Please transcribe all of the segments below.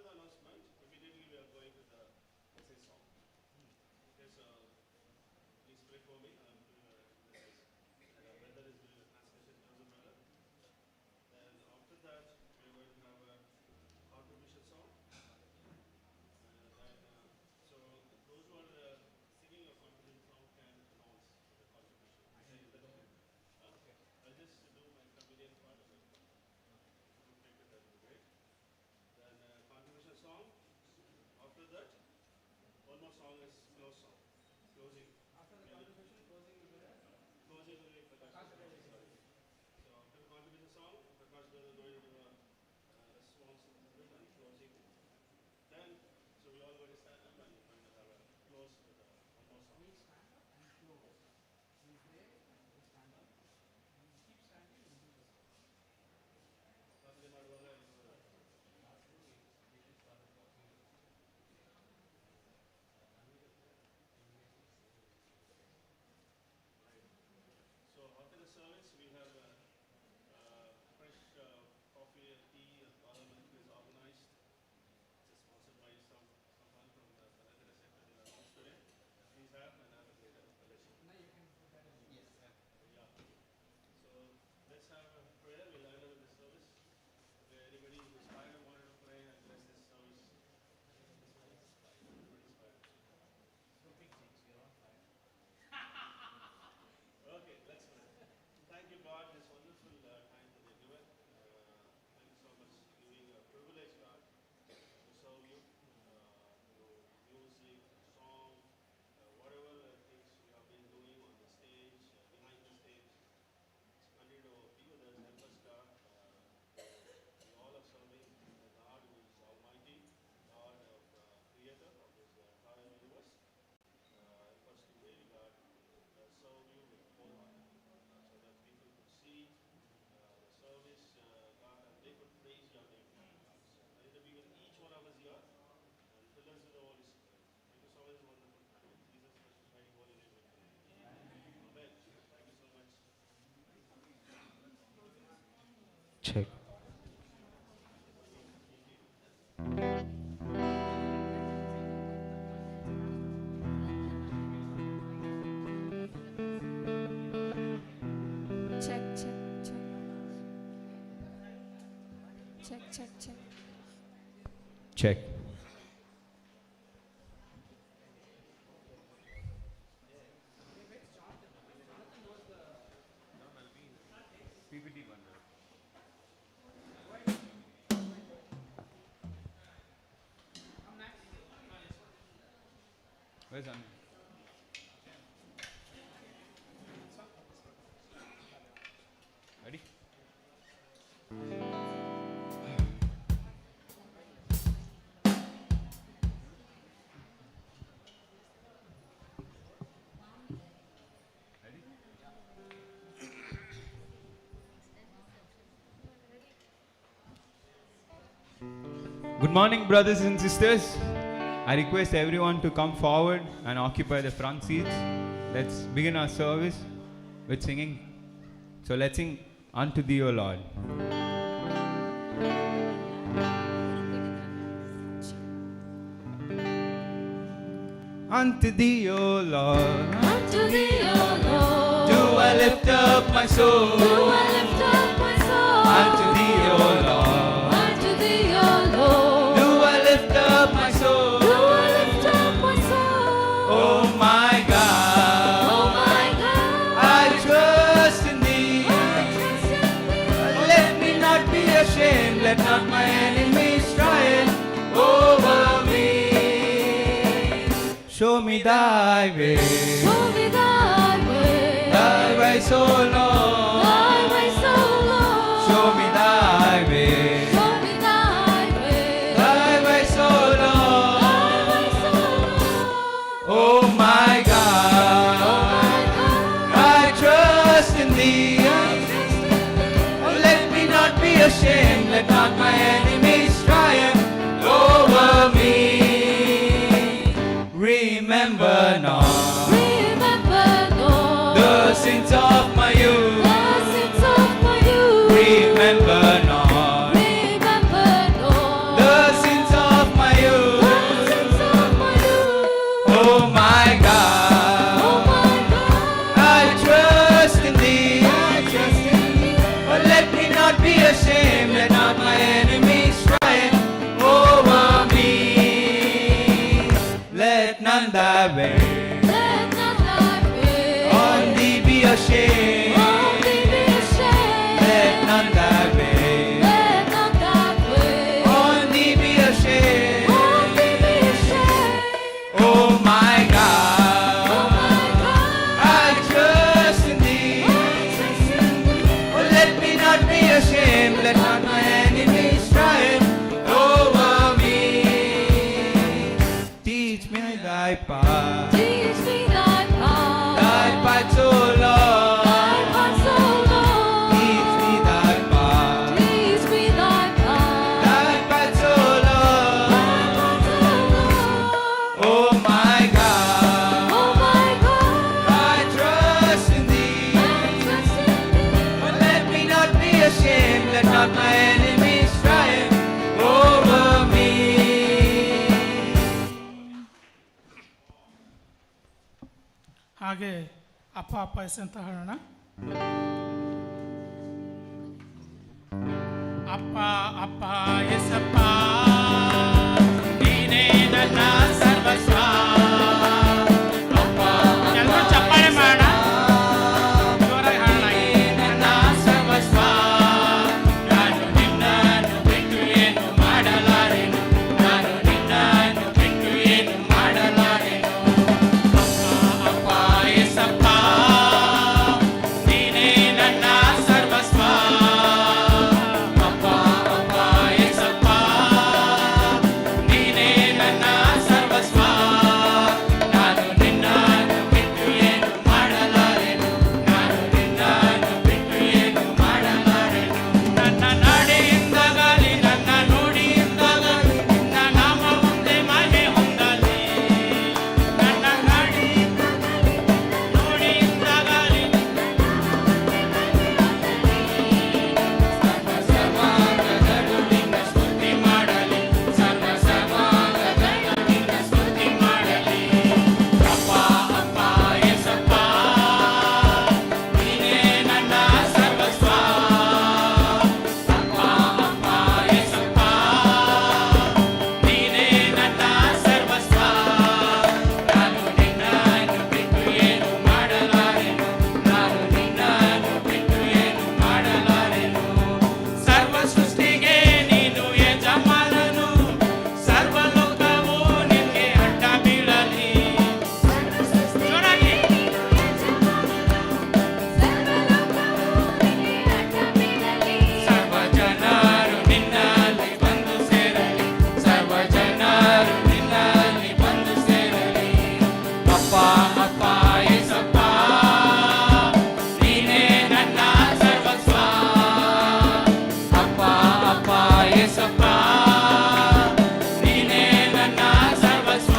the announcement, immediately we are going to the message song. Okay, so please pray for me. I'm doing a message. And our brother is doing a translation, Joseph brother. Then after that, we are going to have a contribution song. So those who are singing a contribution song can announce the contribution. Say, is that okay? Okay. I'll just do my comedian part of it. You take it, that will be great. Then contribution song. After that, one more song is close song. Closing. After the contribution, closing will be there? Closing will be Prakash. Sorry. So after the contribution song, Prakash brother going to do a response and closing. Then, so we all going to stand up and we're going to have a close with one more song. We stand up and close. We pray, we stand up. We keep standing and do the song. Lastly, ಮಾಡುವಾಗ So after the service, we have fresh coffee and tea and badam milk is organized. It's sponsored by someone from the Bharatana Center in our house today. Please have and have a great fellowship. Now you can put that in. Yes. Yeah. So let's have a prayer. We'll end up with the service. Okay, anybody who's tired and wanted to pray and bless this service. No big things. We're all tired. Okay, let's pray. Thank you, God, this wonderful time that you've given. Thank you so much for giving a privilege, God, to serve you through music, song, whatever things we have been doing on the stage, behind the stage. Continue to be with us, help us, God. We all are serving the God who is Almighty, God of Creator of this entire universe. Help us to really, God, serve you with whole heart, so that people could see the service, God, and they could praise your name. So let it be with each one of us here, and fill us with the Holy Spirit. Thank you so much, wonderful time. In Jesus' precious mighty holy name we pray. Amen. Thank you so much. Check. Check, check, check. Check, check, check. Check. PPT bundle. Where's Anu? Ready? Good morning, brothers and sisters. I request everyone to come forward and occupy the front seats. Let's begin our service with singing. So let's sing Unto Thee, O Lord. Unto Thee, O Lord, Unto Thee, O Lord, do I lift up my soul. do I lift up my soul. Unto Thee, O Lord, Unto Thee, O Lord, do I lift up my soul. do I lift up my soul. Oh my God, Oh my God, I trust in Thee. I trust in Thee. Let me not be ashamed. Let not my enemies triumph over me. Show me Thy way. Show me Thy way. Thy way so long. Thy way so long. Show me Thy way. Show me Thy way. Thy way so long. Thy way so long. Oh my Oh God, my God, I trust in Thee. I trust in Thee. Oh, let me not be ashamed. Let not my enemies triumph over me. Remember not Remember, Lord, the sins of my youth. the sins of my youth. Remember not Remember, Lord, the sins of be ashamed, let not my enemies triumph over me. Let none that way Let not thy way on thee be ashamed. on thee be ashamed. Let none that way Let not thy way on thee be ashamed. on thee be ashamed. Oh my Oh God, my God, I trust in thee. I trust in thee. Oh, let me not be ashamed, let not my enemies triumph over me. Teach me thy path, Teach me thy path. thy path so long. Thy path so long. Teach me thy path, Teach me thy path. thy path so long. Thy path so long. Oh my God, Oh my God, I trust in thee. I trust in thee. But let me not be ashamed, let not my enemies triumph over me. ಹಾಗೆ ಅಪ್ಪ ಅಪ್ಪ S ಅಂತ ಹೇಳೋಣ. ಅಪ್ಪ ಅಪ್ಪ ಎಸಪ್ಪ ನೀನೇ ನನ್ನ ಸರ್ವಸ್ವ. ಎಲ್ಲರೂ ಚಪ್ಪಾಳೆ ಮಾಡೋಣ, ಜೋರಾಗಿ ಹಾಡೋಣ. ನನ್ನ ಸರ್ವಸ್ವ, ನಾನು ನಿನ್ನನ್ನು ಬಿಟ್ಟು ಏನು ಮಾಡಲಾರೆನು, ನಾನು ನಿನ್ನನ್ನು ಬಿಟ್ಟು ಏನು ಮಾಡಲಾರೆನು. ಅಪ್ಪ ಎಸಪ್ಪ ನೀನೇ ನನ್ನ ಸರ್ವಸ್ವ. ಅಪ್ಪ ಅಪ್ಪ ಎಸಪ್ಪ ನೀನೇ ನನ್ನ ಸರ್ವಸ್ವ. ನಾನು ನಿನ್ನನ್ನು ಬಿಟ್ಟು ಏನು ಮಾಡಲಾರೆನು, ನಾನು ನಿನ್ನನ್ನು ಬಿಟ್ಟು ಏನು ಮಾಡಲಾರೆನು. ನನ್ನ ನಡೆಯಿಂದಾಗಲಿ ನನ್ನ ನುಡಿಯಿಂದಾಗಲಿ ನಿನ್ನ ನಾಮ ಒಂದೇ ಮಹಿಮೆ ಹೊಂದಲಿ. ನನ್ನ ನಡೆಯಿಂದಾಗಲಿ ನುಡಿಯಿಂದಾಗಲಿ ಸರ್ವಸಮಾಗದಳು ನಿನ್ನ ಸ್ತುತಿ ಮಾಡಲಿ, ಸರ್ವಸಮಾಗದಳು ನಿನ್ನ ಸ್ತುತಿ ಮಾಡಲಿ. ಅಪ್ಪ ಅಪ್ಪ ಎಸಪ್ಪ ನೀನೇ ನನ್ನ ಸರ್ವಸ್ವ. ಅಪ್ಪ ಅಪ್ಪ ಎಸಪ್ಪ ನೀನೇ ನನ್ನ ಸರ್ವಸ್ವ. ನಾನು ನಿನ್ನನ್ನು ಬಿಟ್ಟು ಏನು ಮಾಡಲಾರೆನು, ನಾನು ನಿನ್ನನ್ನು ಬಿಟ್ಟು ಏನು ಮಾಡಲಾರೆನು. ಸರ್ವ ಸೃಷ್ಟಿಗೆ ನೀನು ಯಜಮಾನನು, ಸರ್ವಲೋಕವು ನಿನಗೆ ಅಡ್ಡ ಬೀಳಲಿ. ಜೋರಾಗಿ. ಸರ್ವ ಜನರು ನಿನ್ನಲ್ಲಿ ಬಂದು ಸೇರಲಿ, ಸರ್ವ ಜನರು ನಿನ್ನಲ್ಲಿ ಬಂದು ಸೇರಲಿ. ಅಪ್ಪ ಅಪ್ಪ ಎಸಪ್ಪ ನೀನೇ ನನ್ನ ಸರ್ವಸ್ವ. ಅಪ್ಪ ಅಪ್ಪ ಎಸಪ್ಪ ನೀನೇ ನನ್ನ ಸರ್ವಸ್ವ.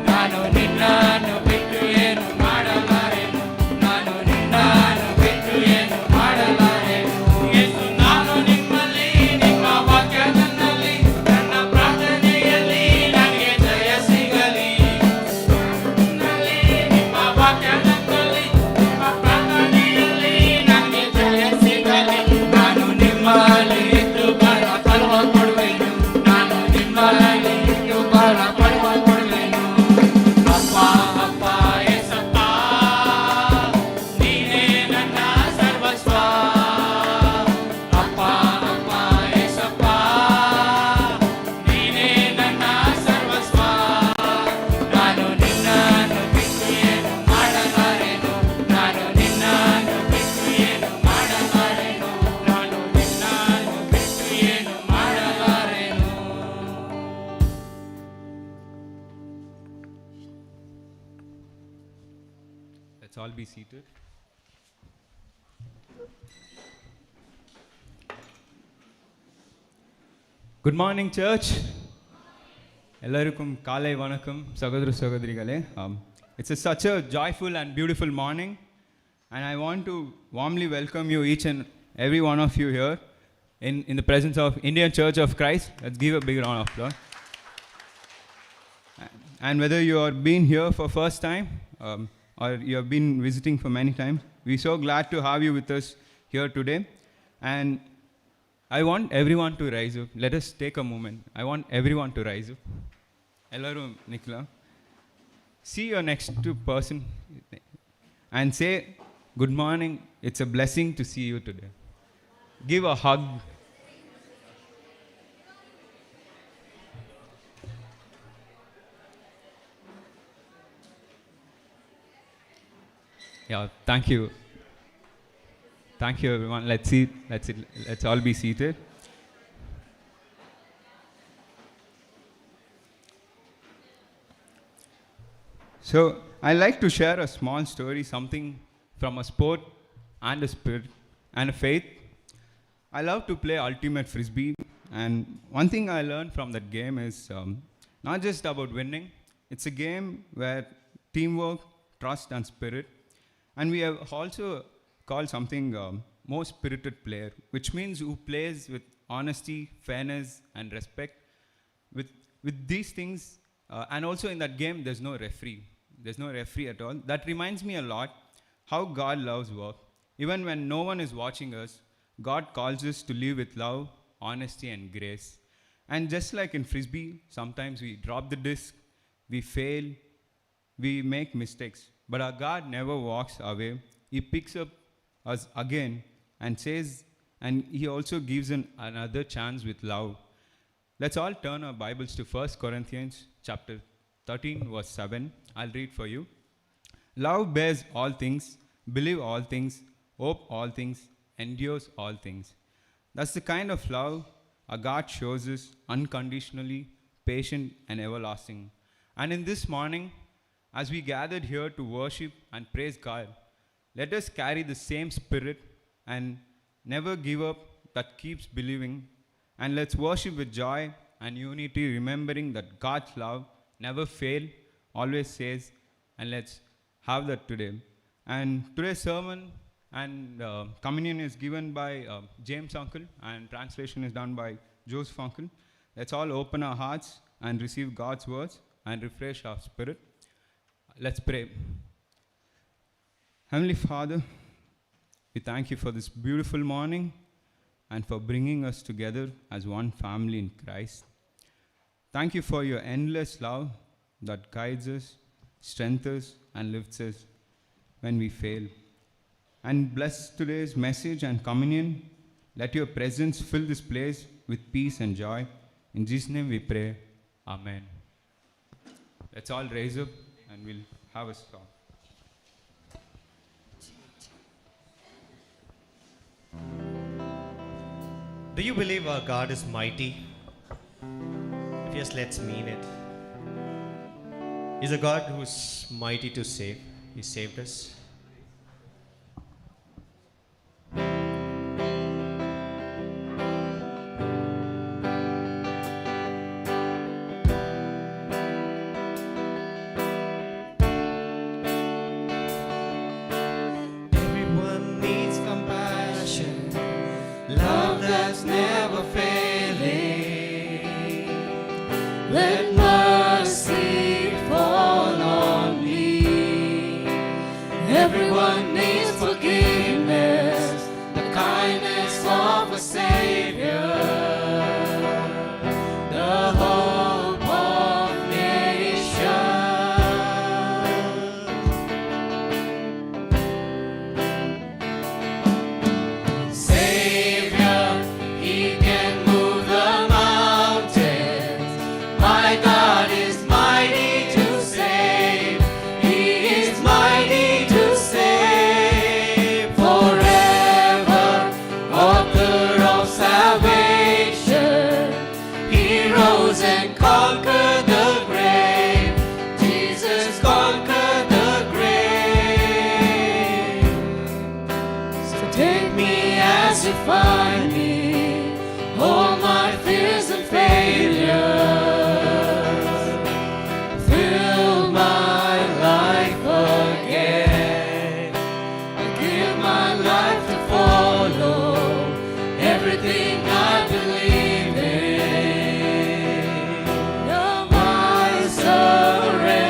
ನಾನು ನಿನ್ನನ್ನು ಬಿಟ್ಟು ಏನು ಮಾಡಲಾರೆನು, ನಾನು ನಿನ್ನನ್ನು ಬಿಟ್ಟು ಏನು ಮಾಡಲಾರೆನು. ಯೇಸು ನಾನು ನಿಮ್ಮಲ್ಲಿ, ನಿಮ್ಮ ವಾಕ್ಯ ನನ್ನಲ್ಲಿ, ನನ್ನ ಪ್ರಾರ್ಥನೆಯಲ್ಲಿ ನನಗೆ ಜಯ ಸಿಗಲಿ. ನನ್ನಲ್ಲಿ ನಿಮ್ಮ ವಾಕ್ಯ ನನ್ನಲ್ಲಿ, ನಿಮ್ಮ ಪ್ರಾರ್ಥನೆಯಲ್ಲಿ ನನಗೆ ಜಯ ಸಿಗಲಿ. ನಾನು ನಿಮ್ಮಲ್ಲಿ ಇದ್ದು ಬಲ ಪಡುವ ಕೊಡುವೆನು, ನಾನು ನಿಮ್ಮಲ್ಲಿ ಇದ್ದು ಬಲ ಪಡುವ ಕೊಡುವೆನು. ಅಪ್ಪ ಅಪ್ಪ ಎಸಪ್ಪ ನೀನೇ ನನ್ನ ಸರ್ವಸ್ವ. ಅಪ್ಪ ಅಪ್ಪ ಎಸಪ್ಪ ನೀನೇ ನನ್ನ ಸರ್ವಸ್ವ. ನಾನು ನಿನ್ನನ್ನು ಬಿಟ್ಟು ಏನು ಮಾಡಲಾರೆನು, ನಾನು ನಿನ್ನನ್ನು ಬಿಟ್ಟು ಏನು ಮಾಡಲಾರೆನು, ನಾನು ನಿನ್ನನ್ನು ಬಿಟ್ಟು ಏನು ಮಾಡಲಾರೆನು. Let's all be seated. Good morning, church. ಎಲ್ಲರಿಗೂ ಕಾಲೈ ವಣಕಂ ಸಹೋದರ ಸಹೋದರಿಗಳೇ. It's such a joyful and beautiful morning, and I want to warmly welcome you, each and every one of you here in the presence of Indian Church of Christ. Let's give a big round of applause. And whether you are been here for first time or you have been visiting for many times, we're so glad to have you with us here today. And I want everyone to rise up. Let us take a moment. I want everyone to rise up. Ellaru Nikla. See your next to person and say, good morning. It's a blessing to see you today. Give a hug. Yeah, thank you. Thank you, everyone. Let's all be seated. So, I like to share a small story, something from a sport and a spirit and a faith. I love to play ultimate frisbee, and one thing I learned from that game is not just about winning. It's a game where teamwork, trust, and spirit. And we have also called something more spirited player, which means who plays with honesty, fairness, and respect. With these things, and also in that game, there's no referee. There's no referee at all. That reminds me a lot how God loves work. Even when no one is watching us, God calls us to live with love, honesty, and grace. And just like in frisbee, sometimes we drop the disc, we fail, we make mistakes. But our God never walks away. He picks up us again and says, and He also gives another chance with love. Let's all turn our Bibles to 1 Corinthians chapter 13, verse 7. I'll read for you. Love bears all things, believe all things, hope all things, endures all things. That's the kind of love our God shows us, unconditionally, patient, and everlasting. And in this morning, as we gathered here to worship and praise God, let us carry the same spirit and never give up, that keeps believing. And let's worship with joy and unity, remembering that God's love never fails, always says, and let's have that today. And today's sermon and communion is given by James Uncle, and translation is done by Joseph Uncle. Let's all open our hearts and receive God's words and refresh our spirit. Let's pray. Heavenly Father, we thank you for this beautiful morning and for bringing us together as one family in Christ. Thank you for your endless love that guides us, strengthens us, and lifts us when we fail. And bless today's message and communion. Let your presence fill this place with peace and joy. In Jesus' name we pray. Amen. Let's all raise up and we'll have a song. Do you believe our God is mighty? If yes, let's mean it. He's a God who's mighty to save. He saved us. Everyone needs compassion, love that's never failing. Let mercy fall on me. Everyone needs forgiveness, the kindness of a Savior, the hope of nations. Savior, He can move the mountains. My God is mighty to save. He is mighty to save forever. Author of salvation. He rose and conquered the grave. Jesus conquered the grave. So take me as you find me, all my fears and failures. Fill my life again. I give my life to follow everything I believe in. Now my surrender.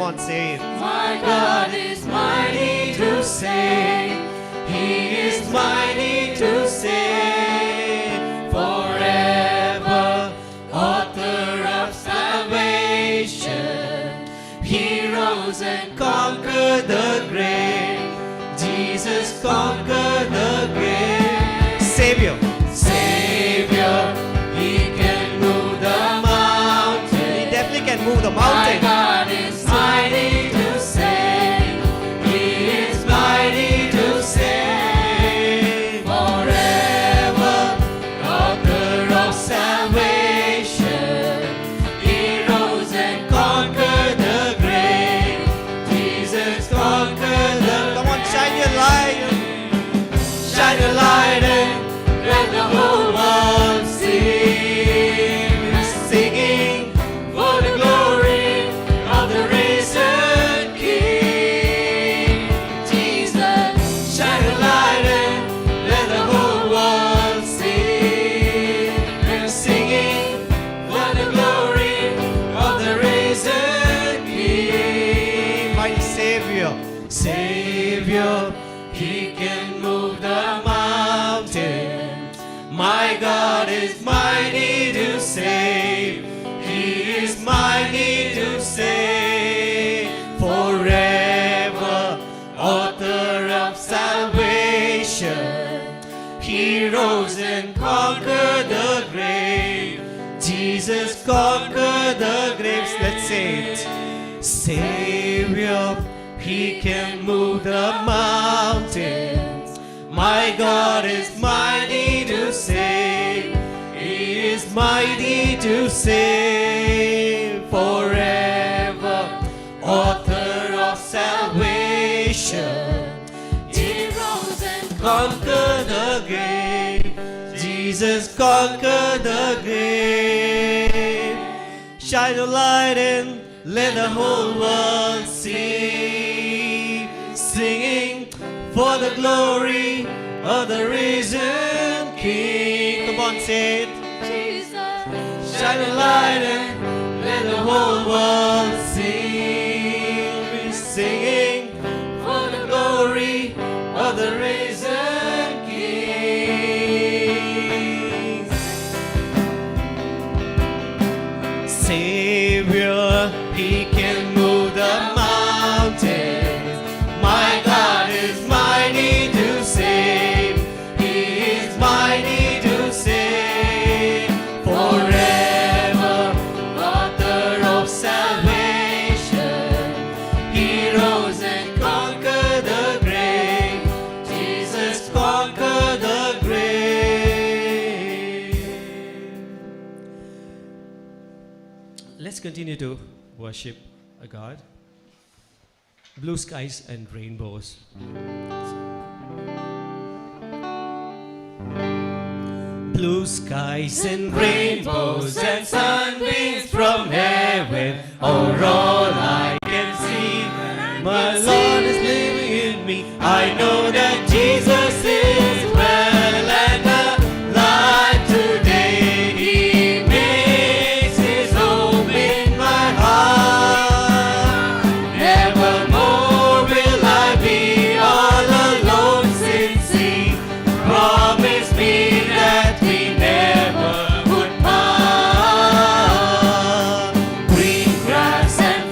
on, say it. My God is mighty to save. He is mighty to save. Forever, author of salvation. He rose and conquered the grave. Jesus conquered the grave. Savior. Savior, He can move the mountain. He definitely can move the My mountain. God is mighty to save. He is mighty to save. Forever, author of salvation. He rose and conquered the grave. Jesus conquered the Come on, shine your light. Shine a light and let the whole world see. Singing for the glory of the risen King. Jesus, shine a light and let the whole world see. We're singing for the glory of the risen King. Mighty Savior. Savior, He can move the mountains. My God is mighty to save. He is mighty to save. Forever, author of salvation. He rose and conquered the grave. Jesus conquered the graves. Let's say it. Savior, He can move the mountains. My God is mighty to save. He is mighty to save. Forever, author of salvation. He rose and conquered the grave. Jesus conquered the grave. Shine a light and let the whole world see. Singing for the glory of the risen King. Come on, say it. Shine a light and let the whole world see. We're singing for the glory of the risen King. Savior, He can move the mountains. My God is mighty to save. He is mighty to save. Forever, author of salvation. He rose and conquered the grave. Jesus conquered the grave. Let's continue to worship a God. Blue skies and rainbows. Blue skies and rainbows and sunbeams from heaven are all I can see. My Lord is living in me. I know that Jesus is well and alive today. He makes His home in my heart. Nevermore will I be all alone since He promised me that we never would part. Green grass and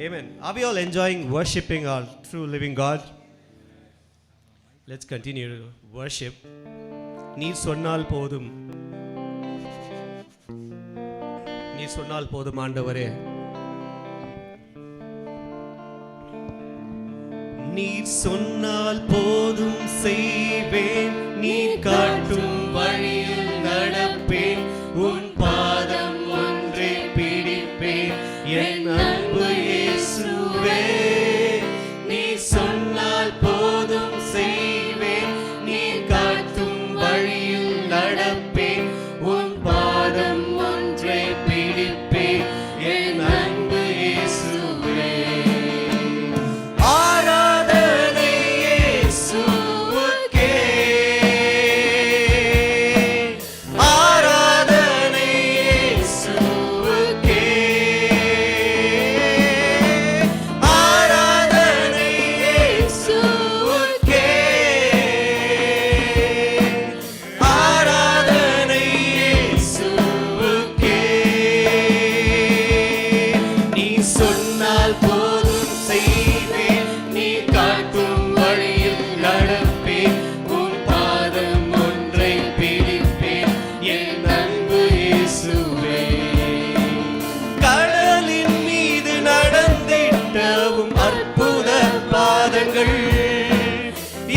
Amen. Are we all enjoying worshipping our true living God? Let's continue to worship. நீர் சொன்னால் போதும், நீர் சொன்னால் போதும் ஆண்டவரே. நீர் சொன்னால் போதும் செய்வேன், நீர் காட்டும் வழியில் நடப்பேன், உன் பாதம் ஒன்றே பிடிப்பேன், என் அன்பு இயேசுவே. நீர் சொன்னால் போதும் செய்வேன், நீர் காட்டும் வழியில் நடப்பேன், உன் பாதம் ஒன்றே பிடிப்பேன், என் அன்பு இயேசுவே.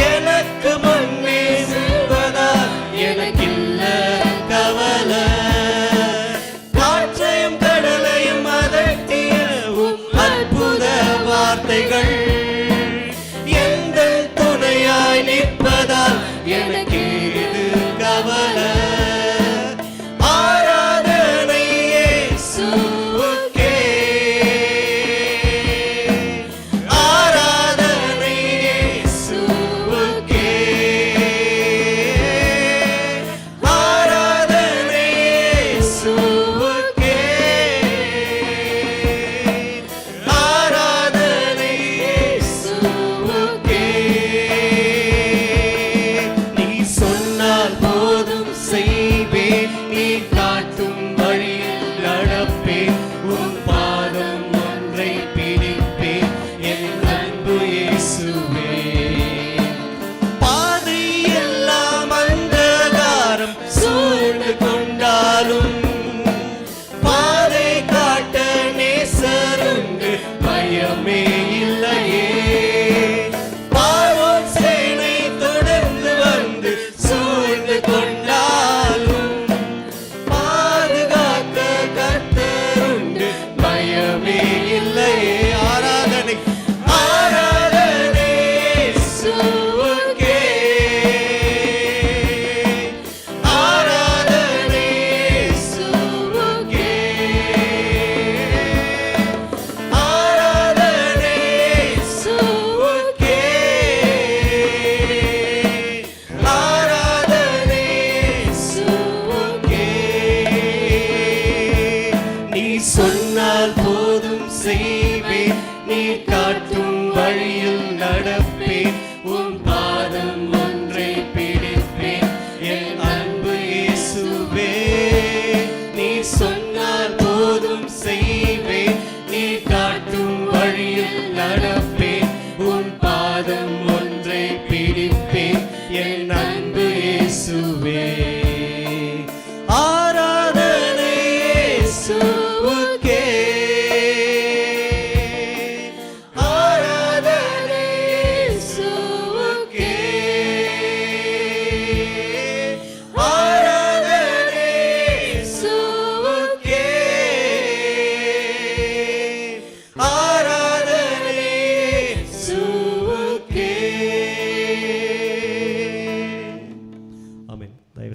எனக்கு முன்னே செல்வதால் எனக்கில்ல கவலை, காற்றையும் கடலையும் அதட்டிய உம் அற்புத வார்த்தைகள் எந்த துணையாய் நிற்பதால் எனக்கு இது கவலை. ஆராதனை இயேசுவுக்கே,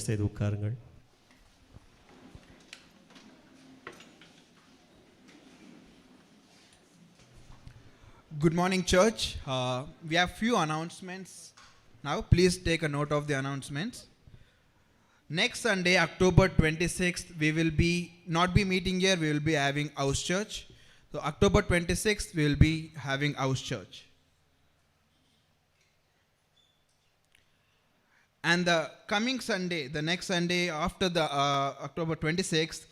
செய்து உட்காருங்கள். Good morning, church. We have few announcements now. Please take a note of the announcements. Next Sunday, October 26th, we will not be meeting here. We will be having house church. So October 26th, we will be having house church. And the coming Sunday, the next Sunday after the October 26th,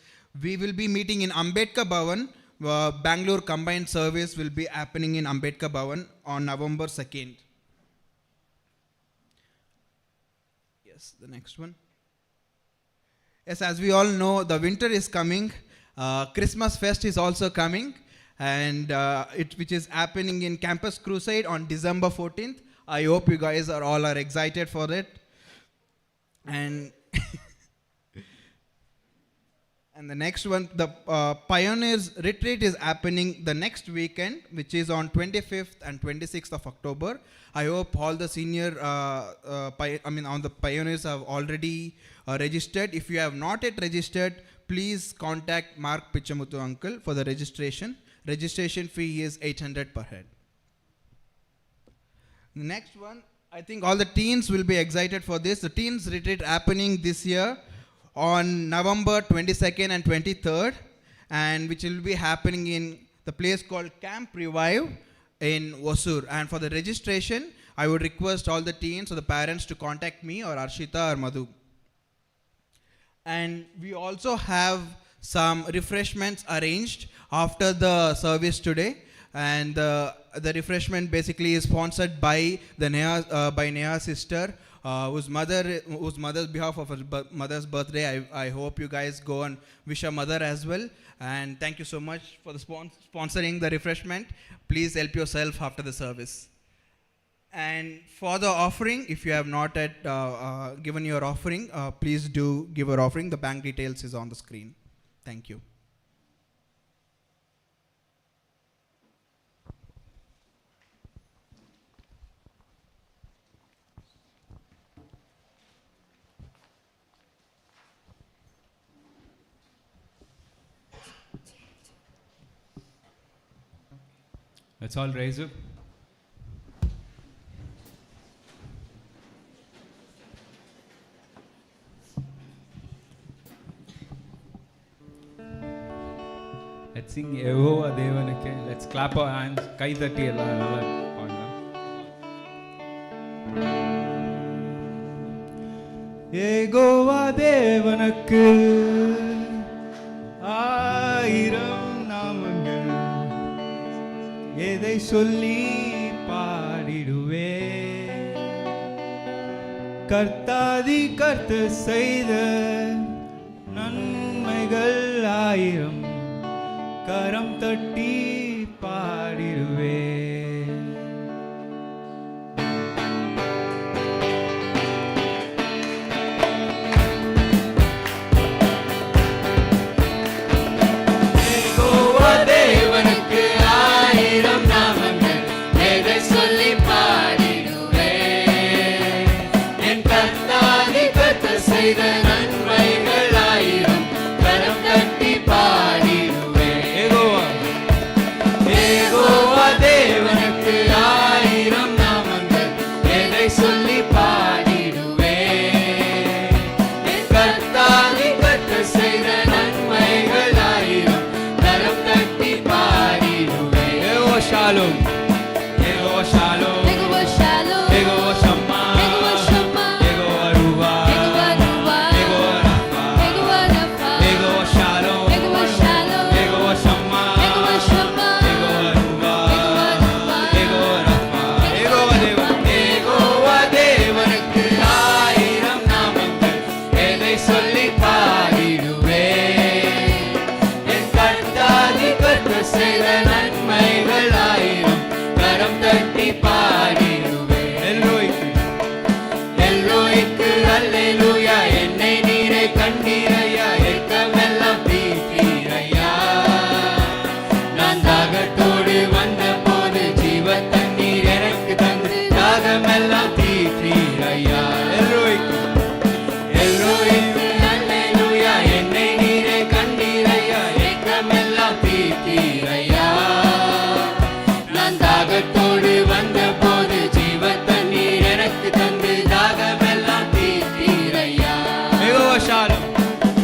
we will be meeting in Ambedkar Bhavan Bangalore combined service will be happening in Ambedkar Bhavan on November 2nd. Yes, the next one. Yes, as we all know, the winter is coming. Christmas Fest is also coming, and which is happening in Campus Crusade on December 14th. I hope you guys are excited for it. And and the next one, the Pioneers Retreat is happening the next weekend, which is on 25th and 26th of October. I hope all the senior, all the Pioneers have already registered. If you have not yet registered, please contact Mark Pichamuthu uncle for the registration. Registration fee is 800 per head. The next one, I think all the teens will be excited for this. The teens retreat happening this year on November 22nd and 23rd, and which will be happening in the place called Camp Revive in Hosur. And for the registration, I would request all the teens or the parents to contact me or Arshita or Madhu. And we also have some refreshments arranged after the service today, and the refreshment basically is sponsored by Neha's sister, whose mother's behalf of her mother's birthday. I hope you guys go and wish her mother as well. And thank you so much for the sponsoring the refreshment. Please help yourself after the service. And for the offering, if you have not yet given your offering, please do give your offering. The bank details is on the screen. Thank you. Let's all raise up. Let's sing Yehovah Devanake. Let's clap our hands. Kai thatti ella nalla paadlam. Yehovah Devanakku ஆயிரம் நாமங்கள் எதை சொல்லி பாடிடுவே கர்த்தாதி கர்த்த செய்த நன்மைகள் ஆயிரம் கரம் தட்டி பாடிடுவே Shalom. Yehovah Shalom. Yehovah Shalom. Yehovah Shammah. Yehovah Shammah. Yehovah Ruah. Yehovah Ruah. Yehovah Rapha. Yehovah Rapha. Yehovah Shalom. Yehovah Shalom. Yehovah Shammah. Yehovah Shammah. Yehovah Ruah. Yehovah Ruah. Yehovah Rapha. Yehovah Devan. Yehovah Devanukku ஆயிரம் நாமங்கள் எதை சொல்லி பாடிடுவே என் கர்த்தாதி கர்த்த செய்த நன்மைகள் ஆயிரம் கரம் தட்டி பாடிடுவே எல்லோய்க்கு அல்லேலூயா என்னை நீரை கண்டீரையா ஏக்கமெல்லாம் தீர்த்தீரையா நான் தாகத்தோடு வந்த போது ஜீவ தண்ணீர் எனக்கு தந்து தாகமெல்லாம் தீர்த்தீரையா எல்லோய்க்கு அல்லேலூயா என்னை நீரை கண்டீரையா ஏக்கமெல்லாம் தீர்த்தீரையா நான் தாகத்தோடு வந்த போது ஜீவ தண்ணீர் எனக்கு தந்து தாகமெல்லாம் தீர்த்தீரையா Yehovah Shalom.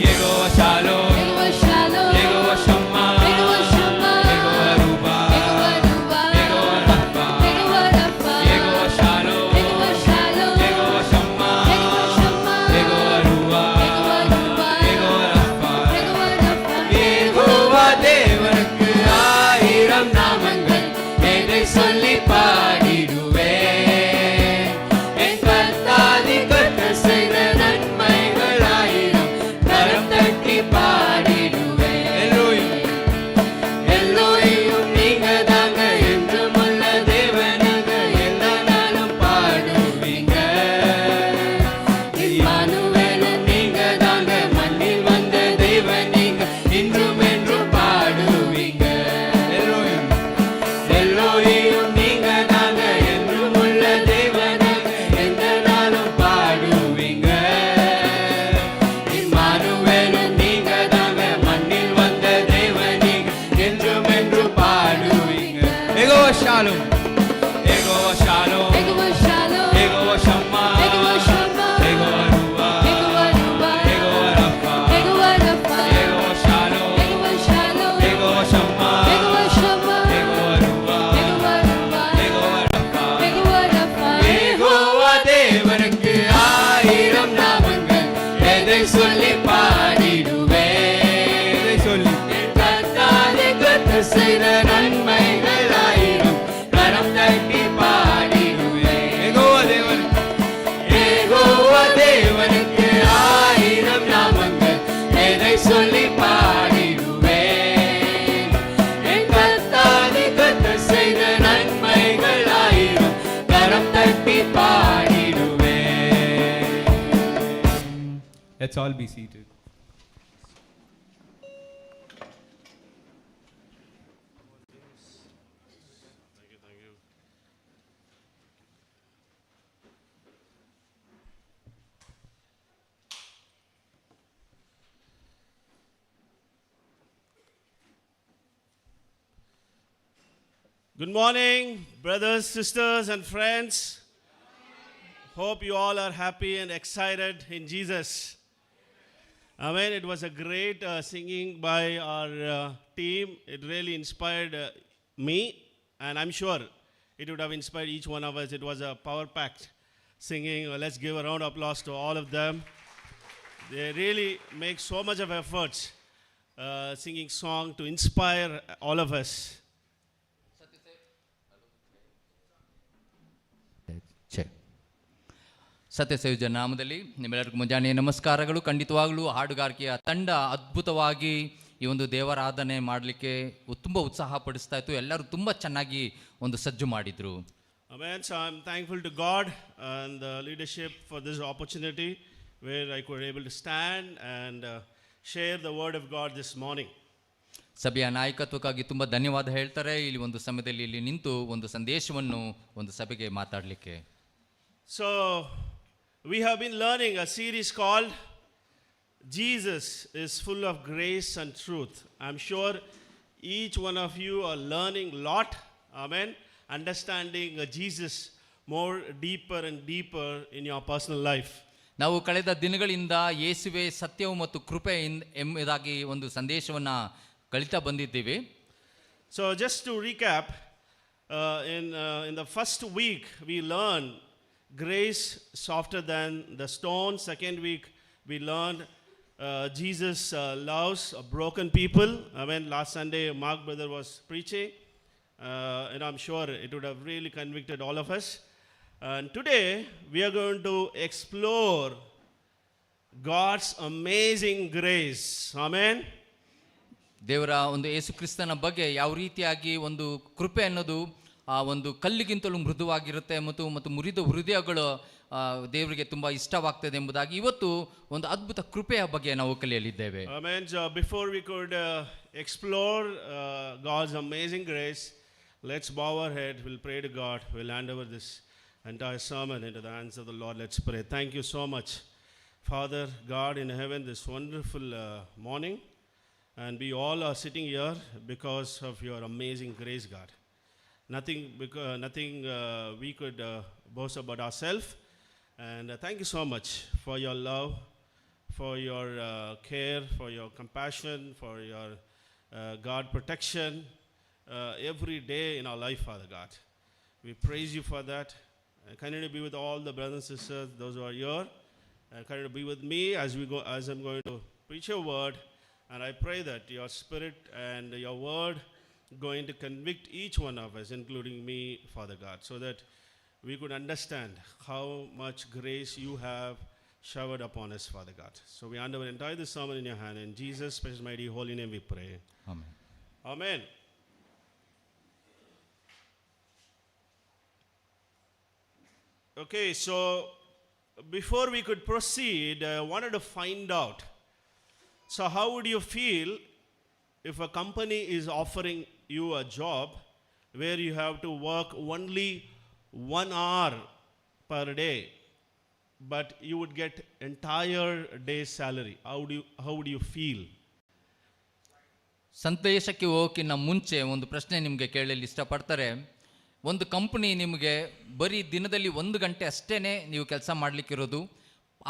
Yehovah Shalom. Yehovah Shalom. Yehovah Shammah. Yehovah Shammah. Yehovah Ruah. Yehovah Ruah. Yehovah Rapha. Yehovah Rapha. Yehovah Shalom. Yehovah Shalom. Yehovah Shammah. Yehovah Shammah. Yehovah Ruah. Yehovah Ruah. Yehovah Rapha. Yehovah Rapha. Yehovah Devanukku Shalom. Yehovah Shalom. Yehovah Shalom. Yehovah Shammah. Yehovah Shammah. Yehovah Ruah. Yehovah Ruah. Yehovah Rapha. Yehovah Rapha. Yehovah Shalom. Yehovah Shalom. Yehovah Shammah. Yehovah Shammah. Yehovah Ruah. Yehovah Ruah. Yehovah Rapha. Yehovah Rapha. Jehovah தேவனுக்கு ஆயிரம் நாமங்கள், எதை சொல்லி பாடிடுவேன்? எதை சொல்லி? கர்த்தாவே கர்த்தர் செய்த நன்மைகள் ஆயிரம், கரம் தட்டி பாடிடுவேன். யெகோவா தேவனுக்கு ஆயிரம் நாமங்கள், எதை சொல்லி பாடிடுவேன்? என் கர்த்தாவே கர்த்தர் செய்த நன்மைகள் ஆயிரம், கரம் தட்டி பாடிடுவேன். Let's all be seated. Thank you. Good morning, brothers, sisters, and friends. Hope you all are happy and excited in Jesus. Amen. It was a great singing by our team. It really inspired me, and I'm sure it would have inspired each one of us. It was a power-packed singing. Let's give a round of applause to all of them. They really make so much of efforts singing song to inspire all of us. ಸತ್ಯಸೇವಜ ನಾಮದಲ್ಲಿ ನಿಮ್ಮೆಲ್ಲರಿಗೂ ಮುಂಜಾನೆ ನಮಸ್ಕಾರಗಳು. ಖಂಡಿತವಾಗಲೂ ಹಾಡುಗಾರಿಕೆಯ ತಂಡ ಅದ್ಭುತವಾಗಿ ಈ ಒಂದು ದೇವರಾಧನೆ ಮಾಡಲಿಕ್ಕೆ ತುಂಬ ಉತ್ಸಾಹ ಪಡಿಸ್ತಾ ಇತ್ತು. ಎಲ್ಲರೂ ತುಂಬ ಚೆನ್ನಾಗಿ ಒಂದು ಸಜ್ಜು ಮಾಡಿದರು. Amen. So I'm thankful to God and the leadership for this opportunity where I could able to stand and share the word of God this morning. ಸಭೆಯ ನಾಯಕತ್ವಕ್ಕಾಗಿ ತುಂಬ ಧನ್ಯವಾದ ಹೇಳ್ತಾರೆ. ಇಲ್ಲಿ ಒಂದು ಸಮಯದಲ್ಲಿ ಇಲ್ಲಿ ನಿಂತು ಒಂದು ಸಂದೇಶವನ್ನು ಒಂದು ಸಭೆಗೆ ಮಾತಾಡಲಿಕ್ಕೆ. So we have been learning a series called Jesus is full of grace and truth. I'm sure each one of you are learning a lot. Amen. Understanding Jesus more deeper and deeper in your personal life. ನಾವು ಕಳೆದ ದಿನಗಳಿಂದ ಯೇಸುವೆ ಸತ್ಯವು ಮತ್ತು ಕೃಪೆ ಎಂಬುದಾಗಿ ಒಂದು ಸಂದೇಶವನ್ನು ಕಲಿತಾ ಬಂದಿದ್ದೀವಿ. So just to recap, in the first week we learned grace softer than the stone. Second week we learned Jesus loves broken people. I mean, last Sunday Mark brother was preaching, and I'm sure it would have really convicted all of us. And today we are going to explore God's amazing grace. Amen. ದೇವರ ಒಂದು ಯೇಸು ಕ್ರಿಸ್ತನ ಬಗ್ಗೆ ಯಾವ ರೀತಿಯಾಗಿ ಒಂದು ಕೃಪೆ ಅನ್ನೋದು ಆ ಒಂದು ಕಲ್ಲಿಗಿಂತಲೂ ಮೃದುವಾಗಿರುತ್ತೆ ಮತ್ತು ಮುರಿದ ಹೃದಯಗಳು ದೇವರಿಗೆ ತುಂಬ ಇಷ್ಟವಾಗ್ತದೆ ಎಂಬುದಾಗಿ ಇವತ್ತು ಒಂದು ಅದ್ಭುತ ಕೃಪೆಯ ಬಗ್ಗೆ ನಾವು ಕಲಿಯಲಿದ್ದೇವೆ. Amen. So before we could explore God's amazing grace, let's bow our head. We'll pray to God. We'll hand over this entire sermon into the hands of the Lord. Let's pray. Thank you so much, Father God in heaven, this wonderful morning. And we all are sitting here because of your amazing grace, God. Nothing we could boast about ourselves. And thank you so much for your love, for your care, for your compassion, for your God protection every day in our life, Father God. We praise you for that. And continue to be with all the brothers and sisters, those who are here. And continue to be with me as I'm going to preach your word. And I pray that your spirit and your word going to convict each one of us, including me, Father God, so that we could understand how much grace you have showered upon us, Father God. So we hand over entire this sermon in your hand. In Jesus' precious, mighty, holy name we pray. Amen. Amen. Okay, so before we could proceed, I wanted to find out, so how would you feel if a company is offering you a job where you have to work only 1 hour per day, but you would get entire day's salary? How would you feel? ಸಂದೇಶಕ್ಕೆ ಹೋಗೋಕ್ಕಿಂತ ಮುಂಚೆ ಒಂದು ಪ್ರಶ್ನೆ ನಿಮಗೆ ಕೇಳಲು ಇಷ್ಟಪಡ್ತಾರೆ. ಒಂದು company ನಿಮಗೆ ಬರೀ ದಿನದಲ್ಲಿ 1 ಗಂಟೆ ಅಷ್ಟೇ ನೀವು ಕೆಲಸ ಮಾಡಲಿಕ್ಕಿರೋದು,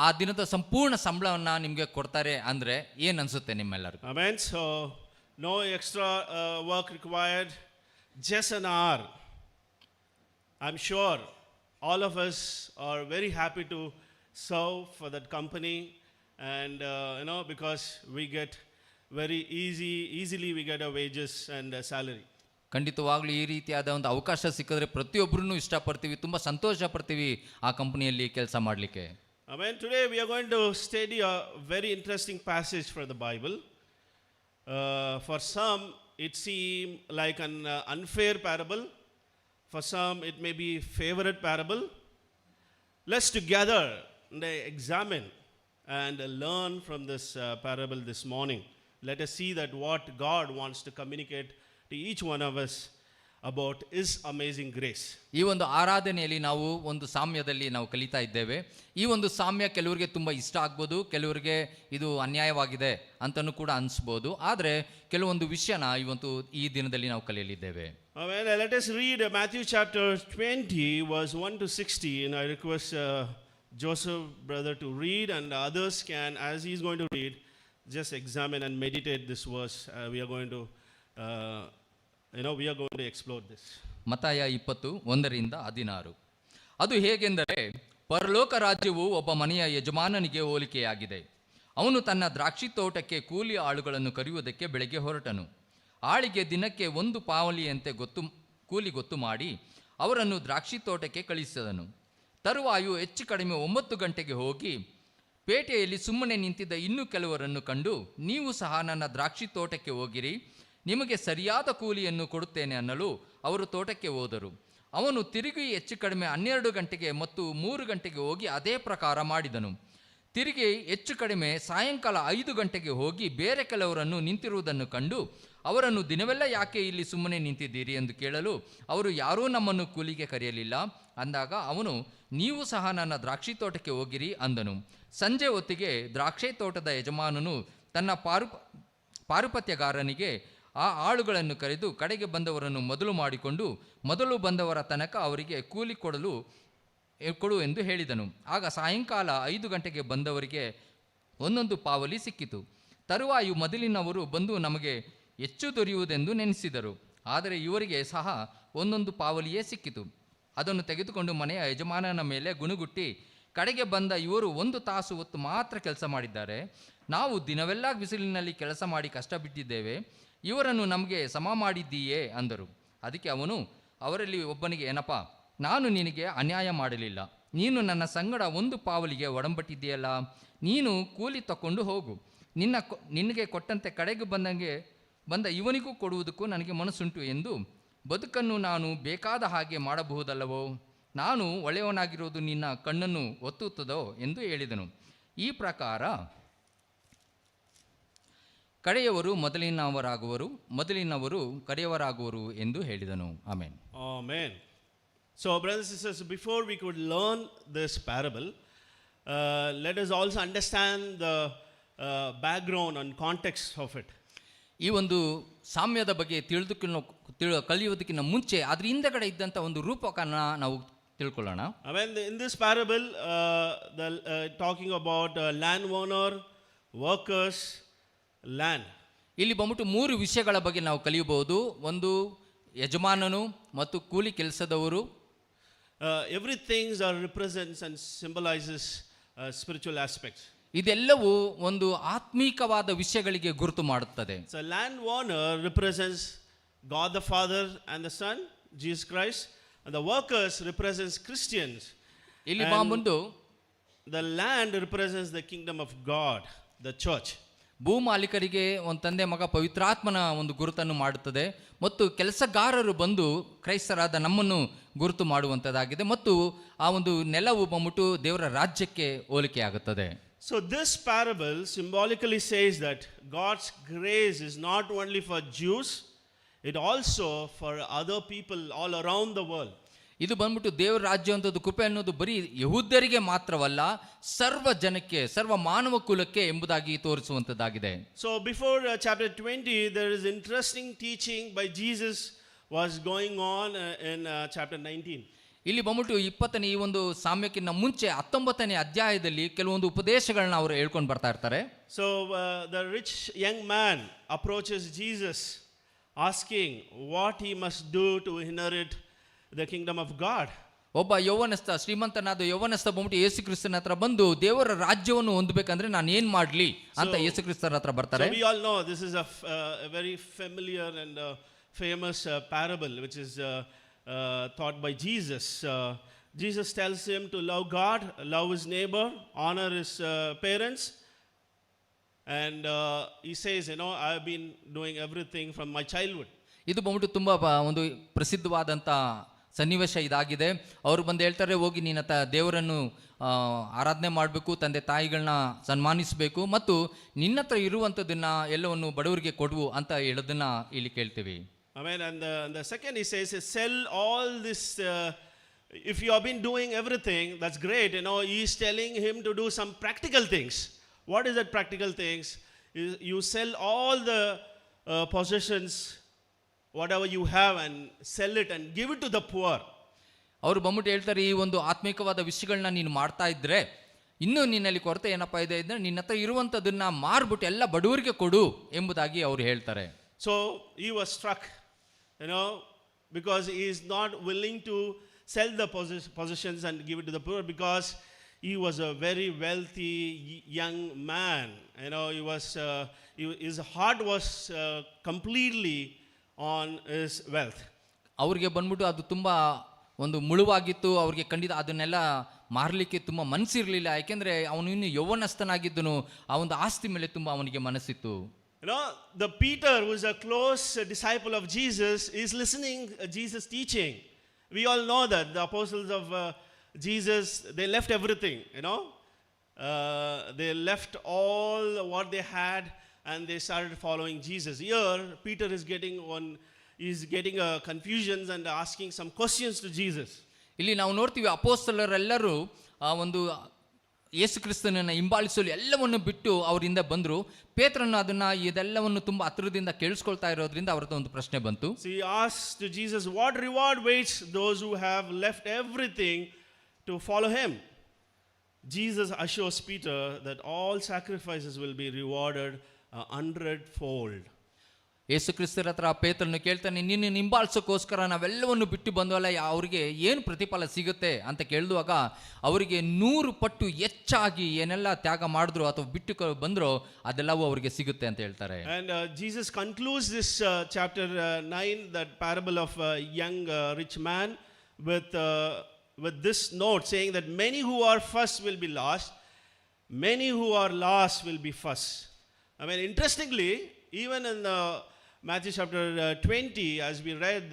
ಆ ದಿನದ ಸಂಪೂರ್ಣ ಸಂಬಳವನ್ನು ನಿಮಗೆ ಕೊಡ್ತಾರೆ ಅಂದರೆ ಏನು ಅನಿಸುತ್ತೆ ನಿಮ್ಮೆಲ್ಲರಿಗೂ? Amen. So, no extra work required, just an hour. I'm sure all of us are very happy to serve for that company, and because we get very easily we get our wages and salary. ಖಂಡಿತವಾಗ್ಲೂ ಈ ರೀತಿಯಾದ ಒಂದು ಅವಕಾಶ ಸಿಕ್ಕಿದ್ರೆ ಪ್ರತಿಯೊಬ್ಬರೂ ಇಷ್ಟಪಡ್ತೀವಿ, ತುಂಬ ಸಂತೋಷ ಪಡ್ತೀವಿ ಆ ಕಂಪನಿಯಲ್ಲಿ ಕೆಲಸ ಮಾಡಲಿಕ್ಕೆ. Amen. Today we are going to study a very interesting passage from the Bible. For some it seems like an unfair parable. For some it may be favorite parable. Let's together examine and learn from this parable this morning. Let us see that what God wants to communicate to each one of us about His amazing grace. ಈ ಒಂದು ಆರಾಧನೆಯಲ್ಲಿ ನಾವು ಒಂದು ಸಾಮ್ಯದಲ್ಲಿ ನಾವು ಕಲಿತಾ ಇದ್ದೇವೆ. ಈ ಒಂದು ಸಾಮ್ಯ ಕೆಲವರಿಗೆ ತುಂಬ ಇಷ್ಟ ಆಗ್ಬೋದು, ಕೆಲವರಿಗೆ ಇದು ಅನ್ಯಾಯವಾಗಿದೆ ಅಂತಲೂ ಕೂಡ ಅನಿಸ್ಬೋದು. ಆದರೆ ಕೆಲವೊಂದು ವಿಷಯನ ಈ ದಿನದಲ್ಲಿ ನಾವು ಕಲಿಯಲಿದ್ದೇವೆ. Let us read Matthew chapter 20 verse 1 to 16. And I request Joseph brother to read, and others can, as he is going to read, just examine and meditate this verse. We are going to explore this. ಮತ್ತಾಯ 20:1-16. ಅದು ಹೇಗೆಂದರೆ, ಪರಲೋಕ ರಾಜ್ಯವು ಒಬ್ಬ ಮನೆಯ ಯಜಮಾನನಿಗೆ ಹೋಲಿಕೆಯಾಗಿದೆ. ಅವನು ತನ್ನ ದ್ರಾಕ್ಷಿ ತೋಟಕ್ಕೆ ಕೂಲಿ ಆಳುಗಳನ್ನು ಕರೆಯುವುದಕ್ಕೆ ಬೆಳಗ್ಗೆ ಹೊರಟನು. ಆಳಿಗೆ ದಿನಕ್ಕೆ 1 ಪಾವಲಿಯಂತೆ ಕೂಲಿ ಗೊತ್ತು ಮಾಡಿ ಅವರನ್ನು ದ್ರಾಕ್ಷಿ ತೋಟಕ್ಕೆ ಕಳಿಸಿದನು. ತರುವಾಯು ಹೆಚ್ಚು ಕಡಿಮೆ 9 ಗಂಟೆಗೆ ಹೋಗಿ ಪೇಟೆಯಲ್ಲಿ ಸುಮ್ಮನೆ ನಿಂತಿದ್ದ ಇನ್ನೂ ಕೆಲವರನ್ನು ಕಂಡು, ನೀವು ಸಹ ನನ್ನ ದ್ರಾಕ್ಷಿ ತೋಟಕ್ಕೆ ಹೋಗಿರಿ, ನಿಮಗೆ ಸರಿಯಾದ ಕೂಲಿಯನ್ನು ಕೊಡುತ್ತೇನೆ ಅನ್ನಲು ಅವರು ತೋಟಕ್ಕೆ ಹೋದರು. ಅವನು ತಿರುಗಿ ಹೆಚ್ಚು ಕಡಿಮೆ 12 ಗಂಟೆಗೆ ಮತ್ತು 3 ಗಂಟೆಗೆ ಹೋಗಿ ಅದೇ ಪ್ರಕಾರ ಮಾಡಿದನು. ತಿರುಗಿ ಹೆಚ್ಚು ಕಡಿಮೆ ಸಾಯಂಕಾಲ 5 ಗಂಟೆಗೆ ಹೋಗಿ ಬೇರೆ ಕೆಲವರನ್ನು ನಿಂತಿರುವುದನ್ನು ಕಂಡು, ಅವರನ್ನು ದಿನವೆಲ್ಲ ಯಾಕೆ ಇಲ್ಲಿ ಸುಮ್ಮನೆ ನಿಂತಿದ್ದೀರಿ ಎಂದು ಕೇಳಲು, ಅವರು ಯಾರೂ ನಮ್ಮನ್ನು ಕೂಲಿಗೆ ಕರೆಯಲಿಲ್ಲ. ಅಂದಾಗ ಅವನು, ನೀವು ಸಹ ನನ್ನ ದ್ರಾಕ್ಷಿ ತೋಟಕ್ಕೆ ಹೋಗಿರಿ ಅಂದನು. ಸಂಜೆ ಹೊತ್ತಿಗೆ ದ್ರಾಕ್ಷಿ ತೋಟದ ಯಜಮಾನನು ತನ್ನ ಪಾರುಪತ್ಯಗಾರನಿಗೆ ಆ ಆಳುಗಳನ್ನು ಕರೆದು ಕಡೆಗೆ ಬಂದವರನ್ನು ಮೊದಲು ಮಾಡಿಕೊಂಡು ಮೊದಲು ಬಂದವರ ತನಕ ಅವರಿಗೆ ಕೂಲಿ ಕೊಡು ಎಂದು ಹೇಳಿದನು. ಆಗ ಸಾಯಂಕಾಲ 5 ಗಂಟೆಗೆ ಬಂದವರಿಗೆ 1 ಪಾವಲಿ ಸಿಕ್ಕಿತು. ತರುವಾಯು ಮೊದಲಿನವರು ಬಂದು ನಮಗೆ ಹೆಚ್ಚು ದೊರೆಯುವುದೆಂದು ನೆನೆಸಿದರು, ಆದರೆ ಇವರಿಗೆ ಸಹ 1 ಪಾವಲಿಯೇ ಸಿಕ್ಕಿತು. ಅದನ್ನು ತೆಗೆದುಕೊಂಡು ಮನೆಯ ಯಜಮಾನನ ಮೇಲೆ ಗುಣಗುಟ್ಟಿ, ಕಡೆಗೆ ಬಂದ ಇವರು 1 ತಾಸು ಹೊತ್ತು ಮಾತ್ರ ಕೆಲಸ ಮಾಡಿದ್ದಾರೆ, ನಾವು ದಿನವೆಲ್ಲ ಬಿಸಿಲಿನಲ್ಲಿ ಕೆಲಸ ಮಾಡಿ ಕಷ್ಟಬಿಟ್ಟಿದ್ದೇವೆ, ಇವರನ್ನು ನಮಗೆ ಸಮ ಮಾಡಿದ್ದೀಯೇ ಅಂದರು. ಅದಕ್ಕೆ ಅವನು ಅವರಲ್ಲಿ ಒಬ್ಬನಿಗೆ, ಏನಪ್ಪ, ನಾನು ನಿನಗೆ ಅನ್ಯಾಯ ಮಾಡಲಿಲ್ಲ, ನೀನು ನನ್ನ ಸಂಗಡ 1 ಪಾವಲಿಗೆ ಒಡಂಬಟ್ಟಿದ್ದೀಯಲ್ಲ, ನೀನು ಕೂಲಿ ತಕೊಂಡು ಹೋಗು, ನಿನಗೆ ಕೊಟ್ಟಂತೆ ಕಡೆಗೆ ಬಂದ ಇವನಿಗೂ ಕೊಡುವುದಕ್ಕೂ ನನಗೆ ಮನಸ್ಸುಂಟು ಎಂದು ಬದುಕನ್ನು ನಾನು ಬೇಕಾದ ಹಾಗೆ ಮಾಡಬಹುದಲ್ಲವೋ? ನಾನು ಒಳ್ಳೆಯವನಾಗಿರೋದು ನಿನ್ನ ಕಣ್ಣನ್ನು ಒತ್ತುತ್ತದೋ ಎಂದು ಹೇಳಿದನು. ಈ ಪ್ರಕಾರ ಕಡೆಯವರು ಮೊದಲಿನವರಾಗುವರು, ಮೊದಲಿನವರು ಕಡೆಯವರಾಗುವರು ಎಂದು ಹೇಳಿದನು. Amen. Amen. So, brothers and sisters, before we could learn this parable, let us also understand the background and context of it. ಈ ಒಂದು ಸಾಮ್ಯದ ಬಗ್ಗೆ ಕಲಿಯೋದಕ್ಕಿಂತ ಮುಂಚೆ ಅದ್ರ ಹಿಂದಗಡೆ ಇದ್ದಂಥ ಒಂದು ರೂಪಕನ ನಾವು ತಿಳ್ಕೊಳ್ಳೋಣ. In this parable, talking about land owner, workers, land. ಇಲ್ಲಿ ಬಂದ್ಬಿಟ್ಟು 3 ವಿಷಯಗಳ ಬಗ್ಗೆ ನಾವು ಕಲಿಯಬಹುದು. ಒಂದು ಯಜಮಾನನು ಮತ್ತು ಕೂಲಿ ಕೆಲಸದವರು. Everything represents and symbolizes spiritual aspects. ಇದೆಲ್ಲವೂ ಒಂದು ಆತ್ಮೀಕವಾದ ವಿಷಯಗಳಿಗೆ ಗುರುತು ಮಾಡುತ್ತದೆ. So land owner represents God the Father and the Son, Jesus Christ, and the workers represents Christians. ಇಲ್ಲಿ ಬಂದು the land represents the kingdom of God, the church. ಭೂಮಾಲೀಕರಿಗೆ ಒಂದು ತಂದೆ ಮಗ ಪವಿತ್ರಾತ್ಮನ ಒಂದು ಗುರುತನ್ನು ಮಾಡುತ್ತದೆ, ಮತ್ತು ಕೆಲಸಗಾರರು ಬಂದು ಕ್ರೈಸ್ತರಾದ ನಮ್ಮನ್ನು ಗುರುತು ಮಾಡುವಂಥದ್ದಾಗಿದೆ, ಮತ್ತು ಆ ಒಂದು ನೆಲವು ಬಂದ್ಬಿಟ್ಟು ದೇವರ ರಾಜ್ಯಕ್ಕೆ ಹೋಲಿಕೆ ಆಗುತ್ತದೆ. So this parable symbolically says that God's grace is not only for Jews, it also for other people all around the world. ಇದು ಬಂದ್ಬಿಟ್ಟು ದೇವರ ರಾಜ್ಯ ಅಂತದ್ದು ಕೃಪೆ ಅನ್ನೋದು ಬರೀ ಯಹೂದ್ಯರಿಗೆ ಮಾತ್ರವಲ್ಲ, ಸರ್ವ ಜನಕ್ಕೆ, ಸರ್ವ ಮಾನವ ಕುಲಕ್ಕೆ ಎಂಬುದಾಗಿ ತೋರಿಸುವಂಥದ್ದಾಗಿದೆ. So before chapter 20, there is interesting teaching by Jesus was going on in chapter 19. ಇಲ್ಲಿ ಬಂದ್ಬಿಟ್ಟು 20ನೇ ಈ ಒಂದು ಸಾಮ್ಯಕ್ಕಿಂತ ಮುಂಚೆ 19ನೇ ಅಧ್ಯಾಯದಲ್ಲಿ ಕೆಲವೊಂದು ಉಪದೇಶಗಳನ್ನ ಅವರು ಹೇಳ್ಕೊಂಡು ಬರ್ತಾ ಇರ್ತಾರೆ. So the rich young man approaches Jesus asking what he must do to inherit the kingdom of God. ಒಬ್ಬ ಯೌವನಸ್ಥ, ಶ್ರೀಮಂತನಾದ ಯೌವನಸ್ಥ ಬಂದ್ಬಿಟ್ಟು ಯೇಸು ಕ್ರಿಸ್ತನ ಹತ್ರ ಬಂದು ದೇವರ ರಾಜ್ಯವನ್ನು ಹೊಂದಬೇಕಂದ್ರೆ ನಾನು ಏನ್ ಮಾಡ್ಲಿ ಅಂತ ಯೇಸು ಕ್ರಿಸ್ತನ ಹತ್ರ ಬರ್ತಾರೆ. So we all know this is a very familiar and famous parable which is taught by Jesus. Jesus tells him to love God, love his neighbor, honor his parents, and he says, you know, I have been doing everything from my childhood. ಇದು ಬಂದ್ಬಿಟ್ಟು ತುಂಬಾ ಒಂದು ಪ್ರಸಿದ್ಧವಾದಂಥ ಸನ್ನಿವೇಶ ಇದಾಗಿದೆ. ಅವರು ಬಂದು ಹೇಳ್ತಾರೆ, ಹೋಗಿ ನೀನು ದೇವರನ್ನು ಆರಾಧನೆ ಮಾಡಬೇಕು, ತಂದೆ ತಾಯಿಗಳನ್ನ ಸನ್ಮಾನಿಸಬೇಕು ಮತ್ತು ನಿನ್ನ ಹತ್ರ ಇರುವಂಥದ್ದನ್ನ ಎಲ್ಲವನ್ನು ಬಡವರಿಗೆ ಕೊಡುವು ಅಂತ ಹೇಳೋದನ್ನ ಇಲ್ಲಿ ಕೇಳ್ತೀವಿ. Amen. And the second he says, sell all this. If you have been doing everything, that's great. You know, he is telling him to do some practical things. What is that practical things? You sell all the possessions, whatever you have, and sell it and give it to the poor. ಅವರು ಬಂದ್ಬಿಟ್ಟು ಹೇಳ್ತಾರೆ, ಈ ಒಂದು ಆತ್ಮಿಕವಾದ ವಿಷಯಗಳನ್ನ ನೀನು ಮಾಡ್ತಾ ಇದ್ರೆ ಇನ್ನೂ ನಿನ್ನಲ್ಲಿ ಕೊರತೆ ಏನಪ್ಪಾ ಇದೆ ಇದ್ರೆ ನಿನ್ನ ಹತ್ರ ಇರುವಂಥದ್ದನ್ನ ಮಾರ್ಬಿಟ್ಟು ಎಲ್ಲ ಬಡವರಿಗೆ ಕೊಡು ಎಂಬುದಾಗಿ ಅವರು ಹೇಳ್ತಾರೆ. So he was struck, you know, because he is not willing to sell the possessions and give it to the poor, because he was a very wealthy young man. You know, his heart was completely on his wealth. ಅವ್ರಿಗೆ ಬಂದ್ಬಿಟ್ಟು ಅದು ತುಂಬ ಒಂದು ಮುಳುವಾಗಿತ್ತು. ಅವ್ರಿಗೆ ಖಂಡಿತ ಅದನ್ನೆಲ್ಲ ಮಾರಲಿಕ್ಕೆ ತುಂಬ ಮನಸ್ಸಿರಲಿಲ್ಲ. ಯಾಕೆಂದರೆ ಅವನು ಇನ್ನು ಯೌವನಸ್ಥನಾಗಿದ್ದನು, ಆ ಒಂದು ಆಸ್ತಿ ಮೇಲೆ ತುಂಬ ಅವನಿಗೆ ಮನಸ್ಸಿತ್ತು. You know, the Peter, who is a close disciple of Jesus, is listening Jesus teaching. We all know that the apostles of Jesus, they left everything, you know. They left all what they had and they started following Jesus. Here, Peter is getting confusions and asking some questions to Jesus. ಇಲ್ಲಿ ನಾವು ನೋಡ್ತೀವಿ, ಅಪೊಸ್ತಲರೆಲ್ಲರೂ ಆ ಒಂದು ಯೇಸು ಕ್ರಿಸ್ತನನ್ನು ಹಿಂಬಾಲಿಸಲು ಎಲ್ಲವನ್ನು ಬಿಟ್ಟು ಅವರಿಂದ ಬಂದರು. ಪೇತ್ರನು ಇದೆಲ್ಲವನ್ನು ತುಂಬ ಹತ್ತಿರದಿಂದ ಕೇಳಿಸ್ಕೊಳ್ತಾ ಇರೋದ್ರಿಂದ ಅವ್ರದ್ದು ಒಂದು ಪ್ರಶ್ನೆ ಬಂತು. So he asks to Jesus, what reward waits those who have left everything to follow him? Jesus assures Peter that all sacrifices will be rewarded 100-fold. ಯೇಸು ಕ್ರಿಸ್ತರ ಹತ್ರ ಪೇತ್ರನು ಕೇಳ್ತಾನೆ, ನಿನ್ನ ಹಿಂಬಾಲಿಸೋಕ್ಕೋಸ್ಕರ ನಾವೆಲ್ಲವನ್ನು ಬಿಟ್ಟು ಬಂದವಲ್ಲ, ಅವ್ರಿಗೆ ಏನು ಪ್ರತಿಫಲ ಸಿಗುತ್ತೆ ಅಂತ ಕೇಳಿದುವಾಗ ಅವರಿಗೆ 100 ಪಟ್ಟು ಹೆಚ್ಚಾಗಿ ಏನೆಲ್ಲ ತ್ಯಾಗ ಮಾಡಿದ್ರು ಅಥವಾ ಬಿಟ್ಟು ಬಂದರೋ ಅದೆಲ್ಲವೂ ಅವರಿಗೆ ಸಿಗುತ್ತೆ ಅಂತ ಹೇಳ್ತಾರೆ. And Jesus concludes this chapter 9, that parable of young rich man, with this note saying that many who are first will be last, many who are last will be first. I mean, interestingly, even in Matthew chapter 20, as we read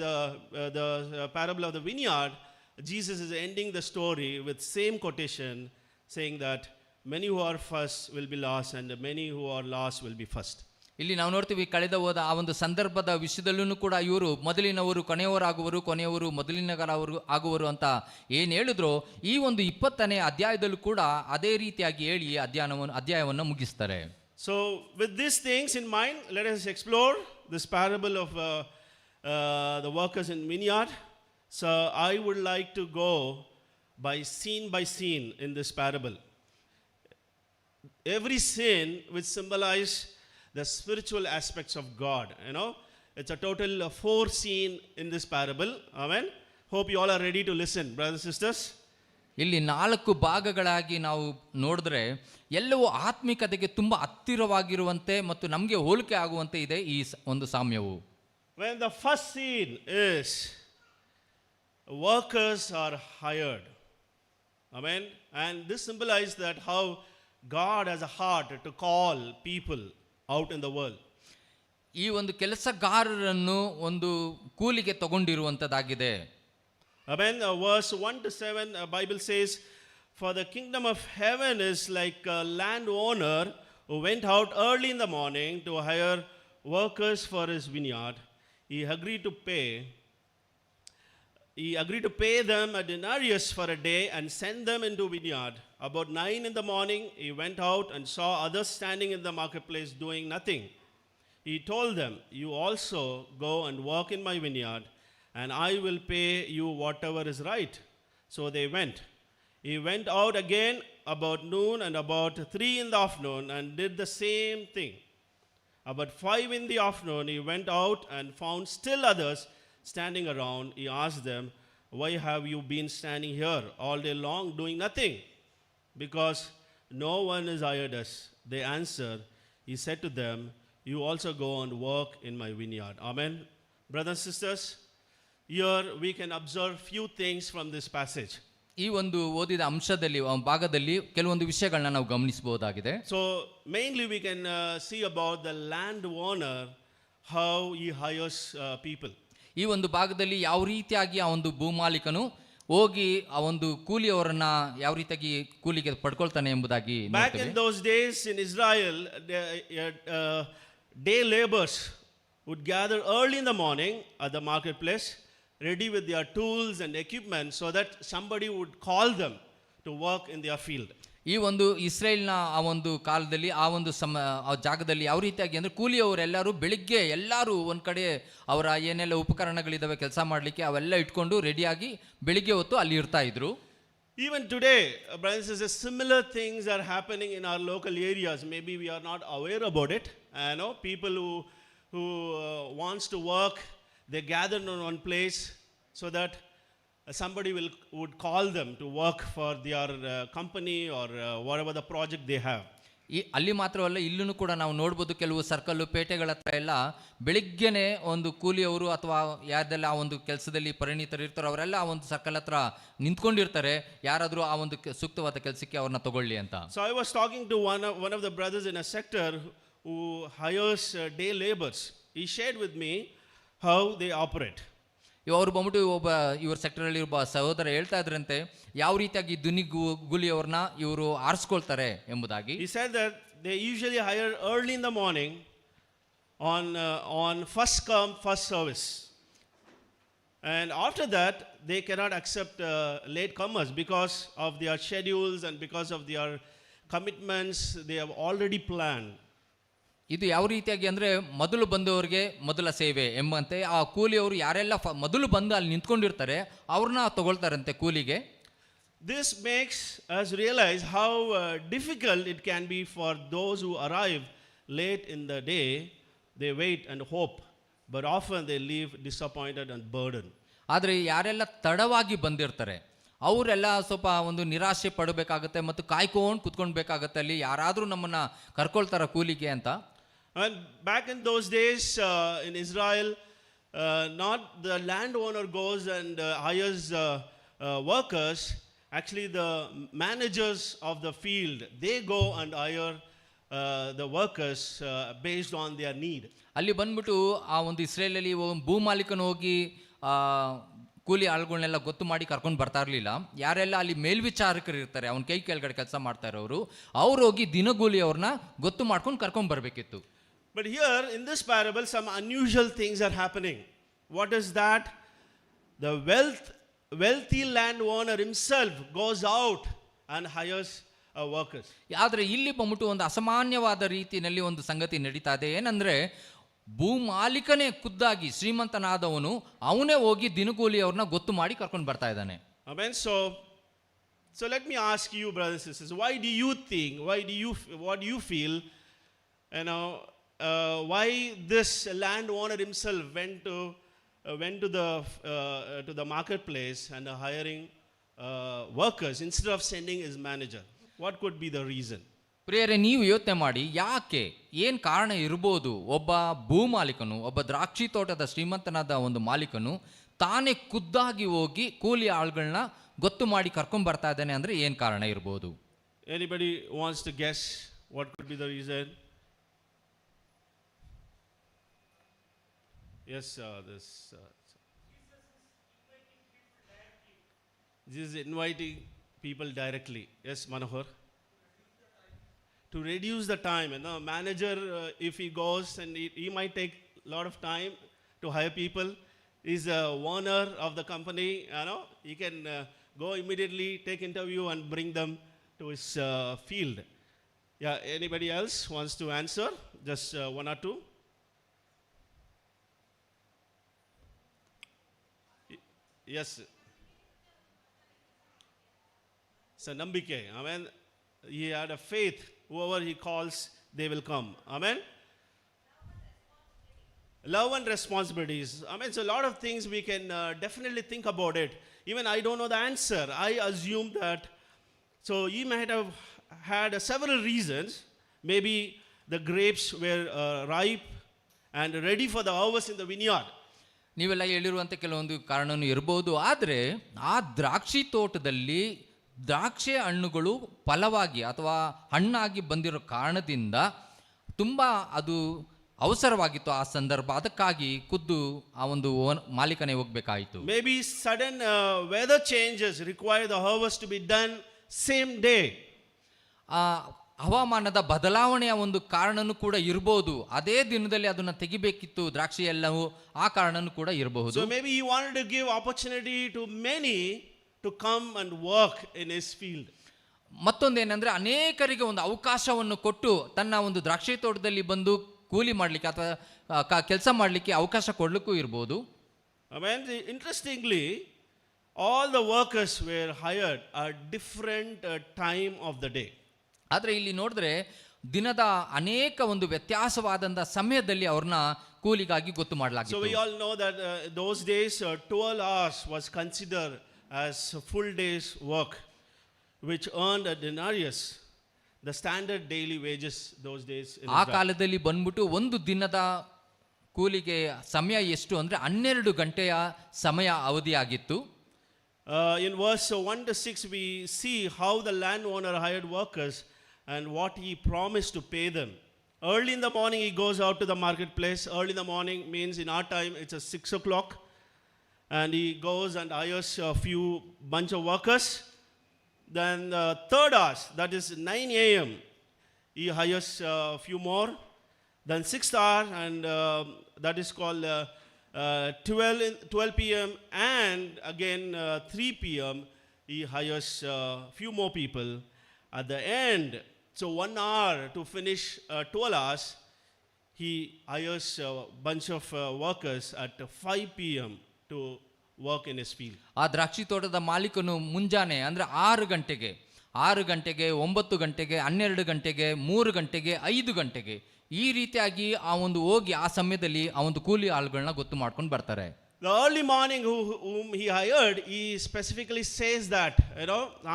the parable of the vineyard, Jesus is ending the story with same quotation saying that many who are first will be last and many who are last will be first. ಇಲ್ಲಿ ನಾವು ನೋಡ್ತೀವಿ, ಕಳೆದ ಹೋದ ಆ ಒಂದು ಸಂದರ್ಭದ ವಿಷಯದಲ್ಲೂ ಕೂಡ ಇವರು ಮೊದಲಿನವರು ಕೊನೆಯವರಾಗುವರು, ಕೊನೆಯವರು ಮೊದಲಿನವರು ಆಗುವರು ಅಂತ ಏನು ಹೇಳಿದ್ರು, ಈ ಒಂದು 20ನೇ ಅಧ್ಯಾಯದಲ್ಲೂ ಕೂಡ ಅದೇ ರೀತಿಯಾಗಿ ಹೇಳಿ ಅಧ್ಯಾಯವನ್ನು ಮುಗಿಸ್ತಾರೆ. So with these things in mind, let us explore this parable of the workers in vineyard. So I would like to go by scene in this parable. Every scene which symbolize the spiritual aspects of God, you know. It's a total 4 scenes in this parable. Amen. Hope you all are ready to listen, brothers and sisters. ಇಲ್ಲಿ 4 ಭಾಗಗಳಾಗಿ ನಾವು ನೋಡಿದ್ರೆ ಎಲ್ಲವೂ ಆತ್ಮಿಕತೆಗೆ ತುಂಬ ಹತ್ತಿರವಾಗಿರುವಂತೆ ಮತ್ತು ನಮಗೆ ಹೋಲಿಕೆ ಆಗುವಂತೆ ಇದೆ ಈ ಒಂದು ಸಾಮ್ಯವು. When the first scene is workers are hired. Amen. And this symbolizes that how God has a heart to call people out in the world. ಈ ಒಂದು ಕೆಲಸಗಾರರನ್ನು ಒಂದು ಕೂಲಿಗೆ ತಗೊಂಡಿರುವಂತದ್ದಾಗಿದೆ. Amen. Verse 1 to 7, Bible says, for the kingdom of heaven is like a landowner who went out early in the morning to hire workers for his vineyard. He agreed to pay them a denarius for a day and send them into vineyard. About 9 in the morning, he went out and saw others standing in the marketplace doing nothing. He told them, you also go and work in my vineyard, and I will pay you whatever is right. So they went. He went out again about noon and about 3 in the afternoon and did the same thing. About 5 in the afternoon, he went out and found still others standing around. He asked them, "Why have you been standing here all day long doing nothing?" "Because no one has hired us," they answered. He said to them, "You also go and work in my vineyard." Amen. Brothers and sisters, here we can observe few things from this passage. ಈ ಒಂದು ಓದಿದ ಅಂಶದಲ್ಲಿ ಭಾಗದಲ್ಲಿ ಕೆಲವೊಂದು ವಿಷಯಗಳನ್ನ ನಾವು ಗಮನಿಸಬಹುದಾಗಿದೆ. So mainly we can see about the landowner, how he hires people. ಈ ಒಂದು ಭಾಗದಲ್ಲಿ ಯಾವ ರೀತಿಯಾಗಿ ಆ ಒಂದು ಭೂಮಾಲೀಕನು ಹೋಗಿ ಆ ಒಂದು ಕೂಲಿಯವರನ್ನ ಯಾವ ರೀತಿಯಾಗಿ ಕೂಲಿಗೆ ಪಡ್ಕೊಳ್ತಾನೆ ಎಂಬುದಾಗಿ Back in those days in Israel, day laborers would gather early in the morning at the marketplace, ready with their tools and equipment, so that somebody would call them to work in their field. ಈ ಒಂದು ಇಸ್ರೇಲ್ನ ಆ ಒಂದು ಕಾಲದಲ್ಲಿ ಆ ಒಂದು ಆ ಜಾಗದಲ್ಲಿ ಯಾವ ರೀತಿಯಾಗಿ ಅಂದರೆ ಕೂಲಿಯವರೆಲ್ಲರೂ ಬೆಳಿಗ್ಗೆ ಎಲ್ಲರೂ ಒಂದು ಕಡೆ ಅವರ ಏನೆಲ್ಲ ಉಪಕರಣಗಳಿದ್ದಾವೆ ಕೆಲಸ ಮಾಡಲಿಕ್ಕೆ ಅವೆಲ್ಲ ಇಟ್ಕೊಂಡು ರೆಡಿಯಾಗಿ ಬೆಳಿಗ್ಗೆ ಹೊತ್ತು ಅಲ್ಲಿ ಇರ್ತಾ ಇದ್ರು. Even today, brothers and sisters, similar things are happening in our local areas. Maybe we are not aware about it. People who wants to work, they gather in one place so that somebody would call them to work for their company or whatever the project they have. ಅಲ್ಲಿ ಮಾತ್ರವಲ್ಲ, ಇಲ್ಲೂ ಕೂಡ ನಾವು ನೋಡ್ಬೋದು ಕೆಲವು circle ಪೇಟೆಗಳ ಹತ್ರ ಎಲ್ಲ ಬೆಳಿಗ್ಗೆನೆ ಒಂದು ಕೂಲಿಯವರು ಅಥವಾ ಯಾರ್ದೆಲ್ಲ ಆ ಒಂದು ಕೆಲಸದಲ್ಲಿ ಪರಿಣಿತರು ಇರ್ತಾರೋ ಅವರೆಲ್ಲ ಆ ಒಂದು ಸರ್ಕಲ್ ಹತ್ರ ನಿಂತ್ಕೊಂಡಿರ್ತಾರೆ, ಯಾರಾದರೂ ಆ ಒಂದು ಸೂಕ್ತವಾದ ಕೆಲಸಕ್ಕೆ ಅವ್ರನ್ನ ತಗೊಳ್ಳಿ ಅಂತ. So I was talking to one of the brothers in a sector who hires day laborers. He shared with me how they operate. ಅವರು ಬಂದ್ಬಿಟ್ಟು ಇವ್ರ ಸೆಕ್ಟರಲ್ಲಿ ಒಬ್ಬ ಸಹೋದರ ಹೇಳ್ತಾ ಇದ್ರಂತೆ ಯಾವ ರೀತಿಯಾಗಿ ಗುಲಿಯವ್ರನ್ನ ಇವರು ಆರಿಸ್ಕೊಳ್ತಾರೆ ಎಂಬುದಾಗಿ. He said that they usually hire early in the morning on first come first service, and after that they cannot accept late comers because of their schedules and because of their commitments they have already planned. ಇದು ಯಾವ ರೀತಿಯಾಗಿ ಅಂದರೆ ಮೊದಲು ಬಂದವರಿಗೆ ಮೊದಲ ಸೇವೆ ಎಂಬಂತೆ ಆ ಕೂಲಿಯವರು ಯಾರೆಲ್ಲ ಮೊದಲು ಬಂದು ಅಲ್ಲಿ ನಿಂತ್ಕೊಂಡಿರ್ತಾರೆ ಅವ್ರನ್ನ ತಗೊಳ್ತಾರಂತೆ ಕೂಲಿಗೆ. This makes us realize how difficult it can be for those who arrive late in the day. They wait and hope, but often they leave disappointed and burdened. ಆದರೆ ಯಾರೆಲ್ಲ ತಡವಾಗಿ ಬಂದಿರ್ತಾರೆ ಅವರೆಲ್ಲ ಸ್ವಲ್ಪ ಒಂದು ನಿರಾಶೆ ಪಡಬೇಕಾಗತ್ತೆ ಮತ್ತು ಕಾಯ್ಕೊಂಡು ಕುತ್ಕೊಳ್ಬೇಕಾಗತ್ತೆ, ಅಲ್ಲಿ ಯಾರಾದರೂ ನಮ್ಮನ್ನು ಕರ್ಕೊಳ್ತಾರ ಕೂಲಿಗೆ ಅಂತ. And back in those days in Israel, not the landowner goes and hires workers. Actually, the managers of the field, they go and hire the workers based on their need. ಅಲ್ಲಿ ಬಂದ್ಬಿಟ್ಟು ಆ ಒಂದು ಇಸ್ರೇಲಲ್ಲಿ ಭೂಮಾಲೀಕನು ಹೋಗಿ ಕೂಲಿ ಆಳುಗಳನ್ನೆಲ್ಲ ಗೊತ್ತು ಮಾಡಿ ಕರ್ಕೊಂಡು ಬರ್ತಾ ಇರಲಿಲ್ಲ. ಯಾರೆಲ್ಲ ಅಲ್ಲಿ ಮೇಲ್ವಿಚಾರಕರು ಇರ್ತಾರೆ, ಅವನ ಕೈ ಕೆಳಗಡೆ ಕೆಲಸ ಮಾಡ್ತಾ ಇರೋರು, ಅವ್ರು ಹೋಗಿ ದಿನಗೂಲಿ ಅವ್ರನ್ನ ಗೊತ್ತು ಮಾಡ್ಕೊಂಡು ಕರ್ಕೊಂಡು ಬರಬೇಕಿತ್ತು. But here in this parable, some unusual things are happening. What is that? The wealthy landowner himself goes out and hires workers. ಆದರೆ ಇಲ್ಲಿ ಬಂದ್ಬಿಟ್ಟು ಒಂದು ಅಸಾಮಾನ್ಯವಾದ ರೀತಿಯಲ್ಲಿ ಒಂದು ಸಂಗತಿ ನಡೀತಾ ಇದೆ. ಏನಂದ್ರೆ ಭೂಮಾಲೀಕನೇ ಖುದ್ದಾಗಿ ಶ್ರೀಮಂತನಾದವನು ಅವನೇ ಹೋಗಿ ದಿನಗೂಲಿ ಅವ್ರನ್ನ ಗೊತ್ತು ಮಾಡಿ ಕರ್ಕೊಂಡು ಬರ್ತಾ ಇದ್ದಾನೆ. Amen. So let me ask you, brothers and sisters, why do you think, what do you feel, why this landowner himself went to the marketplace and hiring workers instead of sending his manager? What could be the reason? ಪ್ರಿಯರೇ, ನೀವು ಯೋಚನೆ ಮಾಡಿ, ಯಾಕೆ, ಏನು ಕಾರಣ ಇರ್ಬೋದು? ಒಬ್ಬ ಭೂಮಾಲೀಕನು, ಒಬ್ಬ ದ್ರಾಕ್ಷಿ ತೋಟದ ಶ್ರೀಮಂತನಾದ ಒಂದು ಮಾಲೀಕನು ತಾನೇ ಖುದ್ದಾಗಿ ಹೋಗಿ ಕೂಲಿ ಆಳುಗಳನ್ನ ಗೊತ್ತು ಮಾಡಿ ಕರ್ಕೊಂಡ್ ಬರ್ತಾ ಇದ್ದಾನೆ ಅಂದ್ರೆ ಏನು ಕಾರಣ ಇರ್ಬೋದು? Anybody wants to guess what could be the reason? Yes, this is inviting people directly. Yes, Manohar. To reduce the time, manager, if he goes and he might take a lot of time to hire people. He's the owner of the company. He can go immediately, take interview, and bring them to his field. Yeah. Anybody else wants to answer? Just one or two. Yes. So nambike. Amen. He had a faith. Whoever he calls, they will come. Amen. Love and responsibilities. Amen. So a lot of things we can definitely think about it. Even I don't know the answer. I assume that. So he might have had several reasons. Maybe the grapes were ripe and ready for the harvest in the vineyard. ನೀವೆಲ್ಲ ಹೇಳಿರುವಂಥ ಕೆಲವೊಂದು ಕಾರಣನೂ ಇರಬಹುದು. ಆದರೆ ಆ ದ್ರಾಕ್ಷಿ ತೋಟದಲ್ಲಿ ದ್ರಾಕ್ಷಿ ಹಣ್ಣುಗಳು ಫಲವಾಗಿ ಅಥವಾ ಹಣ್ಣಾಗಿ ಬಂದಿರೋ ಕಾರಣದಿಂದ ತುಂಬ ಅದು ಅವಸರವಾಗಿತ್ತು ಆ ಸಂದರ್ಭ. ಅದಕ್ಕಾಗಿ ಖುದ್ದು ಆ ಒಂದು ಮಾಲೀಕನೇ ಹೋಗ್ಬೇಕಾಯಿತು. Maybe sudden weather changes require the harvest to be done same day. ಆ ಹವಾಮಾನದ ಬದಲಾವಣೆಯ ಒಂದು ಕಾರಣನೂ ಕೂಡ ಇರಬಹುದು. ಅದೇ ದಿನದಲ್ಲಿ ಅದನ್ನು ತೆಗಿಬೇಕಿತ್ತು ದ್ರಾಕ್ಷಿ ಎಲ್ಲವೂ, ಆ ಕಾರಣನೂ ಕೂಡ ಇರಬಹುದು. So maybe he wanted to give opportunity to many to come and work in his field. ಮತ್ತೊಂದೇನೆಂದ್ರೆ ಅನೇಕರಿಗೆ ಒಂದು ಅವಕಾಶವನ್ನು ಕೊಟ್ಟು ತನ್ನ ಒಂದು ದ್ರಾಕ್ಷಿ ತೋಟದಲ್ಲಿ ಬಂದು ಕೂಲಿ ಮಾಡಲಿಕ್ಕೆ ಅಥವಾ ಕೆಲಸ ಮಾಡಲಿಕ್ಕೆ ಅವಕಾಶ ಕೊಡಲಿಕ್ಕೂ ಇರ್ಬೋದು. Amen. Interestingly, all the workers were hired at different time of the day. ಆದರೆ ಇಲ್ಲಿ ನೋಡಿದ್ರೆ ದಿನದ ಅನೇಕ ಒಂದು ವ್ಯತ್ಯಾಸವಾದಂಥ ಸಮಯದಲ್ಲಿ ಅವ್ರನ್ನ ಕೂಲಿಗಾಗಿ ಗೊತ್ತು So we ಮಾಡಲಾಗಿತ್ತು. all know that those days 12 hours was considered as a full day's work, which earned a denarius, the standard daily wages those days in ಆ Israel. ಕಾಲದಲ್ಲಿ ಬಂದ್ಬಿಟ್ಟು ಒಂದು ದಿನದ ಕೂಲಿಗೆ ಸಮಯ ಎಷ್ಟು ಅಂದರೆ 12 ಗಂಟೆಯ ಸಮಯ ಅವಧಿಯಾಗಿತ್ತು. In verse 1 to 6, we see how the landowner hired workers and what he promised to pay them. Early in the morning, he goes out to the marketplace. Early in the morning means in our time, it's 6 o'clock. And he goes and hires a few bunch of workers. Then third hours, that is 9 a.m., he hires a few more. Then 6th hour, and that is called 12 p.m. And again 3 p.m., he hires a few more people. At the end, so 1 hour to finish 12 hours, he hires a bunch of workers at 5 p.m. to work in his field. ಆ ದ್ರಾಕ್ಷಿ ತೋಟದ ಮಾಲೀಕನು ಮುಂಜಾನೆ ಅಂದರೆ 6 ಗಂಟೆಗೆ 9 ಗಂಟೆಗೆ 12 ಗಂಟೆಗೆ 3 ಗಂಟೆಗೆ 5 ಗಂಟೆಗೆ ಈ ರೀತಿಯಾಗಿ ಆ ಒಂದು ಹೋಗಿ ಆ ಸಮಯದಲ್ಲಿ ಆ ಒಂದು ಕೂಲಿ ಆಳುಗಳನ್ನ ಗೊತ್ತು ಮಾಡ್ಕೊಂಡು ಬರ್ತಾರೆ. The early morning whom he hired, he specifically says that,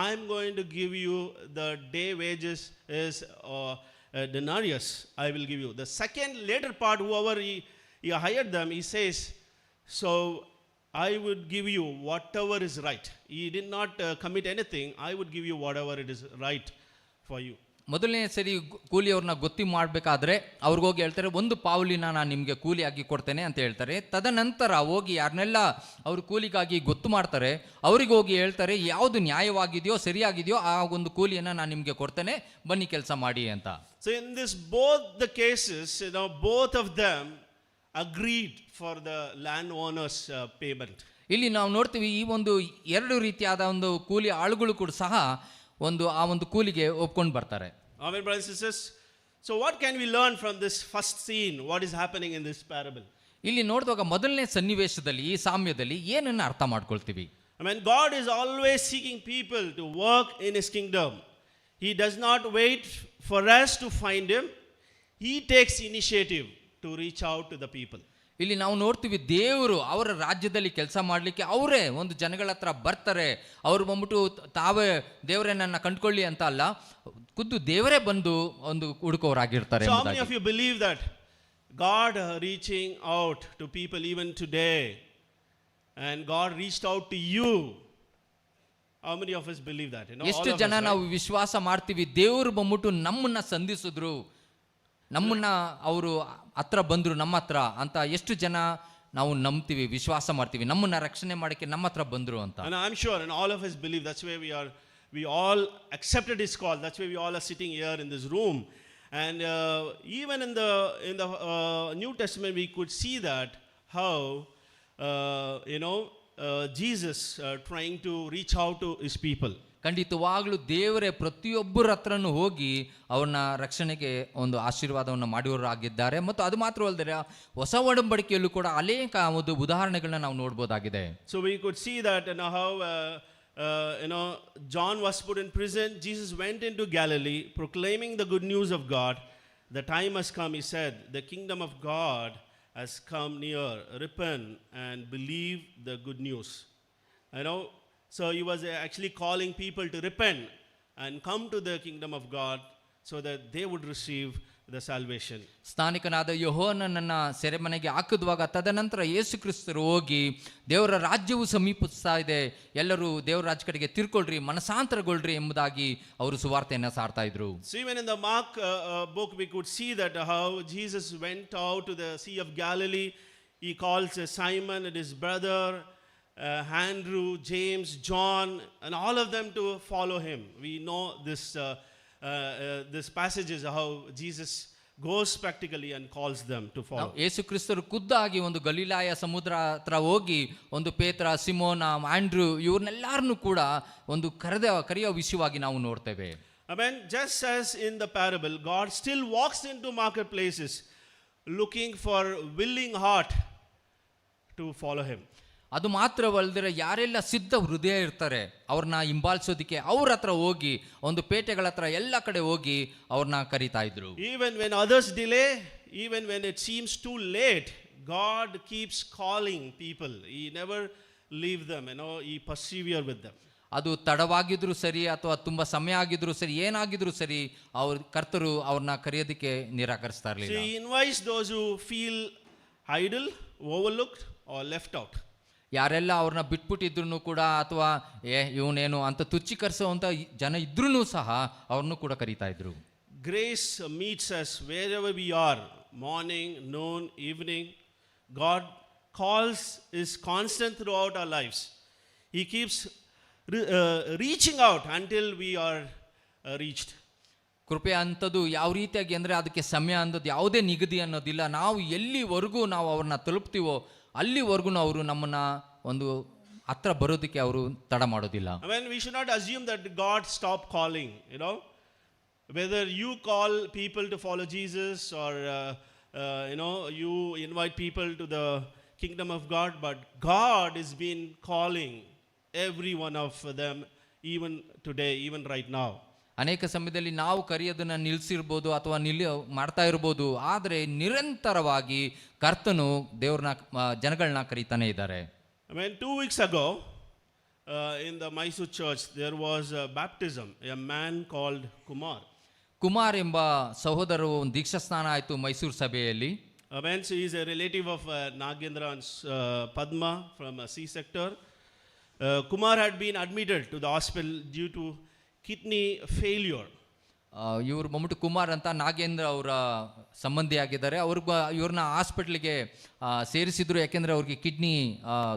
I'm going to give you the day wages is a denarius, I will give you. The second later part, whoever he hired them, he says, so I would give you whatever is right. He did not commit anything. I would give you whatever it is right for you. ಮೊದಲನೇ ಸರಿ ಕೂಲಿಯವ್ರನ್ನ ಗೊತ್ತಿ ಮಾಡಬೇಕಾದ್ರೆ ಅವ್ರಿಗೋಗಿ ಹೇಳ್ತಾರೆ, ಒಂದು ಪಾವಲಿನ ನಾನು ನಿಮಗೆ ಕೂಲಿಯಾಗಿ ಕೊಡ್ತೇನೆ ಅಂತ ಹೇಳ್ತಾರೆ. ತದನಂತರ ಹೋಗಿ ಯಾರನ್ನೆಲ್ಲ ಅವರು ಕೂಲಿಗಾಗಿ ಗೊತ್ತು ಮಾಡ್ತಾರೆ ಅವ್ರಿಗೆ ಹೋಗಿ ಹೇಳ್ತಾರೆ, ಯಾವುದು ನ್ಯಾಯವಾಗಿದೆಯೋ ಸರಿಯಾಗಿದೆಯೋ ಆ ಒಂದು ಕೂಲಿಯನ್ನು ನಾನು ನಿಮಗೆ ಕೊಡ್ತೇನೆ, ಬನ್ನಿ ಕೆಲಸ ಮಾಡಿ ಅಂತ. So in this both the cases, both of them agreed for the landowner's payment. ಇಲ್ಲಿ ನಾವು ನೋಡ್ತೀವಿ ಈ ಒಂದು ಎರಡು ರೀತಿಯಾದ ಒಂದು ಕೂಲಿ ಆಳುಗಳು ಕೂಡ ಸಹ ಆ ಒಂದು ಕೂಲಿಗೆ ಒಪ್ಕೊಂಡು ಬರ್ತಾರೆ. Amen, brothers and sisters. So what can we learn from this first scene? What is happening in this parable? ಇಲ್ಲಿ ನೋಡಿದಾಗ ಮೊದಲನೇ ಸನ್ನಿವೇಶದಲ್ಲಿ ಈ ಸಾಮ್ಯದಲ್ಲಿ ಏನನ್ನ ಅರ್ಥ ಮಾಡ್ಕೊಳ್ತೀವಿ? I mean, God is always seeking people to work in His kingdom. He does not wait for us to find Him. He takes initiative to reach out to the people. ಇಲ್ಲಿ ನಾವು ನೋಡ್ತೀವಿ ದೇವರು ಅವರ ರಾಜ್ಯದಲ್ಲಿ ಕೆಲಸ ಮಾಡಲಿಕ್ಕೆ ಅವರೇ ಒಂದು ಜನಗಳ ಹತ್ರ ಬರ್ತಾರೆ. ಅವರು ಬಂದ್ಬಿಟ್ಟು ತಾವೇ ದೇವರೇ ನನ್ನ ಕಂಡುಕೊಳ್ಳಿ ಅಂತ ಅಲ್ಲ, ಖುದ್ದು ದೇವರೇ ಬಂದು ಒಂದು ಹುಡುಕೋರಾಗಿರ್ತಾರೆ. So how many of you believe that God reaching out to people even today, and God reached out to you? How many of us believe that? ಎಷ್ಟು ಜನ ನಾವು ವಿಶ್ವಾಸ ಮಾಡ್ತೀವಿ ದೇವರು ಬಂದ್ಬಿಟ್ಟು ನಮ್ಮನ್ನ ಸಂಧಿಸಿದ್ರು, ನಮ್ಮನ್ನ ಅವರು ಹತ್ರ ಬಂದ್ರು ನಮ್ಮ ಹತ್ರ ಅಂತ ಎಷ್ಟು ಜನ ನಾವು ನಂಬ್ತೀವಿ, ವಿಶ್ವಾಸ ಮಾಡ್ತೀವಿ, ನಮ್ಮನ್ನ ರಕ್ಷಣೆ ಮಾಡಕ್ಕೆ ನಮ್ಮ ಹತ್ರ ಬಂದ್ರು ಅಂತ. And I'm sure, and all of us believe, that's why we all accepted His call. That's why we all are sitting here in this room. And even in the New Testament, we could see that how Jesus trying to reach out to His people. ಖಂಡಿತವಾಗ್ಲೂ ದೇವರೇ ಪ್ರತಿಯೊಬ್ಬರ ಹತ್ರನೂ ಹೋಗಿ ಅವ್ರನ್ನ ರಕ್ಷಣೆಗೆ ಒಂದು ಆಶೀರ್ವಾದವನ್ನು ಮಾಡುವವರಾಗಿದ್ದಾರೆ. ಮತ್ತು ಅದು ಮಾತ್ರವಲ್ಲದೆ ಹೊಸ ಒಡಂಬಡಿಕೆಯಲ್ಲೂ ಕೂಡ ಅನೇಕ ಒಂದು ಉದಾಹರಣೆಗಳನ್ನ ನಾವು ನೋಡ್ಬೋದಾಗಿದೆ. So we could see that how John was put in prison. Jesus went into Galilee proclaiming the good news of God. The time has come, he said, the kingdom of God has come near. Repent and believe the good news. So he was actually calling people to repent and come to the kingdom of God so that they would receive the salvation. ಸ್ಥಾನಿಕನಾದ ಯೋಹಾನನನ್ನ ಸೆರೆಮನೆಗೆ ಹಾಕಿದುವಾಗ ತದನಂತರ ಯೇಸು ಕ್ರಿಸ್ತರು ಹೋಗಿ ದೇವರ ರಾಜ್ಯವು ಸಮೀಪಿಸ್ತಾ ಇದೆ, ಎಲ್ಲರೂ ದೇವರ ರಾಜ್ಯ ಕಡೆಗೆ ತಿರ್ಕೊಳ್ರಿ, ಮನಸಾಂತರಗೊಳ್ರಿ ಎಂಬುದಾಗಿ ಅವರು ಸುವಾರ್ತೆಯನ್ನು ಸಾರ್ತಾ ಇದ್ರು. So even in the Mark book we could see that how Jesus went out to the Sea of Galilee. He calls Simon and his brother, Andrew, James, John, and all of them to follow him. We know this passage is how Jesus goes practically and calls them to follow. ಯೇಸು ಕ್ರಿಸ್ತರು ಖುದ್ದಾಗಿ ಒಂದು ಗಲಿಲಾಯ ಸಮುದ್ರ ಹತ್ರ ಹೋಗಿ ಒಂದು ಪೇತ್ರ, ಸಿಮೋನ, Andrew ಇವ್ರನ್ನೆಲ್ಲರನ್ನೂ ಕೂಡ ಒಂದು ಕರೆಯುವ ವಿಷಯವಾಗಿ ನಾವು ನೋಡ್ತೇವೆ. Amen. Just as in the parable, God still walks into marketplaces looking for willing heart to follow him. ಅದು ಮಾತ್ರವಲ್ಲದೆ ಯಾರೆಲ್ಲ ಸಿದ್ಧ ಹೃದಯ ಇರ್ತಾರೆ ಅವ್ರನ್ನ ಹಿಂಬಾಲಿಸೋದಕ್ಕೆ ಅವ್ರ ಹತ್ರ ಹೋಗಿ ಒಂದು ಪೇಟೆಗಳ ಹತ್ರ ಎಲ್ಲ ಕಡೆ ಹೋಗಿ ಅವ್ರನ್ನ ಕರೀತಾ ಇದ್ರು. Even when others delay, even when it seems too late, God keeps calling people. He never leave them, he persevere with them. ಅದು ತಡವಾಗಿದ್ರು ಸರಿ ಅಥವಾ ತುಂಬಾ ಸಮಯ ಆಗಿದ್ರು ಸರಿ, ಏನಾಗಿದ್ರು ಸರಿ, ಕರ್ತರು ಅವ್ರನ್ನ ಕರೆಯೋದಕ್ಕೆ ನಿರಾಕರಿಸ್ತಾ ಇರಲಿಲ್ಲ. He invites those who feel idle, overlooked or left out. ಯಾರೆಲ್ಲ ಅವ್ರನ್ನ ಬಿಟ್ಬಿಟ್ಟಿದ್ರು ಕೂಡ ಅಥವಾ ಇವನೇನು ಅಂತ ತುಚ್ಛೀಕರಿಸುವಂತ ಜನ ಇದ್ರೂ ಸಹ ಅವ್ರನ್ನೂ ಕೂಡ ಕರೀತಾ ಇದ್ರು. Grace meets us wherever we are, morning, noon, evening. God calls is constant throughout our lives. He keeps reaching out until we are reached. ಕೃಪೆ ಅಂಥದ್ದು ಯಾವ ರೀತಿಯಾಗಿ ಅಂದರೆ ಅದಕ್ಕೆ ಸಮಯ ಅನ್ನೋದು ಯಾವುದೇ ನಿಗದಿ ಅನ್ನೋದಿಲ್ಲ. ನಾವು ಎಲ್ಲಿವರೆಗೂ ನಾವು ಅವ್ರನ್ನ ತಲುಪ್ತೀವೋ ಅಲ್ಲಿವರೆಗೂ ಅವರು ನಮ್ಮನ್ನ ಒಂದು ಹತ್ರ ಬರೋದಕ್ಕೆ ಅವರು ತಡ ಮಾಡೋದಿಲ್ಲ. We should not assume that God stopped calling. Whether you call people to follow Jesus or you invite people to the kingdom of God, but God has been calling every one of them, even today, even right now. ಅನೇಕ ಸಮಯದಲ್ಲಿ ನಾವು ಕರೆಯೋದನ್ನ ನಿಲ್ಲಿಸಿರ್ಬೋದು ಅಥವಾ ಮಾಡ್ತಾ ಇರ್ಬೋದು, ಆದರೆ ನಿರಂತರವಾಗಿ ಕರ್ತನು ದೇವ್ರನ್ನ ಜನಗಳನ್ನ ಕರೀತಾನೆ ಇದ್ದಾರೆ. 2 weeks ago in the Mysore church there was a baptism. A man called Kumar ಎಂಬ ಸಹೋದರರು ಒಂದು ದೀಕ್ಷಾ ಸ್ನಾನ ಆಯಿತು ಮೈಸೂರು ಸಭೆಯಲ್ಲಿ. So he is a relative of Nagendra and Padma from C sector. Kumar had been admitted to the hospital due to kidney failure. ಇವ್ರು ಬಂದ್ಬಿಟ್ಟು ಕುಮಾರ್ ಅಂತ ನಾಗೇಂದ್ರ ಅವರ ಸಂಬಂಧಿ ಆಗಿದ್ದಾರೆ. ಇವ್ರನ್ನ ಹಾಸ್ಪಿಟ್ಲಿಗೆ ಸೇರಿಸಿದ್ರು ಯಾಕೆಂದ್ರೆ ಅವ್ರಿಗೆ ಕಿಡ್ನಿ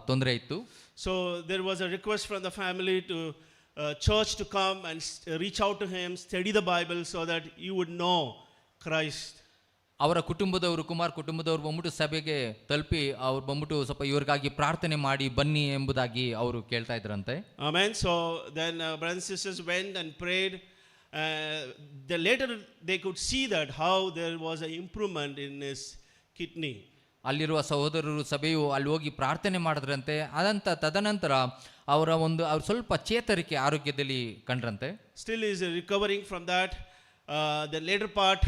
ತೊಂದರೆ ಇತ್ತು. So there was a request from the family to church to come and reach out to him, study the Bible so that you would know Christ. ಅವರ ಕುಮಾರ್ ಕುಟುಂಬದವರು ಬಂದ್ಬಿಟ್ಟು ಸಭೆಗೆ ತಲುಪಿ ಅವ್ರು ಬಂದ್ಬಿಟ್ಟು ಸ್ವಲ್ಪ ಇವ್ರಿಗಾಗಿ ಪ್ರಾರ್ಥನೆ ಮಾಡಿ ಬನ್ನಿ ಎಂಬುದಾಗಿ ಅವರು ಕೇಳ್ತಾ ಇದ್ರಂತೆ. Amen. So then brothers and sisters went and prayed. Later they could see that how there was an improvement in his kidney. ಅಲ್ಲಿರುವ ಸಹೋದರರು ಸಭೆಯು ಅಲ್ಲಿ ಹೋಗಿ ಪ್ರಾರ್ಥನೆ ಮಾಡಿದ್ರಂತೆ. ತದನಂತರ ಅವ್ರು ಸ್ವಲ್ಪ ಚೇತರಿಕೆ ಆರೋಗ್ಯದಲ್ಲಿ ಕಂಡ್ರಂತೆ. Still is recovering from that. The later part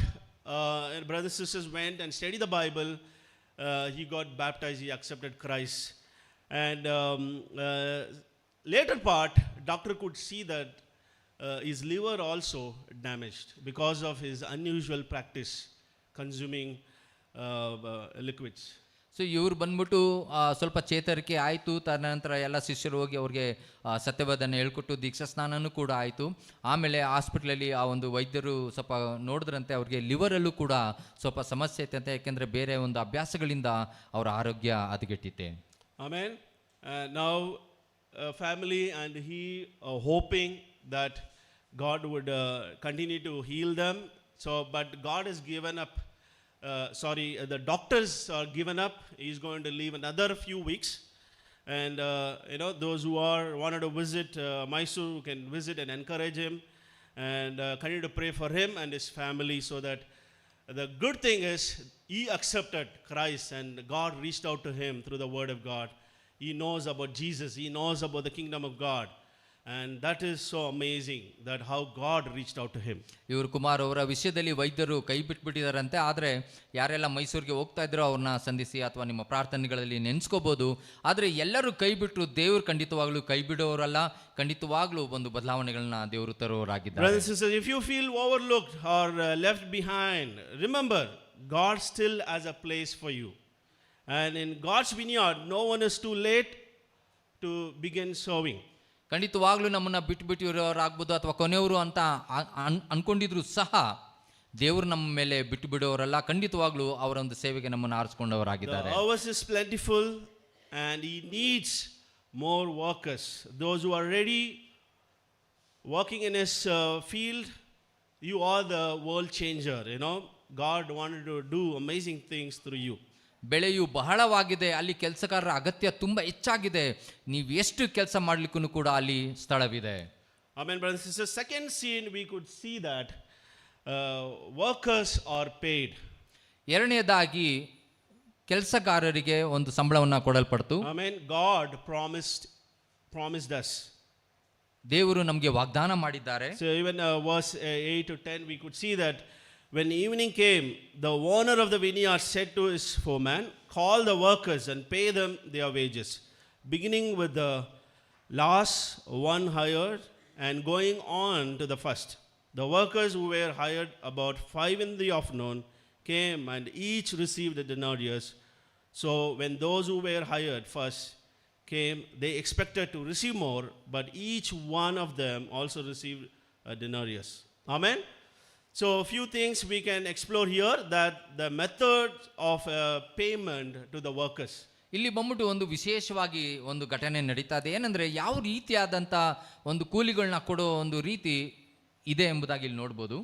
brothers and sisters went and studied the Bible. He got baptized, he accepted Christ. And later part doctor could see that his liver also damaged because of his unusual practice consuming liquids. So ಇವ್ರು ಬಂದ್ಬಿಟ್ಟು ಸ್ವಲ್ಪ ಚೇತರಿಕೆ ಆಯಿತು. ತದನಂತರ ಎಲ್ಲ ಶಿಷ್ಯರು ಹೋಗಿ ಅವ್ರಿಗೆ ಸತ್ಯವಾದನ್ನು ಹೇಳ್ಕೊಟ್ಟು ದೀಕ್ಷಾ ಸ್ನಾನನೂ ಕೂಡ ಆಯಿತು. ಆಮೇಲೆ ಹಾಸ್ಪಿಟ್ಲಲ್ಲಿ ಆ ಒಂದು ವೈದ್ಯರು ಸ್ವಲ್ಪ ನೋಡಿದ್ರಂತೆ ಅವ್ರಿಗೆ ಲಿವರಲ್ಲೂ ಕೂಡ ಸ್ವಲ್ಪ ಸಮಸ್ಯೆ ಐತೆ ಅಂತ, ಯಾಕೆಂದರೆ ಬೇರೆ ಒಂದು ಅಭ್ಯಾಸಗಳಿಂದ ಅವರ ಆರೋಗ್ಯ ಹದಗೆಟ್ಟಿದೆ. Amen. Now family and he hoping that God would continue to heal them. So but God has given up. The doctors are given up. He's going to live another few weeks. And those who wanted to visit Mysore can visit and encourage him, and continue to pray for him and his family, so that the good thing is he accepted Christ and God reached out to him through the word of God. He knows about Jesus, he knows about the kingdom of God, and that is so amazing that how God reached out to him. ಇವರು ಕುಮಾರ್ ಅವರ ವಿಷಯದಲ್ಲಿ ವೈದ್ಯರು ಕೈ ಬಿಟ್ಬಿಟ್ಟಿದಾರಂತೆ. ಆದರೆ ಯಾರೆಲ್ಲ ಮೈಸೂರಿಗೆ ಹೋಗ್ತಾ ಇದ್ರೋ ಅವ್ರನ್ನ ಸಂಧಿಸಿ ಅಥವಾ ನಿಮ್ಮ ಪ್ರಾರ್ಥನೆಗಳಲ್ಲಿ ನೆನೆಸ್ಕೋಬಹುದು. ಆದರೆ ಎಲ್ಲರೂ ಕೈ ಬಿಟ್ಟರು, ದೇವರು ಖಂಡಿತವಾಗ್ಲೂ ಕೈ ಬಿಡೋರಲ್ಲ, ಖಂಡಿತವಾಗ್ಲೂ ಒಂದು ಬದಲಾವಣೆಗಳನ್ನ ದೇವರು ತರೋರಾಗಿದ್ದಾರೆ. Brothers and sisters, if you feel overlooked or left behind, remember God still has a place for you. And in God's vineyard, no one is too late to begin serving. ಖಂಡಿತವಾಗ್ಲೂ ನಮ್ಮನ್ನ ಬಿಟ್ಟು ಇರೋರಾಗ್ಬೋದು ಅಥವಾ ಕೊನೆಯವರು ಅಂತ ಅನ್ಕೊಂಡಿದ್ರು ಸಹ ದೇವರು ನಮ್ಮ ಮೇಲೆ ಬಿಟ್ಟು ಬಿಡೋರಲ್ಲ, ಖಂಡಿತವಾಗ್ಲೂ ಅವರ ಒಂದು ಸೇವೆಗೆ ನಮ್ಮನ್ನು ಆರಿಸಿಕೊಂಡವರಾಗಿದ್ದಾರೆ. The harvest is plentiful and he needs more workers. Those who are ready working in his field, you are the world changer. God wanted to do amazing things through you. ಬೆಳೆಯು ಬಹಳವಾಗಿದೆ, ಅಲ್ಲಿ ಕೆಲಸಗಾರರ ಅಗತ್ಯ ತುಂಬಾ ಹೆಚ್ಚಾಗಿದೆ. ನೀವು ಎಷ್ಟು ಕೆಲಸ ಮಾಡ್ಲಿಕ್ಕೂ ಕೂಡ ಅಲ್ಲಿ ಸ್ಥಳವಿದೆ. Amen, brothers and sisters. Second scene, we could see that workers are paid. ಎರಡನೇದಾಗಿ ಕೆಲಸಗಾರರಿಗೆ ಒಂದು ಸಂಬಳವನ್ನ ಕೊಡಲ್ಪಡ್ತು. Amen. God promised us. ದೇವರು ನಮಗೆ ವಾಗ್ದಾನ ಮಾಡಿದ್ದಾರೆ. So even verse 8 to 10, we could see that when evening came, the owner of the vineyard said to his foreman, call the workers and pay them their wages, beginning with the last one hired and going on to the first. The workers who were hired about 5 in the afternoon came and each received a denarius. So when those who were hired first came, they expected to receive more, but each one of them also received a denarius. Amen. So a few things we can explore here, that the method of payment to the workers. ಇಲ್ಲಿ ಬಂದ್ಬಿಟ್ಟು ಒಂದು ವಿಶೇಷವಾಗಿ ಒಂದು ಘಟನೆ ನಡೀತಾ ಇದೆ. ಏನಂದ್ರೆ ಯಾವ ರೀತಿಯಾದಂಥ ಒಂದು ಕೂಲಿಗಳನ್ನ ಕೊಡೋ ಒಂದು ರೀತಿ ಇದೆ ಎಂಬುದಾಗಿ ಇಲ್ಲಿ ನೋಡ್ಬೋದು.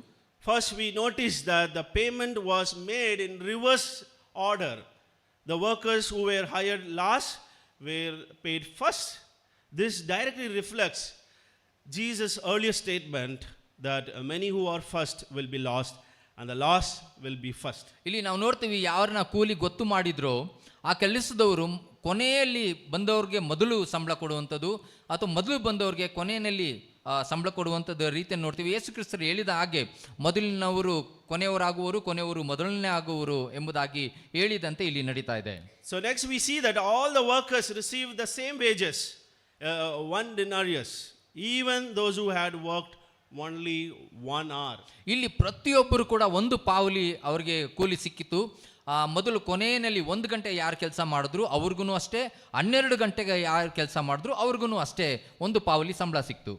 First we notice that the payment was made in reverse order. The workers who were hired last were paid first. This directly reflects Jesus' earlier statement that many who are first will be lost and the last will be first. ಇಲ್ಲಿ ನಾವು ನೋಡ್ತೀವಿ, ಯಾರನ್ನ ಕೂಲಿ ಗೊತ್ತು ಮಾಡಿದ್ರೋ ಆ ಕೆಲಸದವರು ಕೊನೆಯಲ್ಲಿ ಬಂದವ್ರಿಗೆ ಮೊದಲು ಸಂಬಳ ಕೊಡುವಂಥದ್ದು ಅಥವಾ ಮೊದಲು ಬಂದವ್ರಿಗೆ ಕೊನೆಯಲ್ಲಿ ಸಂಬಳ ಕೊಡುವಂಥದ್ದು ರೀತಿಯನ್ನು ನೋಡ್ತೀವಿ. ಯೇಸು ಕ್ರಿಸ್ತರು ಹೇಳಿದ ಹಾಗೆ ಮೊದಲಿನವರು ಕೊನೆಯವರಾಗುವರು, ಕೊನೆಯವರು ಮೊದಲನೇ ಆಗುವರು ಎಂಬುದಾಗಿ ಹೇಳಿದಂತೆ ಇಲ್ಲಿ ನಡೀತಾ ಇದೆ. So next we see that all the workers received the same wages, 1 denarius, even those who had worked only 1 hour. ಇಲ್ಲಿ ಪ್ರತಿಯೊಬ್ಬರು ಕೂಡ ಒಂದು ಪಾವಲಿ ಅವರಿಗೆ ಕೂಲಿ ಸಿಕ್ಕಿತು. ಮೊದಲು ಕೊನೆಯಲ್ಲಿ 1 ಗಂಟೆ ಯಾರು ಕೆಲಸ ಮಾಡಿದ್ರು ಅವ್ರಿಗೂ ಅಷ್ಟೇ, 12 ಗಂಟೆಗೆ ಯಾರು ಕೆಲಸ ಮಾಡಿದ್ರು ಅವ್ರಿಗೂ ಅಷ್ಟೇ ಒಂದು ಪಾವಲಿ ಸಂಬಳ ಸಿಕ್ತು.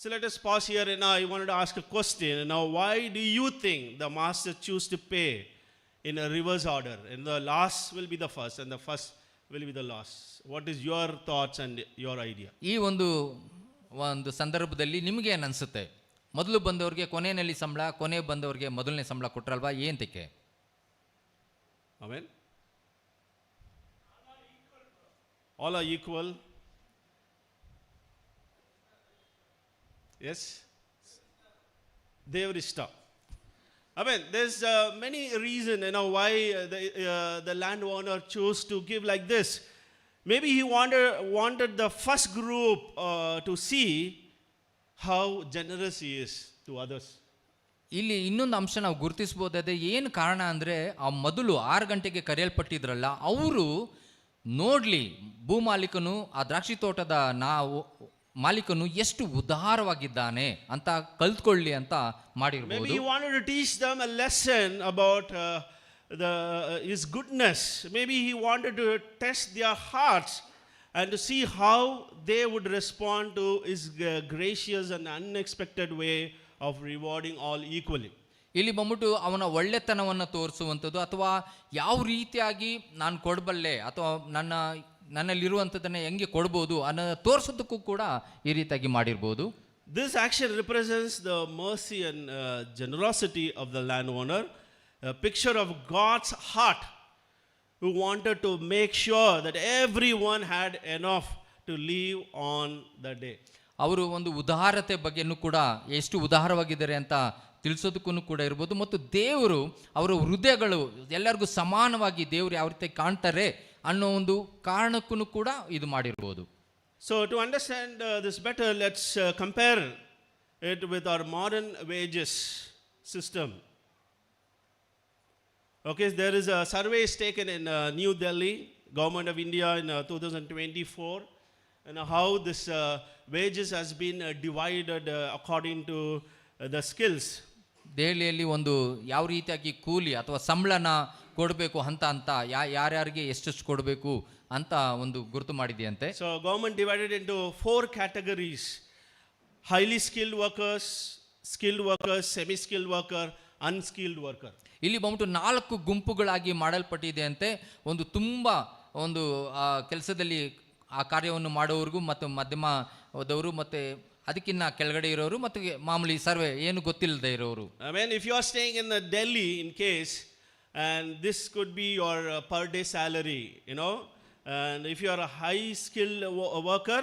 So let us pause here, and I wanted to ask a question. Now, why do you think the master choose to pay in a reverse order? And the last will be the first, and the first will be the last. What is your thoughts and your idea? ಈ ಒಂದು ಸಂದರ್ಭದಲ್ಲಿ ನಿಮಗೆ ಏನು ಅನಿಸುತ್ತೆ? ಮೊದಲು ಬಂದವ್ರಿಗೆ ಕೊನೆಯಲ್ಲಿ ಸಂಬಳ, ಕೊನೆ ಬಂದವ್ರಿಗೆ ಮೊದಲನೇ ಸಂಬಳ ಕೊಟ್ರಲ್ವಾ, ಏನಕ್ಕೆ? Amen. All are equal. Yes. Devrishta. Amen. There's many reasons, why the landowner chose to give like this. Maybe he wanted the first group to see how generous he is to others. ಇಲ್ಲಿ ಇನ್ನೊಂದು ಅಂಶ ನಾವು ಗುರುತಿಸ್ಬೋದಾದ್ರೆ, ಏನು ಕಾರಣ ಅಂದರೆ ಆ ಮೊದಲು 6 ಗಂಟೆಗೆ ಕರೆಯಲ್ಪಟ್ಟಿದ್ರಲ್ಲ ಅವರು ನೋಡಲಿ ಭೂಮಾಲೀಕನು, ಆ ದ್ರಾಕ್ಷಿ ತೋಟದ ಮಾಲೀಕನು ಎಷ್ಟು ಉದಾರವಾಗಿದ್ದಾನೆ ಅಂತ ಕಲ್ತ್ಕೊಳ್ಳಿ ಅಂತ ಮಾಡಿರ್ಬೋದು. Maybe he wanted to teach them a lesson about his goodness. Maybe he wanted to test their hearts and to see how they would respond to his gracious and unexpected way of rewarding all equally. ಇಲ್ಲಿ ಬಂದ್ಬಿಟ್ಟು ಅವನ ಒಳ್ಳೆತನವನ್ನು ತೋರಿಸುವಂಥದ್ದು ಅಥವಾ ಯಾವ ರೀತಿಯಾಗಿ ನಾನು ಕೊಡಬಲ್ಲೆ ಅಥವಾ ನನ್ನಲ್ಲಿರುವಂಥದ್ದನ್ನು ಹೆಂಗೆ ಕೊಡ್ಬೋದು ಅನ್ನೋ ತೋರಿಸೋದಕ್ಕೂ ಕೂಡ ಈ ರೀತಿಯಾಗಿ ಮಾಡಿರ್ಬೋದು. This action represents the mercy and generosity of the landowner, a picture of God's heart who wanted to make sure that everyone had enough to live on the day. ಅವರು ಒಂದು ಉದಾರತೆ ಬಗ್ಗೆನೂ ಕೂಡ ಎಷ್ಟು ಉದಾರವಾಗಿದ್ದಾರೆ ಅಂತ ತಿಳಿಸೋದಕ್ಕೂ ಕೂಡ ಇರ್ಬೋದು. ಮತ್ತು ದೇವರು ಅವರ ಹೃದಯಗಳು ಎಲ್ಲರಿಗೂ ಸಮಾನವಾಗಿ ದೇವರು ಯಾವ ರೀತಿ ಕಾಣ್ತಾರೆ ಅನ್ನೋ ಒಂದು ಕಾರಣಕ್ಕೂ ಕೂಡ ಇದು ಮಾಡಿರ್ಬೋದು. So to understand this better, let's compare it with our modern wages system. Okay, there is a survey taken in New Delhi, Government of India in 2024, and how this wages has been divided according to the skills. ದೆಹಲಿಯಲ್ಲಿ ಒಂದು ಯಾವ ರೀತಿಯಾಗಿ ಕೂಲಿ ಅಥವಾ ಸಂಬಳನ ಕೊಡಬೇಕು ಅಂತ ಯಾರ್ಯಾರಿಗೆ ಎಷ್ಟೆಷ್ಟು ಕೊಡಬೇಕು ಅಂತ ಒಂದು ಗುರುತು ಮಾಡಿದೆಯಂತೆ. So government divided into 4 categories: highly skilled workers, semi-skilled worker, unskilled worker. ಇಲ್ಲಿ ಬಂದ್ಬಿಟ್ಟು 4 ಗುಂಪುಗಳಾಗಿ ಮಾಡಲ್ಪಟ್ಟಿದೆ ಅಂತೆ. ಒಂದು ತುಂಬ ಒಂದು ಕೆಲಸದಲ್ಲಿ ಆ ಕಾರ್ಯವನ್ನು ಮಾಡೋವ್ರಿಗೂ ಮತ್ತು ಮಧ್ಯಮದವರು ಮತ್ತು ಅದಕ್ಕಿಂತ ಕೆಳಗಡೆ ಇರೋರು ಮತ್ತು ಮಾಮೂಲಿ ಸರ್ವೆ ಏನು ಗೊತ್ತಿಲ್ಲದೆ ಇರೋರು. I mean, if you are staying in Delhi in case, and this could be your per day salary, you know, and if you are a high skilled worker,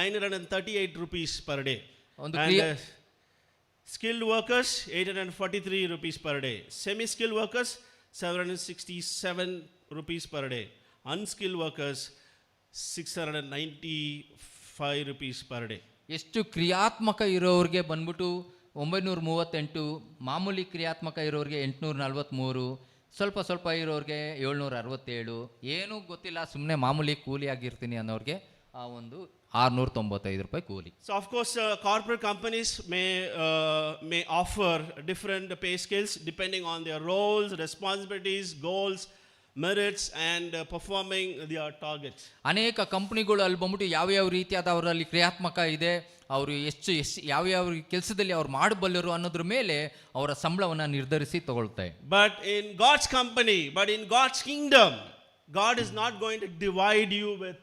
938 rupees per day. ಒಂದು And skilled workers 843 rupees per day. Semi skilled workers 767 rupees per day. Unskilled workers 695 rupees per day. ಎಷ್ಟು ಕ್ರಿಯಾತ್ಮಕ ಇರೋರಿಗೆ ಬಂದ್ಬಿಟ್ಟು 938, ಮಾಮೂಲಿ ಕ್ರಿಯಾತ್ಮಕ ಇರೋರಿಗೆ 843, ಸ್ವಲ್ಪ ಇರೋರಿಗೆ 767, ಏನೂ ಗೊತ್ತಿಲ್ಲ ಸುಮ್ಮನೆ ಮಾಮೂಲಿ ಕೂಲಿ ಆಗಿರ್ತೀನಿ ಅನ್ನೋರಿಗೆ ಆ ಒಂದು 695 ರೂಪಾಯಿ ಕೂಲಿ. So of course corporate companies may offer different pay scales depending on their roles, responsibilities, goals, merits and performing their targets. ಅನೇಕ ಕಂಪ್ನಿಗಳು ಅಲ್ಲಿ ಬಂದ್ಬಿಟ್ಟು ಯಾವ್ಯಾವ ರೀತಿಯಾದ ಅವರಲ್ಲಿ ಕ್ರಿಯಾತ್ಮಕ ಇದೆ, ಅವರು ಎಷ್ಟು ಯಾವ್ಯಾವ ಕೆಲಸದಲ್ಲಿ ಅವ್ರು ಮಾಡಬಲ್ಲರು ಅನ್ನೋದ್ರ ಮೇಲೆ ಅವರ ಸಂಬಳವನ್ನು ನಿರ್ಧರಿಸಿ ತಗೊಳ್ತಾರೆ. But in God's company, but in God's kingdom, God is not going to divide you with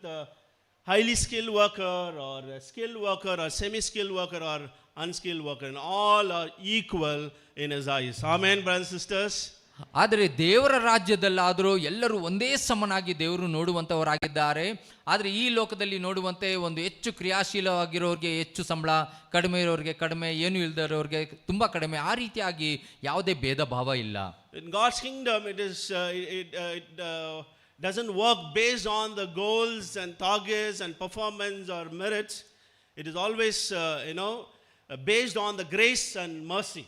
highly skilled worker or a skilled worker or semi-skilled worker or unskilled worker, and all are equal in his eyes. Amen, brothers and sisters. ಆದರೆ ದೇವರ ರಾಜ್ಯದಲ್ಲಾದರೂ ಎಲ್ಲರೂ ಒಂದೇ ಸಮನಾಗಿ ದೇವರು ನೋಡುವಂಥವರಾಗಿದ್ದಾರೆ. ಆದರೆ ಈ ಲೋಕದಲ್ಲಿ ನೋಡುವಂತೆ ಒಂದು ಹೆಚ್ಚು ಕ್ರಿಯಾಶೀಲವಾಗಿರೋರಿಗೆ ಹೆಚ್ಚು ಸಂಬಳ, ಕಡಿಮೆ ಇರೋರಿಗೆ ಕಡಿಮೆ, ಏನು ಇಲ್ಲದಿರೋರಿಗೆ ತುಂಬ ಕಡಿಮೆ, ಆ ರೀತಿಯಾಗಿ ಯಾವುದೇ ಭೇದ ಭಾವ ಇಲ್ಲ. In God's kingdom, it doesn't work based on the goals and targets and performance or merits. It is always, based on the grace and mercy.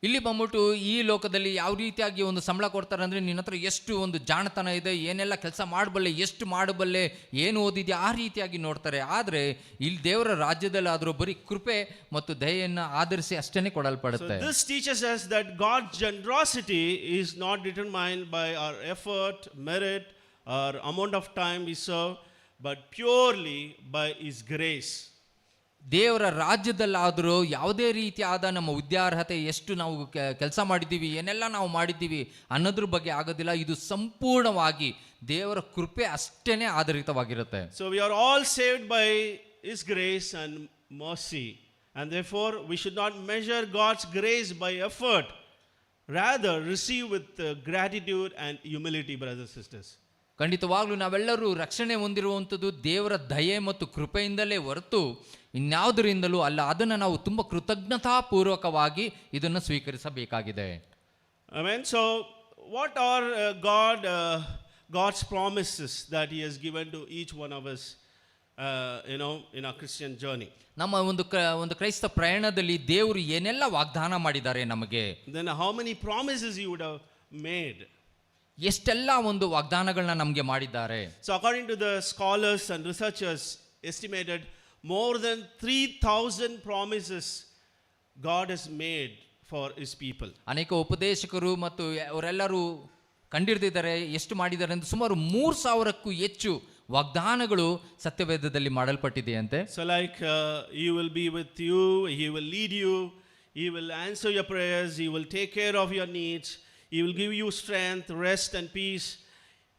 ಇಲ್ಲಿ ಬಂದ್ಬಿಟ್ಟು ಈ ಲೋಕದಲ್ಲಿ ಯಾವ ರೀತಿಯಾಗಿ ಒಂದು ಸಂಬಳ ಕೊಡ್ತಾರೆ ಅಂದರೆ ನಿನ್ನ ಹತ್ರ ಎಷ್ಟು ಒಂದು ಜಾಣತನ ಇದೆ, ಏನೆಲ್ಲ ಕೆಲಸ ಮಾಡಬಲ್ಲೆ, ಎಷ್ಟು ಮಾಡಬಲ್ಲೆ, ಏನು ಓದಿದೆಯಾ, ಆ ರೀತಿಯಾಗಿ ನೋಡ್ತಾರೆ. ಆದರೆ ಇಲ್ಲಿ ದೇವರ ರಾಜ್ಯದಲ್ಲಿ ಆದರೂ ಬರೀ ಕೃಪೆ ಮತ್ತು ದಯೆಯನ್ನು ಆಧರಿಸಿ ಅಷ್ಟೇ ಕೊಡಲ್ಪಡುತ್ತೆ. So this teaches us that God's generosity is not determined by our effort, merit or amount of time we serve, but purely by His grace. ದೇವರ ರಾಜ್ಯದಲ್ಲಾದರೂ ಯಾವುದೇ ರೀತಿಯಾದ ನಮ್ಮ ವಿದ್ಯಾರ್ಹತೆ, ಎಷ್ಟು ನಾವು ಕೆಲಸ ಮಾಡಿದ್ದೀವಿ, ಏನೆಲ್ಲ ನಾವು ಮಾಡಿದ್ದೀವಿ ಅನ್ನೋದ್ರ ಬಗ್ಗೆ ಆಗೋದಿಲ್ಲ. ಇದು ಸಂಪೂರ್ಣವಾಗಿ ದೇವರ ಕೃಪೆ ಅಷ್ಟೇ ಆಧಾರಿತವಾಗಿರುತ್ತೆ. So we are all saved by His grace and mercy, and therefore we should not measure God's grace by effort, rather receive with gratitude and humility, brothers and sisters. ಖಂಡಿತವಾಗ್ಲೂ ನಾವೆಲ್ಲರೂ ರಕ್ಷಣೆ ಹೊಂದಿರುವಂಥದ್ದು ದೇವರ ದಯೆ ಮತ್ತು ಕೃಪೆಯಿಂದಲೇ ಹೊರತು ಇನ್ಯಾವುದರಿಂದಲೂ ಅಲ್ಲ. ಅದನ್ನು ನಾವು ತುಂಬ ಕೃತಜ್ಞತಾಪೂರ್ವಕವಾಗಿ ಇದನ್ನು ಸ್ವೀಕರಿಸಬೇಕಾಗಿದೆ. Amen. So what are God's promises that He has given to each one of us, in our Christian journey? ನಮ್ಮ ಒಂದು ಕ್ರೈಸ್ತ ಪ್ರಯಾಣದಲ್ಲಿ ದೇವರು ಏನೆಲ್ಲ ವಾಗ್ದಾನ ಮಾಡಿದ್ದಾರೆ ನಮಗೆ. Then how many promises He would have made? ಎಷ್ಟೆಲ್ಲ ಒಂದು ವಾಗ್ದಾನಗಳನ್ನ ನಮಗೆ ಮಾಡಿದ್ದಾರೆ. So according to the scholars and researchers estimated, more than 3,000 promises God has made for His people. ಅನೇಕ ಉಪದೇಶಕರು ಮತ್ತು ಅವರೆಲ್ಲರೂ ಕಂಡಿಡ್ದಿದ್ದಾರೆ, ಎಷ್ಟು ಮಾಡಿದ್ದಾರೆ ಅಂತ ಸುಮಾರು 3,000ಕ್ಕೂ ಹೆಚ್ಚು ವಾಗ್ದಾನಗಳು ಸತ್ಯವೇದದಲ್ಲಿ ಮಾಡಲ್ಪಟ್ಟಿದೆಯಂತೆ. So like He will be with you, He will lead you, He will answer your prayers, He will take care of your needs, He will give you strength, rest and peace.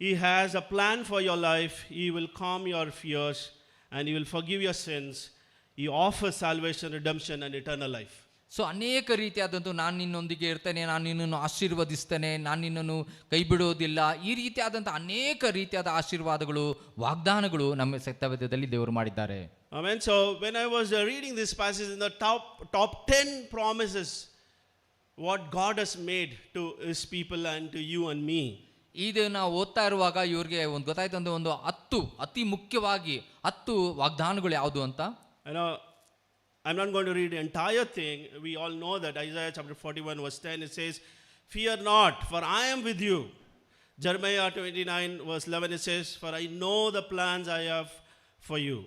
He has a plan for your life. He will calm your fears and He will forgive your sins. He offers salvation, redemption and eternal life. So ಅನೇಕ ರೀತಿಯಾದಂಥ ನಾನು ನಿನ್ನೊಂದಿಗೆ ಇರ್ತೇನೆ, ನಾನು ನಿನ್ನನ್ನು ಆಶೀರ್ವದಿಸ್ತೇನೆ, ನಾನು ನಿನ್ನನ್ನು ಕೈ ಬಿಡೋದಿಲ್ಲ, ಈ ರೀತಿಯಾದಂಥ ಅನೇಕ ರೀತಿಯಾದ ಆಶೀರ್ವಾದಗಳು, ವಾಗ್ದಾನಗಳು ನಮ್ಮ ಸತ್ಯವೇದದಲ್ಲಿ ದೇವರು ಮಾಡಿದ್ದಾರೆ. Amen. So when I was reading this passage, in the top 10 promises what God has made to His people and to you and me. ಇದು ನಾವು ಓದ್ತಾ ಇರುವಾಗ ಇವ್ರಿಗೆ ಒಂದು ಗೊತ್ತಾಯ್ತು ಅಂದ್ರೆ ಒಂದು 10 ಅತಿ ಮುಖ್ಯವಾಗಿ 10 ವಾಗ್ದಾನಗಳು ಯಾವುದು ಅಂತ. I'm not going to read the entire thing. We all know that Isaiah chapter 41 verse 10, it says, "Fear not, for I am with you." Jeremiah 29 verse 11, it says, "For I know the plans I have for you."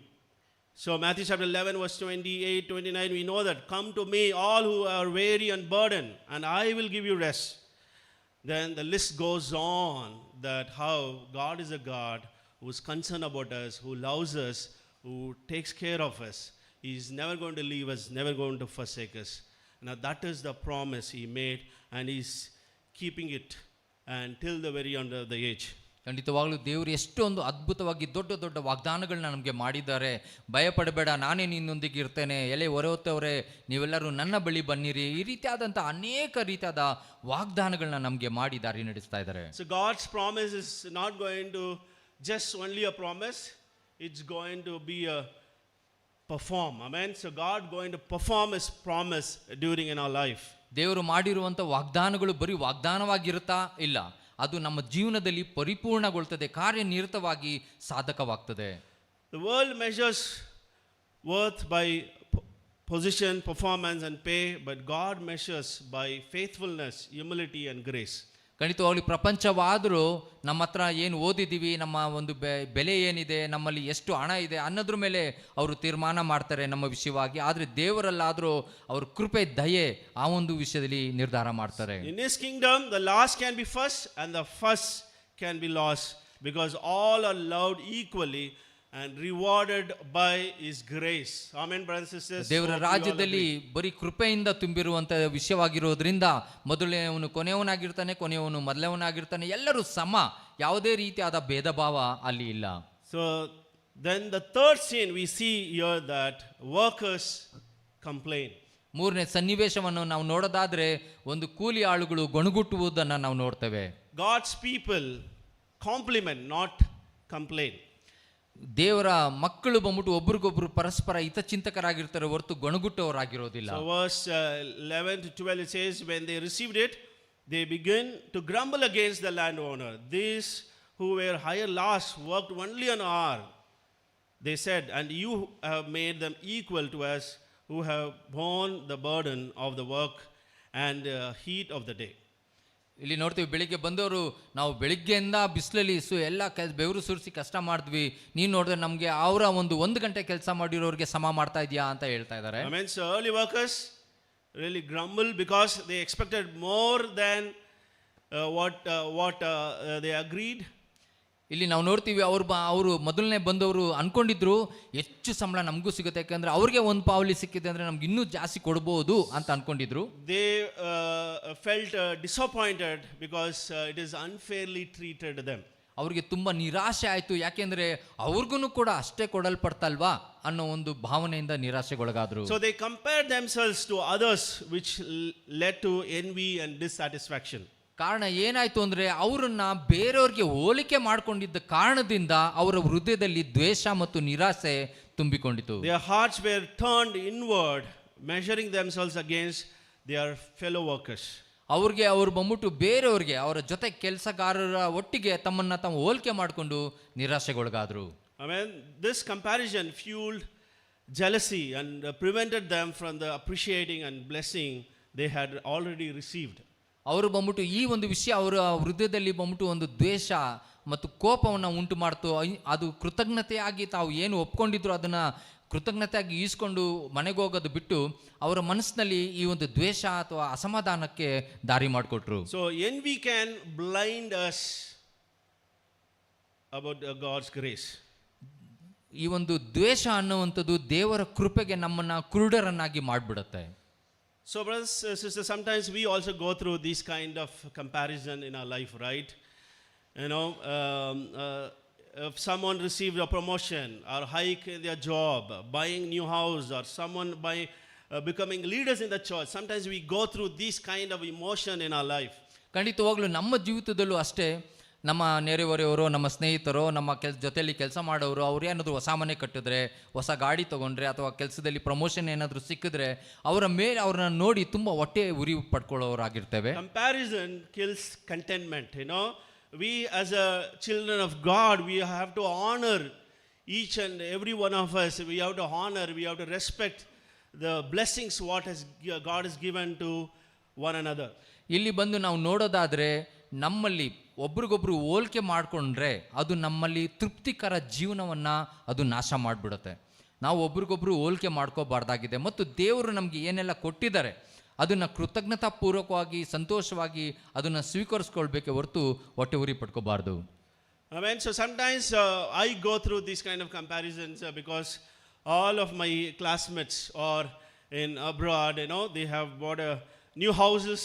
So Matthew chapter 11 verse 28, 29, we know that, "Come to me all who are weary and burdened, and I will give you rest." Then the list goes on, that how God is a God who is concerned about us, who loves us, who takes care of us. He is never going to leave us, never going to forsake us. Now that is the promise He made, and He's keeping it until the very end of the age. ಖಂಡಿತವಾಗ್ಲೂ ದೇವರು ಎಷ್ಟೊಂದು ಅದ್ಭುತವಾಗಿ ದೊಡ್ಡ ದೊಡ್ಡ ವಾಗ್ದಾನಗಳನ್ನ ನಮಗೆ ಮಾಡಿದ್ದಾರೆ. ಭಯಪಡಬೇಡ, ನಾನೇ ನಿನ್ನೊಂದಿಗೆ ಇರ್ತೇನೆ, ಎಲೆ ಹೊರತವರೇ ನೀವೆಲ್ಲರೂ ನನ್ನ ಬಳಿ ಬನ್ನಿರಿ, ಈ ರೀತಿಯಾದಂಥ ಅನೇಕ ರೀತಿಯಾದ ವಾಗ್ದಾನಗಳನ್ನ ನಮಗೆ ಮಾಡಿ ದಾರಿ ನಡೆಸ್ತಾ ಇದ್ದಾರೆ. So God's promise is not going to just only a promise, it's going to be a perform. Amen. So God going to perform His promise during in our life. ದೇವರು ಮಾಡಿರುವಂಥ ವಾಗ್ದಾನಗಳು ಬರೀ ವಾಗ್ದಾನವಾಗಿರುತ್ತಾ ಇಲ್ಲ, ಅದು ನಮ್ಮ ಜೀವನದಲ್ಲಿ ಪರಿಪೂರ್ಣಗೊಳ್ತದೆ, ಕಾರ್ಯನಿರತವಾಗಿ ಸಾಧಕವಾಗ್ತದೆ. The world measures worth by position, performance and pay, but God measures by faithfulness, humility and grace. ಖಂಡಿತವಾಗ್ಲಿ ಪ್ರಪಂಚವಾದರೂ ನಮ್ಮ ಹತ್ರ ಏನು ಓದಿದ್ದೀವಿ, ನಮ್ಮ ಒಂದು ಬೆಲೆ ಏನಿದೆ, ನಮ್ಮಲ್ಲಿ ಎಷ್ಟು ಹಣ ಇದೆ ಅನ್ನೋದ್ರ ಮೇಲೆ ಅವರು ತೀರ್ಮಾನ ಮಾಡ್ತಾರೆ ನಮ್ಮ ವಿಷಯವಾಗಿ. ಆದರೆ ದೇವರಲ್ಲಾದರೂ ಅವ್ರ ಕೃಪೆ, ದಯೆ ಆ ಒಂದು ವಿಷಯದಲ್ಲಿ ನಿರ್ಧಾರ ಮಾಡ್ತಾರೆ. In His kingdom, the last can be first and the first can be lost, because all are loved equally and rewarded by His grace. Amen, brothers and sisters. ದೇವರ ರಾಜ್ಯದಲ್ಲಿ ಬರೀ ಕೃಪೆಯಿಂದ ತುಂಬಿರುವಂಥ ವಿಷಯವಾಗಿರೋದ್ರಿಂದ ಮೊದಲನೇವನು ಕೊನೆಯವನಾಗಿರ್ತಾನೆ, ಕೊನೆಯವನು ಮೊದಲವನಾಗಿರ್ತಾನೆ, ಎಲ್ಲರೂ ಸಮ, ಯಾವುದೇ ರೀತಿಯಾದ ಭೇದ ಭಾವ ಅಲ್ಲಿ ಇಲ್ಲ. So then the third scene we see here that workers complain. ಮೂರನೇ ಸನ್ನಿವೇಶವನ್ನು ನಾವು ನೋಡೋದಾದ್ರೆ ಒಂದು ಕೂಲಿ ಆಳುಗಳು ಗೊಣಗುಟ್ಟುವುದನ್ನು ನಾವು ನೋಡ್ತೇವೆ. God's people compliment, not complain. ದೇವರ ಮಕ್ಕಳು ಬಂದ್ಬಿಟ್ಟು ಒಬ್ರಿಗೊಬ್ರು ಪರಸ್ಪರ ಹಿತಚಿಂತಕರಾಗಿರ್ತಾರೆ ಹೊರತು ಗೊಣಗುಟ್ಟವರಾಗಿರೋದಿಲ್ಲ. So verse 11 to 12 it says, when they received it, they begin to grumble against the landowner. These who were hired last worked only an hour. They said, and you have made them equal to us, who have borne the burden of the work and heat of the day. ಇಲ್ಲಿ ನೋಡ್ತೀವಿ, ಬೆಳಿಗ್ಗೆ ಬಂದವರು ನಾವು ಬೆಳಿಗ್ಗೆಯಿಂದ ಬಿಸಿಲಲ್ಲಿ ಎಲ್ಲ ಬೆವರು ಸುರಿಸಿ ಕಷ್ಟ ಮಾಡಿದ್ವಿ, ನೀನು ನೋಡಿದ್ರೆ ನಮಗೆ ಅವರ ಒಂದು ಗಂಟೆ ಕೆಲಸ ಮಾಡಿರೋರಿಗೆ ಸಮ ಮಾಡ್ತಾ ಇದೆಯಾ ಅಂತ ಹೇಳ್ತಾ ಇದ್ದಾರೆ. I mean, so early workers really grumble because they expected more than what they agreed. ಇಲ್ಲಿ ನಾವು ನೋಡ್ತೀವಿ, ಅವರು ಮೊದಲನೇ ಬಂದವರು ಅನ್ಕೊಂಡಿದ್ರು ಹೆಚ್ಚು ಸಂಬಳ ನಮಗೂ ಸಿಗುತ್ತೆ, ಯಾಕಂದ್ರೆ ಅವ್ರಿಗೆ ಒಂದು ಪಾವಲಿ ಸಿಕ್ಕಿದೆ ಅಂದ್ರೆ ನಮ್ಗೆ ಇನ್ನೂ ಜಾಸ್ತಿ ಕೊಡ್ಬೋದು ಅಂತ ಅನ್ಕೊಂಡಿದ್ರು. They felt disappointed because it is unfairly treated them. ಅವ್ರಿಗೆ ತುಂಬಾ ನಿರಾಶೆ ಆಯ್ತು, ಯಾಕೆಂದ್ರೆ ಅವ್ರಿಗೂ ಕೂಡ ಅಷ್ಟೇ ಕೊಡಲ್ಪಡ್ತಲ್ವಾ ಅನ್ನೋ ಒಂದು ಭಾವನೆಯಿಂದ ನಿರಾಶೆಗೊಳಗಾದ್ರು. So they compared themselves to others, which led to envy and dissatisfaction. ಕಾರಣ ಏನಾಯ್ತು ಅಂದ್ರೆ ಅವರನ್ನ ಬೇರೆಯವ್ರಿಗೆ ಹೋಲಿಕೆ ಮಾಡ್ಕೊಂಡಿದ್ದ ಕಾರಣದಿಂದ ಅವರ ಹೃದಯದಲ್ಲಿ ದ್ವೇಷ ಮತ್ತು ನಿರಾಸೆ ತುಂಬಿಕೊಂಡಿತು. Their hearts were turned inward, measuring themselves against their fellow workers. ಅವ್ರು ಬಂದ್ಬಿಟ್ಟು ಬೇರೆಯವ್ರಿಗೆ, ಅವರ ಜೊತೆ ಕೆಲಸಗಾರರ ಒಟ್ಟಿಗೆ ತಮ್ಮನ್ನ ತಾವು ಹೋಲಿಕೆ ಮಾಡಿಕೊಂಡು ನಿರಾಶೆಗೊಳಗಾದ್ರು. I mean, this comparison fueled jealousy and prevented them from the appreciating and blessing they had already received. ಅವರು ಬಂದ್ಬಿಟ್ಟು ಈ ಒಂದು ವಿಷಯ ಅವರ ಹೃದಯದಲ್ಲಿ ಬಂದ್ಬಿಟ್ಟು ಒಂದು ದ್ವೇಷ ಮತ್ತು ಕೋಪವನ್ನು ಉಂಟು ಮಾಡ್ತು. ಅದು ಕೃತಜ್ಞತೆಯಾಗಿ ತಾವು ಏನು ಒಪ್ಕೊಂಡಿದ್ರು ಅದನ್ನ ಕೃತಜ್ಞತೆಯಾಗಿ ಈಸ್ಕೊಂಡು ಮನೆಗೆ ಹೋಗೋದು ಬಿಟ್ಟು ಅವರ ಮನಸ್ಸಿನಲ್ಲಿ ಈ ಒಂದು ದ್ವೇಷ ಅಥವಾ ಅಸಮಾಧಾನಕ್ಕೆ ದಾರಿ ಮಾಡಿಕೊಟ್ರು. So envy can blind us about God's grace. ಈ ಒಂದು ದ್ವೇಷ ಅನ್ನುವಂಥದ್ದು ದೇವರ ಕೃಪೆಗೆ ನಮ್ಮನ್ನ ಕುರುಡರನ್ನಾಗಿ ಮಾಡಿಬಿಡುತ್ತೆ. So brothers, sisters, sometimes we also go through this kind of comparison in our life, right? You know, if someone received a promotion or hike in their job, buying new house, or someone becoming leaders in the church, sometimes we go through this kind of emotion in our life. ಖಂಡಿತವಾಗ್ಲೂ ನಮ್ಮ ಜೀವಿತದಲ್ಲೂ ಅಷ್ಟೇ, ನಮ್ಮ ನೆರೆಹೊರೆಯವರು, ನಮ್ಮ ಸ್ನೇಹಿತರು, ನಮ್ಮ ಜೊತೆಯಲ್ಲಿ ಕೆಲಸ ಮಾಡೋರು, ಅವ್ರು ಏನಾದರೂ ಹೊಸ ಮನೆ ಕಟ್ಟಿದ್ರೆ, ಹೊಸ ಗಾಡಿ ತೊಗೊಂಡ್ರೆ, ಅಥವಾ ಕೆಲಸದಲ್ಲಿ ಪ್ರಮೋಷನ್ ಏನಾದರೂ ಸಿಕ್ಕಿದ್ರೆ ಅವರ ಮೇಲೆ ಅವ್ರನ್ನ ನೋಡಿ ತುಂಬ ಹೊಟ್ಟೆ ಉರಿ ಪಡ್ಕೊಳ್ಳೋರಾಗಿರ್ತೇವೆ. Comparison kills contentment. We as a children of God, we have to honor each and every one of us. We have to honor, we have to respect the blessings what God has given to one another. ಇಲ್ಲಿ ಬಂದು ನಾವು ನೋಡೋದಾದರೆ, ನಮ್ಮಲ್ಲಿ ಒಬ್ರಿಗೊಬ್ರು ಹೋಲಿಕೆ ಮಾಡಿಕೊಂಡ್ರೆ ಅದು ನಮ್ಮಲ್ಲಿ ತೃಪ್ತಿಕರ ಜೀವನವನ್ನು ಅದು ನಾಶ ಮಾಡಿಬಿಡುತ್ತೆ. ನಾವು ಒಬ್ರಿಗೊಬ್ರು ಹೋಲಿಕೆ ಮಾಡ್ಕೋಬಾರ್ದಾಗಿದೆ. ಮತ್ತು ದೇವರು ನಮಗೆ ಏನೆಲ್ಲ ಕೊಟ್ಟಿದ್ದಾರೆ ಅದನ್ನು ಕೃತಜ್ಞತಾಪೂರ್ವಕವಾಗಿ, ಸಂತೋಷವಾಗಿ ಅದನ್ನು ಸ್ವೀಕರಿಸ್ಕೊಳ್ಬೇಕೆ ಹೊರತು ಹೊಟ್ಟೆ ಉರಿ ಪಡ್ಕೋಬಾರ್ದು. Amen. So sometimes I go through these kind of comparisons because all of my classmates are in abroad, they have bought new houses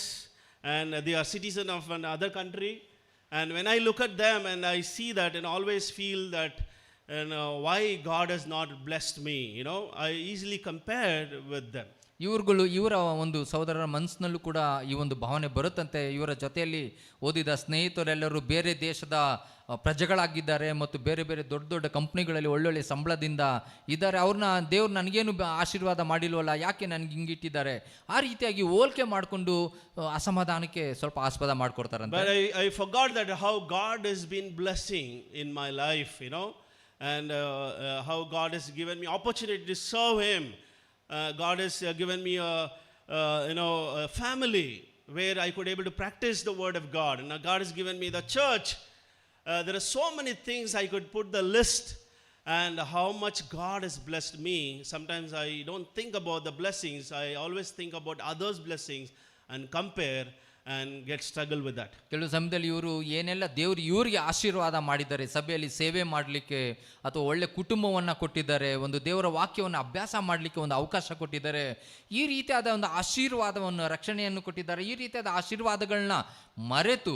and they are citizen of another country. And when I look at them and I see that and always feel that, why God has not blessed me, I easily compare with them. ಇವರ ಒಂದು ಸಹೋದರರ ಮನಸ್ಸಿನಲ್ಲೂ ಕೂಡ ಈ ಒಂದು ಭಾವನೆ ಬರುತ್ತಂತೆ. ಇವರ ಜೊತೆಯಲ್ಲಿ ಓದಿದ ಸ್ನೇಹಿತರೆಲ್ಲರೂ ಬೇರೆ ದೇಶದ ಪ್ರಜೆಗಳಾಗಿದ್ದಾರೆ ಮತ್ತು ಬೇರೆ ಬೇರೆ ದೊಡ್ಡ ದೊಡ್ಡ ಕಂಪ್ನಿಗಳಲ್ಲಿ ಒಳ್ಳೊಳ್ಳೆ ಸಂಬಳದಿಂದ ಇದ್ದಾರೆ. ಅವ್ರನ್ನ ದೇವ್ರು ನನಗೇನು ಆಶೀರ್ವಾದ ಮಾಡಿಲ್ವಲ್ಲ, ಯಾಕೆ ನನಗೆ ಹಿಂಗಿಟ್ಟಿದ್ದಾರೆ, ಆ ರೀತಿಯಾಗಿ ಹೋಲಿಕೆ ಮಾಡಿಕೊಂಡು ಅಸಮಾಧಾನಕ್ಕೆ ಸ್ವಲ್ಪ ಆಸ್ಪದ ಮಾಡ್ಕೊಡ್ತಾರಂತೆ. But I forgot that how God has been blessing in my life, and how God has given me opportunity to serve Him. God has given me a family where I could able to practice the word of God. And God has given me the church. There are so many things I could put the list and how much God has blessed me. Sometimes I don't think about the blessings. I always think about others' blessings and compare and get struggle with that. ಕೆಲವು ಸಮಯದಲ್ಲಿ ಇವರು ಏನೆಲ್ಲ ದೇವರು ಇವರಿಗೆ ಆಶೀರ್ವಾದ ಮಾಡಿದ್ದಾರೆ, ಸಭೆಯಲ್ಲಿ ಸೇವೆ ಮಾಡಲಿಕ್ಕೆ ಅಥವಾ ಒಳ್ಳೆ ಕುಟುಂಬವನ್ನು ಕೊಟ್ಟಿದ್ದಾರೆ, ಒಂದು ದೇವರ ವಾಕ್ಯವನ್ನು ಅಭ್ಯಾಸ ಮಾಡಲಿಕ್ಕೆ ಒಂದು ಅವಕಾಶ ಕೊಟ್ಟಿದ್ದಾರೆ, ಈ ರೀತಿಯಾದ ಒಂದು ಆಶೀರ್ವಾದವನ್ನು, ರಕ್ಷಣೆಯನ್ನು ಕೊಟ್ಟಿದ್ದಾರೆ. ಈ ರೀತಿಯಾದ ಆಶೀರ್ವಾದಗಳನ್ನ ಮರೆತು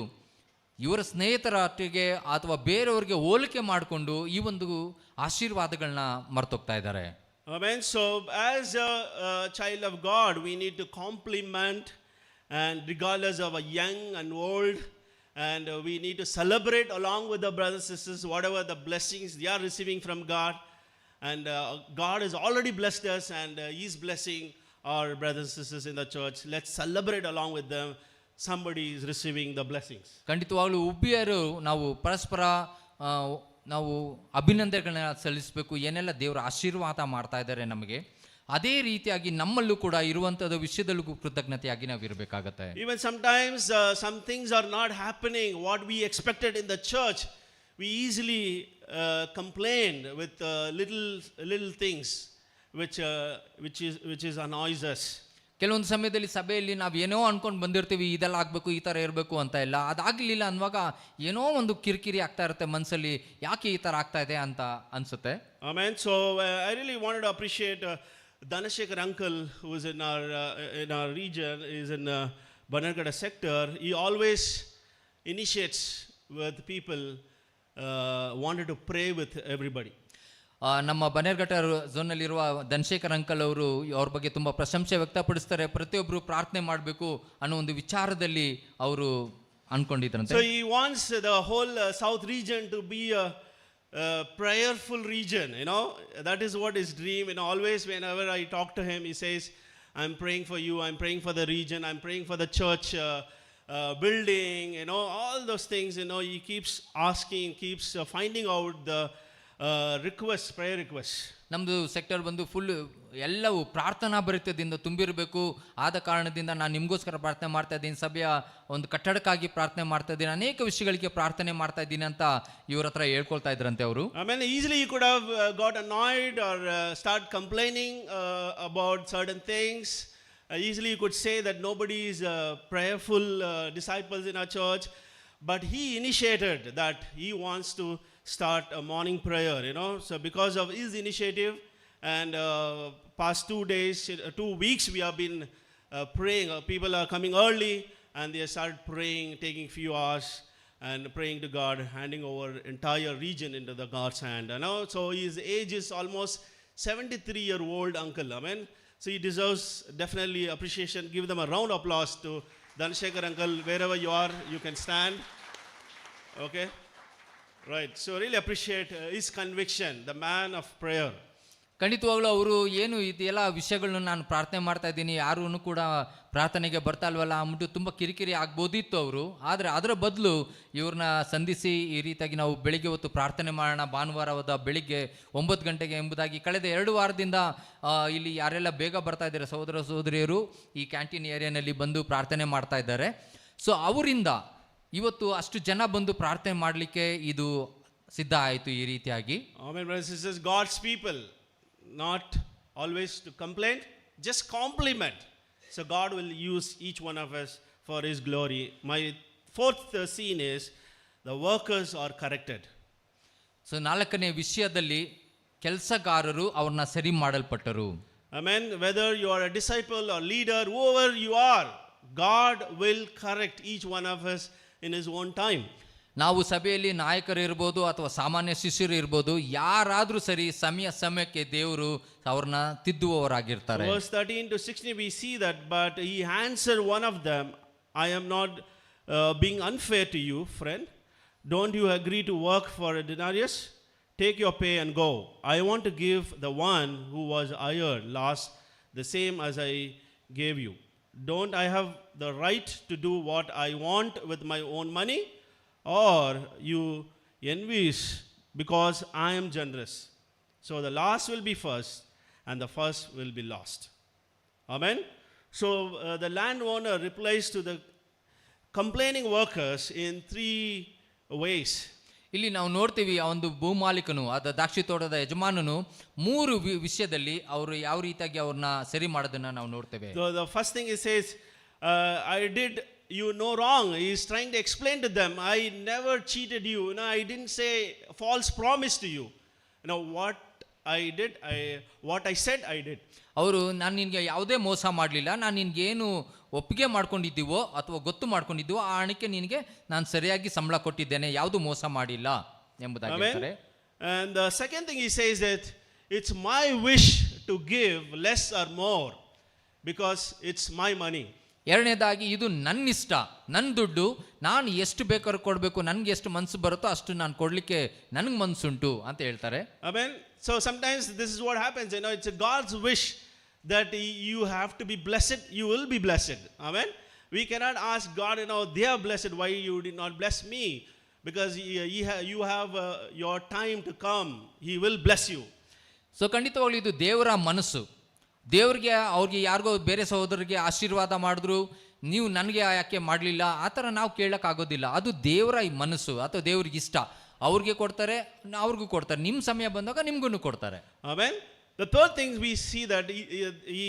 ಇವರ ಸ್ನೇಹಿತರೊಟ್ಟಿಗೆ ಅಥವಾ ಬೇರೆಯವ್ರಿಗೆ ಹೋಲಿಕೆ ಮಾಡಿಕೊಂಡು ಈ ಒಂದು ಆಶೀರ್ವಾದಗಳನ್ನ ಮರ್ತೋಗ್ತಾ ಇದ್ದಾರೆ. Amen. So as a child of God, we need to compliment, and regardless of a young and old, and we need to celebrate along with the brothers and sisters whatever the blessings they are receiving from God. And God has already blessed us, and He's blessing our brothers and sisters in the church. Let's celebrate along with them. Somebody is receiving the blessings. ಖಂಡಿತವಾಗ್ಲೂ ಉಬ್ಬಿಯರು ನಾವು ಪರಸ್ಪರ ನಾವು ಅಭಿನಂದನೆಗಳನ್ನ ಸಲ್ಲಿಸಬೇಕು. ಏನೆಲ್ಲ ದೇವರ ಆಶೀರ್ವಾದ ಮಾಡ್ತಾ ಇದ್ದಾರೆ ನಮಗೆ, ಅದೇ ರೀತಿಯಾಗಿ ನಮ್ಮಲ್ಲೂ ಕೂಡ ಇರುವಂಥದ್ದು ವಿಷಯದಲ್ಲೂ ಕೃತಜ್ಞತೆಯಾಗಿ ನಾವು ಇರಬೇಕಾಗತ್ತೆ. Even sometimes some things are not happening what we expected in the church. We easily complain with little things which is annoys us. ಕೆಲವೊಂದು ಸಮಯದಲ್ಲಿ ಸಭೆಯಲ್ಲಿ ನಾವು ಏನೋ ಅನ್ಕೊಂಡು ಬಂದಿರ್ತೀವಿ, ಇದೆಲ್ಲ ಆಗಬೇಕು, ಈ ಥರ ಇರಬೇಕು ಅಂತ ಇಲ್ಲ. ಅದಾಗಲಿಲ್ಲ ಅನ್ನುವಾಗ ಏನೋ ಒಂದು ಕಿರಿಕಿರಿ ಆಗ್ತಾ ಇರುತ್ತೆ ಮನಸ್ಸಲ್ಲಿ, ಯಾಕೆ ಈ ಥರ ಆಗ್ತಾ ಇದೆ ಅಂತ ಅನಿಸುತ್ತೆ. Amen. So I really wanted to appreciate Dhanashekar uncle, who is in our region, is in Bannergada sector. He always initiates with people, wanted to pray with everybody. ನಮ್ಮ ಬನ್ನೇರ್ಘಟ್ಟ ಝೋನ್ನಲ್ಲಿರುವ ಧನಶೇಖರ್ ಅಂಕಲ್ ಅವರು ಅವ್ರ ಬಗ್ಗೆ ತುಂಬ ಪ್ರಶಂಸೆ ವ್ಯಕ್ತಪಡಿಸ್ತಾರೆ. ಪ್ರತಿಯೊಬ್ಬರು ಪ್ರಾರ್ಥನೆ ಮಾಡಬೇಕು ಅನ್ನೋ ಒಂದು ವಿಚಾರದಲ್ಲಿ ಅವರು ಅನ್ಕೊಂಡಿದ್ರಂತೆ. So he wants the whole south region to be a prayerful region, that is what his dream. Always whenever I talk to him, he says, I'm praying for you, I'm praying for the region, I'm praying for the church building, all those things. He keeps asking, keeps finding out the requests, prayer requests. ನಮ್ಮದು sector ಬಂದು full ಎಲ್ಲವೂ ಪ್ರಾರ್ಥನಾ ಭರಿತದಿಂದ ತುಂಬಿರಬೇಕು. ಆದ ಕಾರಣದಿಂದ ನಾನು ನಿಮಗೋಸ್ಕರ ಪ್ರಾರ್ಥನೆ ಮಾಡ್ತಾ ಇದ್ದೀನಿ, ಸಭೆಯ ಒಂದು ಕಟ್ಟಡಕ್ಕಾಗಿ ಪ್ರಾರ್ಥನೆ ಮಾಡ್ತಾ ಇದ್ದೀನಿ, ಅನೇಕ ವಿಷಯಗಳಿಗೆ ಪ್ರಾರ್ಥನೆ ಮಾಡ್ತಾ ಇದ್ದೀನಿ ಅಂತ ಇವ್ರ ಹತ್ರ ಹೇಳ್ಕೊಳ್ತಾ ಇದ್ರಂತೆ ಅವರು. I mean, easily you could have got annoyed or start complaining about certain things. Easily you could say that nobody is prayerful disciples in our church. But he initiated that he wants to start a morning prayer, So because of his initiative, and past 2 weeks we have been praying. People are coming early and they start praying, taking few hours and praying to God, handing over entire region into the God's hand. So his age is almost 73-year-old uncle. So he deserves definitely appreciation. Give them a round of applause to Dhanashekar uncle. Wherever you are, you can stand. Okay? Right. So really appreciate his conviction, the man of prayer. ಖಂಡಿತವಾಗ್ಲೂ ಅವರು ಏನು ಇದೆಲ್ಲ ವಿಷಯಗಳನ್ನ ನಾನು ಪ್ರಾರ್ಥನೆ ಮಾಡ್ತಾ ಇದ್ದೀನಿ, ಯಾರೂ ಕೂಡ ಪ್ರಾರ್ಥನೆಗೆ ಬರ್ತಾ ಇಲ್ವಲ್ಲ ಅಂದ್ಬಿಟ್ಟು ತುಂಬ ಕಿರಿಕಿರಿ ಆಗ್ಬೋದಿತ್ತು ಅವರು. ಆದರೆ ಅದರ ಬದಲು ಇವ್ರನ್ನ ಸಂಧಿಸಿ ಈ ರೀತಿಯಾಗಿ ನಾವು ಬೆಳಿಗ್ಗೆ ಹೊತ್ತು ಪ್ರಾರ್ಥನೆ ಮಾಡೋಣ, ಭಾನುವಾರದ ಬೆಳಿಗ್ಗೆ 9 ಗಂಟೆಗೆ ಎಂಬುದಾಗಿ ಕಳೆದ 2 ವಾರದಿಂದ ಇಲ್ಲಿ ಯಾರೆಲ್ಲ ಬೇಗ ಬರ್ತಾ ಇದ್ದಾರೆ ಸಹೋದರ ಸಹೋದರಿಯರು ಈ ಕ್ಯಾಂಟೀನ್ ಏರಿಯಾನಲ್ಲಿ ಬಂದು ಪ್ರಾರ್ಥನೆ ಮಾಡ್ತಾ ಇದ್ದಾರೆ. ಸೊ ಅವರಿಂದ ಇವತ್ತು ಅಷ್ಟು ಜನ ಬಂದು ಪ್ರಾರ್ಥನೆ ಮಾಡಲಿಕ್ಕೆ ಇದು ಸಿದ್ಧ ಆಯಿತು ಈ ರೀತಿಯಾಗಿ. Amen, brothers and sisters. God's people, not always to complain, just compliment. So God will use each one of us for his glory. My fourth scene is the workers are corrected. So 4ನೇ ವಿಷಯದಲ್ಲಿ ಕೆಲಸಗಾರರು ಅವ್ರನ್ನ ಸರಿ ಮಾಡಲ್ಪಟ್ಟರು. Amen. Whether you are a disciple or leader, whoever you are, God will correct each one of us in his own time. ನಾವು ಸಭೆಯಲ್ಲಿ ನಾಯಕರು ಇರ್ಬೋದು ಅಥವಾ ಸಾಮಾನ್ಯ ಶಿಷ್ಯರು ಇರ್ಬೋದು, ಯಾರಾದರೂ ಸರಿ ಸಮಯಕ್ಕೆ ದೇವರು ಅವ್ರನ್ನ ತಿದ್ದುವವರಾಗಿರ್ತಾರೆ. Verse 13 to 16 we see that, but he answered one of them, I am not being unfair to you, friend. Don't you agree to work for a denarius? Take your pay and go. I want to give the one who was hired last the same as I gave you. Don't I have the right to do what I want with my own money? Or you envious because I am generous? So the last will be first and the first will be lost. Amen. So the landowner replies to the complaining workers in 3 ways. ಇಲ್ಲಿ ನಾವು ನೋಡ್ತೀವಿ ಆ ಒಂದು ಭೂಮಾಲೀಕನು ಅದ ದ್ರಾಕ್ಷಿ ತೋಟದ ಯಜಮಾನನು 3 ವಿಷಯದಲ್ಲಿ ಅವರು ಯಾವ ರೀತಿಯಾಗಿ ಅವ್ರನ್ನ ಸರಿ ಮಾಡೋದನ್ನ ನಾವು ನೋಡ್ತೇವೆ. The first thing he says, I did you no wrong. He is trying to explain to them, I never cheated you. No, I didn't say false promise to you. What I did, what I said I did. ಅವರು ನಾನು ನಿನಗೆ ಯಾವುದೇ ಮೋಸ ಮಾಡಲಿಲ್ಲ, ನಾನು ನಿನಗೇನು ಒಪ್ಪಿಗೆ ಮಾಡ್ಕೊಂಡಿದ್ದೀವೋ ಅಥವಾ ಗೊತ್ತು ಮಾಡ್ಕೊಂಡಿದ್ದೀವೋ ಆ ಹಣಕ್ಕೆ ನಿನಗೆ ನಾನು ಸರಿಯಾಗಿ ಸಂಬಳ ಕೊಟ್ಟಿದ್ದೇನೆ, ಯಾವುದು ಮೋಸ ಮಾಡಿಲ್ಲ ಎಂಬುದಾಗಿ ಹೇಳ್ತಾರೆ. And the second thing he says that it's my wish to give less or more because it's my money. ಎರಡನೇದಾಗಿ ಇದು ನನ್ನ ಇಷ್ಟ, ನನ್ನ ದುಡ್ಡು, ನಾನು ಎಷ್ಟು ಬೇಕಾದ್ರೂ ಕೊಡಬೇಕು, ನನಗೆ ಎಷ್ಟು ಮನಸ್ಸು ಬರುತ್ತೋ ಅಷ್ಟು ನಾನು ಕೊಡಲಿಕ್ಕೆ ನನಗೆ ಮನಸ್ಸುಂಟು ಅಂತ ಹೇಳ್ತಾರೆ. Amen. So sometimes this is what happens, it's a God's wish that you have to be blessed, you will be blessed. Amen. We cannot ask God, they are blessed, why you did not bless me? Because you have your time to come, he will bless you. So ಖಂಡಿತವಾಗ್ಲೂ ಇದು ದೇವರ ಮನಸ್ಸು. ದೇವ್ರಿಗೆ ಅವ್ರಿಗೆ ಯಾರಿಗೋ ಬೇರೆ ಸಹೋದರಿಗೆ ಆಶೀರ್ವಾದ ಮಾಡಿದ್ರು, ನೀವು ನನಗೆ ಯಾಕೆ ಮಾಡಲಿಲ್ಲ, ಆ ಥರ ನಾವು ಕೇಳೋಕ್ಕಾಗೋದಿಲ್ಲ. ಅದು ದೇವರ ಈ ಮನಸ್ಸು ಅಥವಾ ದೇವ್ರಿಗೆ ಇಷ್ಟ. ಅವ್ರಿಗೆ ಕೊಡ್ತಾರೆ, ಅವ್ರಿಗೂ ಕೊಡ್ತಾರೆ, ನಿಮ್ಮ ಸಮಯ ಬಂದಾಗ ನಿಮ್ಗೂ ಕೊಡ್ತಾರೆ. Amen. The third thing we see that he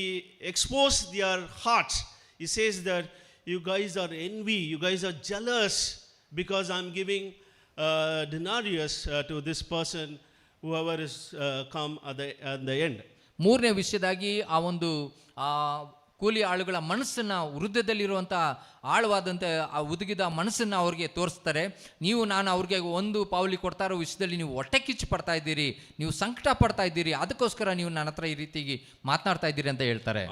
exposed their hearts. He says that you guys are envy, you guys are jealous because I'm giving denarius to this person, whoever is come at the end. 3ನೇ ವಿಷಯದಾಗಿ ಆ ಒಂದು ಕೂಲಿ ಆಳುಗಳ ಮನಸ್ಸನ್ನ, ಹೃದಯದಲ್ಲಿರುವಂಥ ಆಳವಾದಂಥ ಆ ಉದುಗಿದ ಮನಸ್ಸನ್ನ ಅವ್ರಿಗೆ ತೋರಿಸ್ತಾರೆ. ನಾನು ಅವ್ರಿಗೆ 1 ಪಾವಲಿ ಕೊಡ್ತಾ ಇರೋ ವಿಷಯದಲ್ಲಿ ನೀವು ಹೊಟ್ಟೆ ಕಿಚ್ಚು ಪಡ್ತಾ ಇದ್ದೀರಿ, ನೀವು ಸಂಕಟ ಪಡ್ತಾ ಇದ್ದೀರಿ, ಅದಕ್ಕೋಸ್ಕರ ನೀವು ನನ್ನ ಹತ್ರ ಈ ರೀತಿಗೆ ಮಾತನಾಡ್ತಾ ಇದ್ದೀರಿ ಅಂತ ಹೇಳ್ತಾರೆ.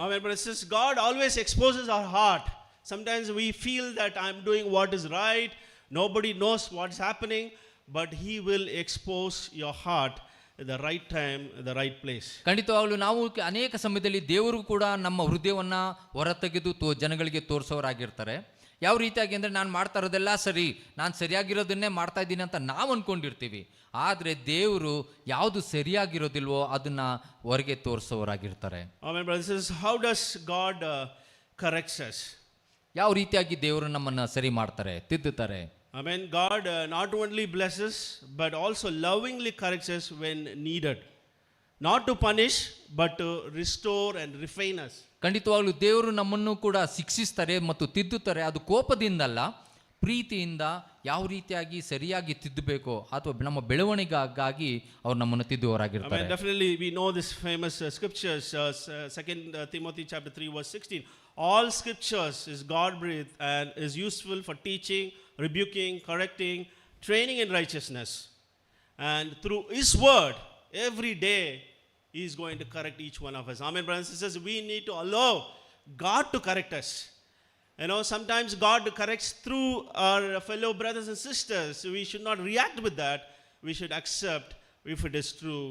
God always exposes our heart. Sometimes we feel that I'm doing what is right, nobody knows what's happening, but he will expose your heart at the right time, at the right place. ಖಂಡಿತವಾಗ್ಲೂ ನಾವು ಅನೇಕ ಸಮಯದಲ್ಲಿ ದೇವರು ಕೂಡ ನಮ್ಮ ಹೃದಯವನ್ನು ಹೊರತೆಗೆದು ಜನಗಳಿಗೆ ತೋರಿಸೋರಾಗಿರ್ತಾರೆ. ಯಾವ ರೀತಿಯಾಗಿ ಅಂದರೆ ನಾನು ಮಾಡ್ತಾ ಇರೋದೆಲ್ಲ ಸರಿ, ನಾನು ಸರಿಯಾಗಿರೋದನ್ನೇ ಮಾಡ್ತಾ ಇದ್ದೀನಿ ಅಂತ ನಾವು ಅಂದ್ಕೊಂಡಿರ್ತೀವಿ. ಆದರೆ ದೇವರು ಯಾವುದು ಸರಿಯಾಗಿರೋದಿಲ್ವೋ ಅದನ್ನು ಹೊರಗೆ ತೋರಿಸೋರಾಗಿರ್ತಾರೆ. Amen, brothers. How does God corrects us? ಯಾವ ರೀತಿಯಾಗಿ ದೇವರು ನಮ್ಮನ್ನು ಸರಿ ಮಾಡ್ತಾರೆ, ತಿದ್ದುತ್ತಾರೆ? Amen. God not only blesses but also lovingly corrects us when needed. Not to punish but to restore and refine us. ಖಂಡಿತವಾಗ್ಲೂ ದೇವರು ನಮ್ಮನ್ನು ಕೂಡ ಶಿಕ್ಷಿಸ್ತಾರೆ ಮತ್ತು ತಿದ್ದುತ್ತಾರೆ. ಅದು ಕೋಪದಿಂದಲ್ಲ, ಪ್ರೀತಿಯಿಂದ ಯಾವ ರೀತಿಯಾಗಿ ಸರಿಯಾಗಿ ತಿದ್ದಬೇಕೋ ಅಥವಾ ನಮ್ಮ ಬೆಳವಣಿಗೆಗಾಗಿ ಅವ್ರು ನಮ್ಮನ್ನು ತಿದ್ದುವವರಾಗಿರ್ತಾರೆ. Definitely we know this famous scriptures, 2 Timothy chapter 3 verse 16. All scriptures is God-breathed and is useful for teaching, rebuking, correcting, training in righteousness. And through his word every day He is going to correct each one of us. Amen, brothers and sisters. We need to allow God to correct us. You know, sometimes God corrects through our fellow brothers and sisters. We should not react with that. We should accept if it is true,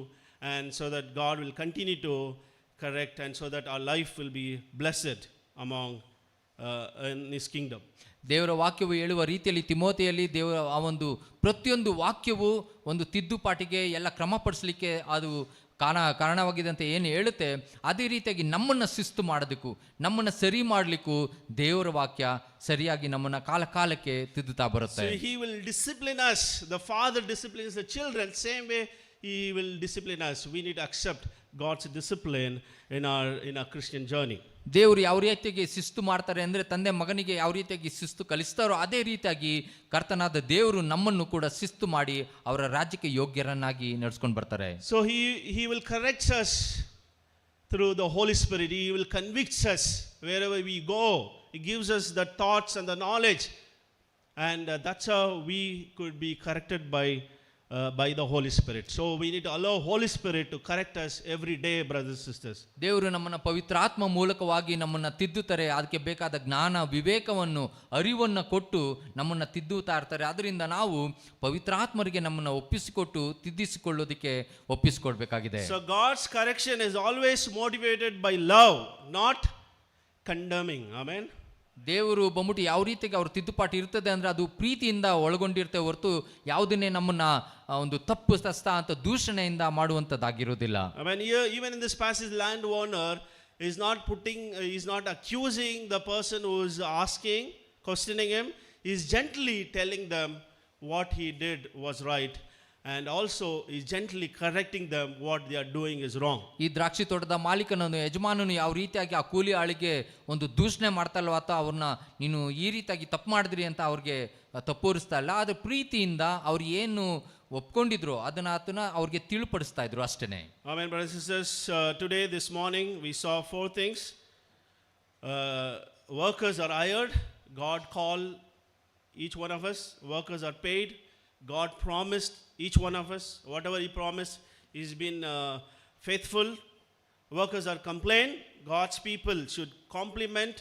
and so that God will continue to correct, and so that our life will be blessed among in His kingdom. ದೇವರ ವಾಕ್ಯವು ಹೇಳುವ ರೀತಿಯಲ್ಲಿ ತಿಮೋಥೆಯಲ್ಲಿ ದೇವರ ಆ ಒಂದು ಪ್ರತಿಯೊಂದು ವಾಕ್ಯವು ಒಂದು ತಿದ್ದುಪಾಟಿಗೆ ಎಲ್ಲ ಕ್ರಮಪಡಿಸಲಿಕ್ಕೆ ಅದು ಕಾರಣವಾಗಿದೆ ಅಂತ ಏನು ಹೇಳುತ್ತೆ, ಅದೇ ರೀತಿಯಾಗಿ ನಮ್ಮನ್ನು ಶಿಸ್ತು ಮಾಡೋದಕ್ಕೂ ನಮ್ಮನ್ನು ಸರಿ ಮಾಡಲಿಕ್ಕೂ ದೇವರ ವಾಕ್ಯ ಸರಿಯಾಗಿ ನಮ್ಮನ್ನು ಕಾಲಕ್ಕೆ ತಿದ್ದುತ್ತಾ ಬರುತ್ತೆ. So He will discipline us. The Father disciplines the children. Same way He will discipline us. We need to accept God's discipline in our Christian journey. ದೇವರು ಯಾವ ರೀತಿಯಾಗಿ ಶಿಸ್ತು ಮಾಡ್ತಾರೆ ಅಂದರೆ, ತಂದೆ ಮಗನಿಗೆ ಯಾವ ರೀತಿಯಾಗಿ ಶಿಸ್ತು ಕಲಿಸ್ತಾರೋ ಅದೇ ರೀತಿಯಾಗಿ ಕರ್ತನಾದ ದೇವರು ನಮ್ಮನ್ನು ಕೂಡ ಶಿಸ್ತು ಮಾಡಿ ಅವರ ರಾಜ್ಯಕ್ಕೆ ಯೋಗ್ಯರನ್ನಾಗಿ ನಡೆಸ್ಕೊಂಡು ಬರ್ತಾರೆ. So he will correct us through the Holy Spirit. He will convict us wherever we go. He gives us the thoughts and the knowledge, and that's how we could be corrected by the Holy Spirit. So we need to allow Holy Spirit to correct us every day, brothers and sisters. ದೇವರು ನಮ್ಮನ್ನು ಪವಿತ್ರಾತ್ಮ ಮೂಲಕವಾಗಿ ನಮ್ಮನ್ನು ತಿದ್ದುತ್ತಾರೆ. ಅದಕ್ಕೆ ಬೇಕಾದ ಜ್ಞಾನ, ವಿವೇಕವನ್ನು, ಅರಿವನ್ನು ಕೊಟ್ಟು ನಮ್ಮನ್ನು ತಿದ್ದುತ್ತಾ ಇರ್ತಾರೆ. ಅದರಿಂದ ನಾವು ಪವಿತ್ರಾತ್ಮರಿಗೆ ನಮ್ಮನ್ನು ಒಪ್ಪಿಸಿಕೊಟ್ಟು ತಿದ್ದಿಸಿಕೊಳ್ಳೋದಕ್ಕೆ ಒಪ್ಪಿಸಿಕೊಡ್ಬೇಕಾಗಿದೆ. So God's correction is always motivated by love, not condemning. Amen. ದೇವರು ಬಂದ್ಬಿಟ್ಟು ಯಾವ ರೀತಿಗೆ ಅವ್ರ ತಿದ್ದುಪಾటు ಇರ್ತದೆ ಅಂದರೆ ಅದು ಪ್ರೀತಿಯಿಂದ ಒಳಗೊಂಡಿರ್ತೇ ಹೊರತು ಯಾವುದನ್ನೇ ನಮ್ಮನ್ನ ಒಂದು ತಪ್ಪು ತಸ್ತ ಅಂತ ದೂಷಣೆಯಿಂದ ಮಾಡುವಂಥದ್ದಾಗಿರೋದಿಲ್ಲ. I mean, here, even in this passage, landowner is not accusing the person who is questioning him. He is gently telling them what he did was right, and also is gently correcting them what they are doing is wrong. ಈ ದ್ರಾಕ್ಷಿ ತೋಟದ ಮಾಲೀಕನನ್ನು, ಯಜಮಾನನು ಯಾವ ರೀತಿಯಾಗಿ ಆ ಕೂಲಿ ಆಳಿಗೆ ಒಂದು ದೂಷಣೆ ಮಾಡ್ತಾ ಇಲ್ವ ಅಥವಾ ಅವ್ರನ್ನ ನೀನು ಈ ರೀತಿಯಾಗಿ ತಪ್ಪು ಮಾಡಿದ್ರಿ ಅಂತ ಅವ್ರಿಗೆ ತಪ್ಪೋರಿಸ್ತಾ ಇಲ್ಲ, ಆದರೆ ಪ್ರೀತಿಯಿಂದ ಅವ್ರು ಏನು ಒಪ್ಕೊಂಡಿದ್ರು ಅದನ್ನ ಅವ್ರಿಗೆ ತಿಳಿಪಡಿಸ್ತಾ ಇದ್ರು ಅಷ್ಟೇನೆ. Amen, brothers and sisters. Today, this morning, we saw 4 things. Workers are hired. God called each one of us. Workers are paid. God promised each one of us whatever He promised. He's been faithful. Workers are complained. God's people should compliment,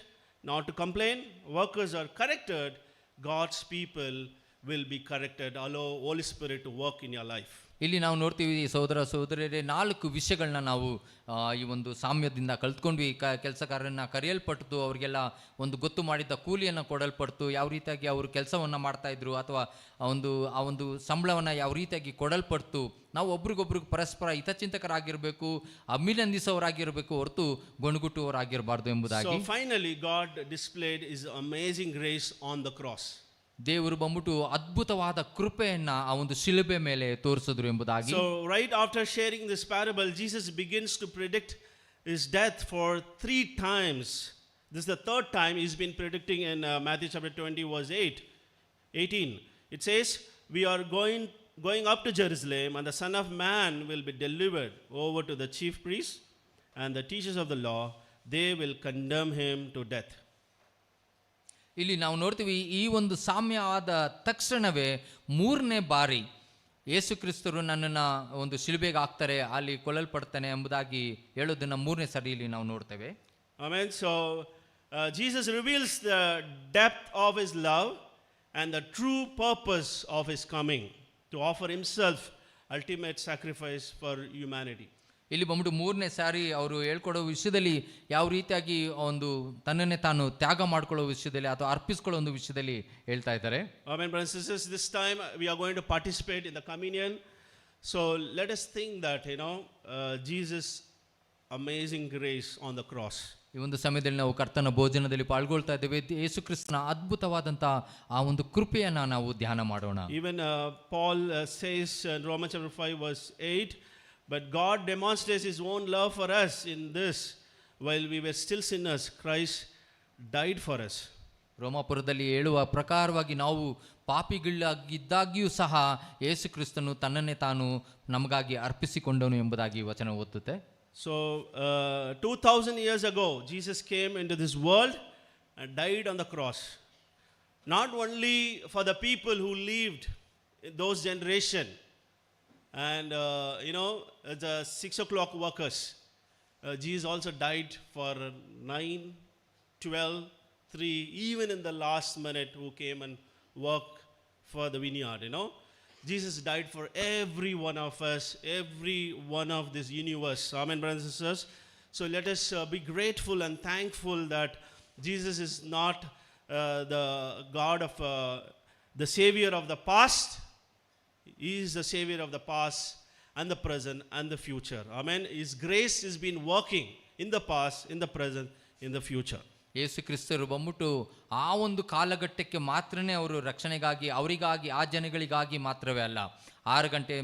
not to complain. Workers are corrected. God's people will be corrected. Allow Holy Spirit to work in your life. ಇಲ್ಲಿ ನಾವು ನೋಡ್ತೀವಿ ಸಹೋದರ ಸಹೋದರರೇ, 4 ವಿಷಯಗಳನ್ನ ನಾವು ಈ ಒಂದು ಸಾಮ್ಯದಿಂದ ಕಲ್ತ್ಕೊಂಡ್ವಿ. ಕೆಲಸಗಾರರನ್ನ ಕರೆಯಲ್ಪಟ್ಟು ಅವರಿಗೆಲ್ಲ ಒಂದು ಗೊತ್ತು ಮಾಡಿದ್ದ ಕೂಲಿಯನ್ನು ಕೊಡಲ್ಪಡ್ತು, ಯಾವ ರೀತಿಯಾಗಿ ಅವರು ಕೆಲಸವನ್ನು ಮಾಡ್ತಾಯಿದ್ರು ಅಥವಾ ಆ ಒಂದು ಸಂಬಳವನ್ನು ಯಾವ ರೀತಿಯಾಗಿ ಕೊಡಲ್ಪಡ್ತು. ನಾವು ಒಬ್ರಿಗೊಬ್ರಿಗೆ ಪರಸ್ಪರ ಹಿತಚಿಂತಕರಾಗಿರಬೇಕು, ಅಭಿನಂದಿಸೋರಾಗಿರಬೇಕು ಹೊರತು ಗೊಣಗುಟ್ಟುವವರಾಗಿರಬಾರ್ದು ಎಂಬುದಾಗಿ. So finally God displayed His amazing grace on the cross. ದೇವರು ಬಂದ್ಬಿಟ್ಟು ಅದ್ಭುತವಾದ ಕೃಪೆಯನ್ನ ಆ ಒಂದು ಶಿಲುಬೆ ಮೇಲೆ ತೋರಿಸಿದ್ರು ಎಂಬುದಾಗಿ. So right after sharing this parable, Jesus begins to predict His death for 3 times. This is the 3rd time He's been predicting in Matthew chapter 20 verse 18. It says, we are going up to Jerusalem, and the Son of Man will be delivered over to the chief priests and the teachers of the law. They will condemn Him to death. ಇಲ್ಲಿ ನಾವು ನೋಡ್ತೀವಿ, ಈ ಒಂದು ಸಾಮ್ಯ ಆದ ತಕ್ಷಣವೇ 3ನೇ ಬಾರಿ ಯೇಸು ಕ್ರಿಸ್ತರು ನನ್ನನ್ನು ಒಂದು ಶಿಲುಬೆಗೆ ಹಾಕ್ತಾರೆ, ಅಲ್ಲಿ ಕೊಲ್ಲಲ್ಪಡ್ತಾನೆ ಎಂಬುದಾಗಿ ಹೇಳೋದನ್ನ 3ನೇ ಸರಿ ಇಲ್ಲಿ ನಾವು ನೋಡ್ತೇವೆ. Amen. So Jesus reveals the depth of His love and the true purpose of His coming, to offer Himself ultimate sacrifice for humanity. ಇಲ್ಲಿ ಬಂದ್ಬಿಟ್ಟು 3ನೇ ಸಾರಿ ಅವರು ಹೇಳ್ಕೊಡೋ ವಿಷಯದಲ್ಲಿ ಯಾವ ರೀತಿಯಾಗಿ ಒಂದು ತನ್ನನ್ನೇ ತಾನು ತ್ಯಾಗ ಮಾಡ್ಕೊಳ್ಳೋ ವಿಷಯದಲ್ಲಿ ಅಥವಾ ಅರ್ಪಿಸ್ಕೊಳ್ಳೋ ಒಂದು ವಿಷಯದಲ್ಲಿ ಹೇಳ್ತಾ ಇದ್ದಾರೆ. Amen, brothers and sisters. This time we are going to participate in the communion. So let us think that, Jesus' amazing grace on the cross. ಈ ಒಂದು ಸಮಯದಲ್ಲಿ ನಾವು ಕರ್ತನ ಭೋಜನದಲ್ಲಿ ಪಾಲ್ಗೊಳ್ತಾ ಇದ್ದೇವೆ. ಯೇಸು ಕ್ರಿಸ್ತನ ಅದ್ಭುತವಾದಂಥ ಆ ಒಂದು ಕೃಪೆಯನ್ನು ನಾವು ಧ್ಯಾನ ಮಾಡೋಣ. Even Paul says in Romans chapter 5 verse 8, but God demonstrates His own love for us in this, while we were still sinners, Christ died for us. ರೋಮಾಪುರದಲ್ಲಿ ಹೇಳುವ ಪ್ರಕಾರವಾಗಿ ನಾವು ಪಾಪಿಗಳಾಗಿದ್ದಾಗಿಯೂ ಸಹ ಯೇಸು ಕ್ರಿಸ್ತನು ತನ್ನನ್ನೇ ತಾನು ನಮಗಾಗಿ ಅರ್ಪಿಸಿಕೊಂಡನು ಎಂಬುದಾಗಿ ವಚನ ಓದುತ್ತೆ. So 2000 years ago, Jesus came into this world and died on the cross. Not only for the people who lived in those generation, And the 6 o'clock workers, Jesus also died for 9, 12, 3, even in the last minute who came and worked for the vineyard, Jesus died for every one of us, every one of this universe. Amen, brothers and sisters. So let us be grateful and thankful that Jesus is not the God of the Savior of the past. He is the Savior of the past and the present and the future. Amen. His grace has been working in the past, in the present, in the future. ಯೇಸು ಕ್ರಿಸ್ತರು ಬಂದ್ಬಿಟ್ಟು ಆ ಒಂದು ಕಾಲಘಟ್ಟಕ್ಕೆ ಮಾತ್ರನೇ ಅವರು ರಕ್ಷಣೆಗಾಗಿ ಅವರಿಗಾಗಿ ಆ ಜನಗಳಿಗಾಗಿ ಮಾತ್ರವೇ ಅಲ್ಲ 6 ಗಂಟೆ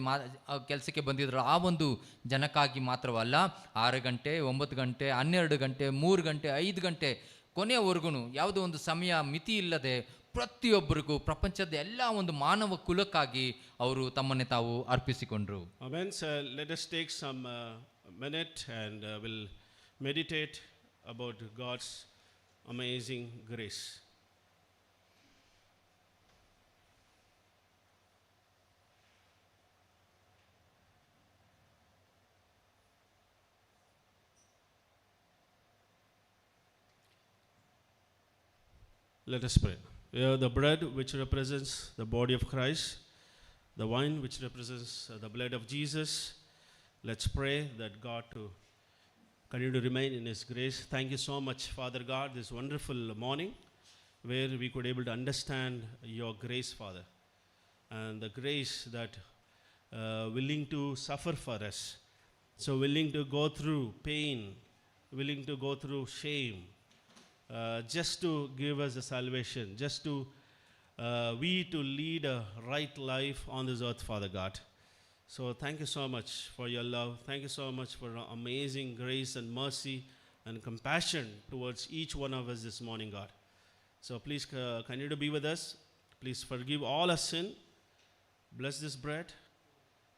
ಕೆಲಸಕ್ಕೆ ಬಂದಿದ್ರು ಆ ಒಂದು ಜನಕ್ಕಾಗಿ ಮಾತ್ರವಲ್ಲ 6 ಗಂಟೆ 9 ಗಂಟೆ 12 ಗಂಟೆ 3 ಗಂಟೆ 5 ಗಂಟೆ ಕೊನೆಯವರೆಗೂ ಯಾವುದೋ ಒಂದು ಸಮಯ ಮಿತಿ ಇಲ್ಲದೆ ಪ್ರತಿಯೊಬ್ಬರಿಗೂ ಪ್ರಪಂಚದ ಎಲ್ಲ ಒಂದು ಮಾನವ ಕುಲಕ್ಕಾಗಿ ಅವರು ತಮ್ಮನ್ನೇ ತಾವು ಅರ್ಪಿಸಿಕೊಂಡ್ರು. Amen. So let us take some minute and we'll meditate about God's amazing grace. Let us pray. The bread which represents the body of Christ, the wine which represents the blood of Jesus. Let's pray that God to continue to remain in His grace. Thank you so much, Father God, this wonderful morning where we could able to understand your grace, Father, and the grace that willing to suffer for us, so willing to go through pain, willing to go through shame, just to give us a salvation, just to we to lead a right life on this earth, Father God. So thank you so much for your love. Thank you so much for your amazing grace and mercy and compassion towards each one of us this morning, God. So please continue to be with us. Please forgive all our sin. Bless this bread,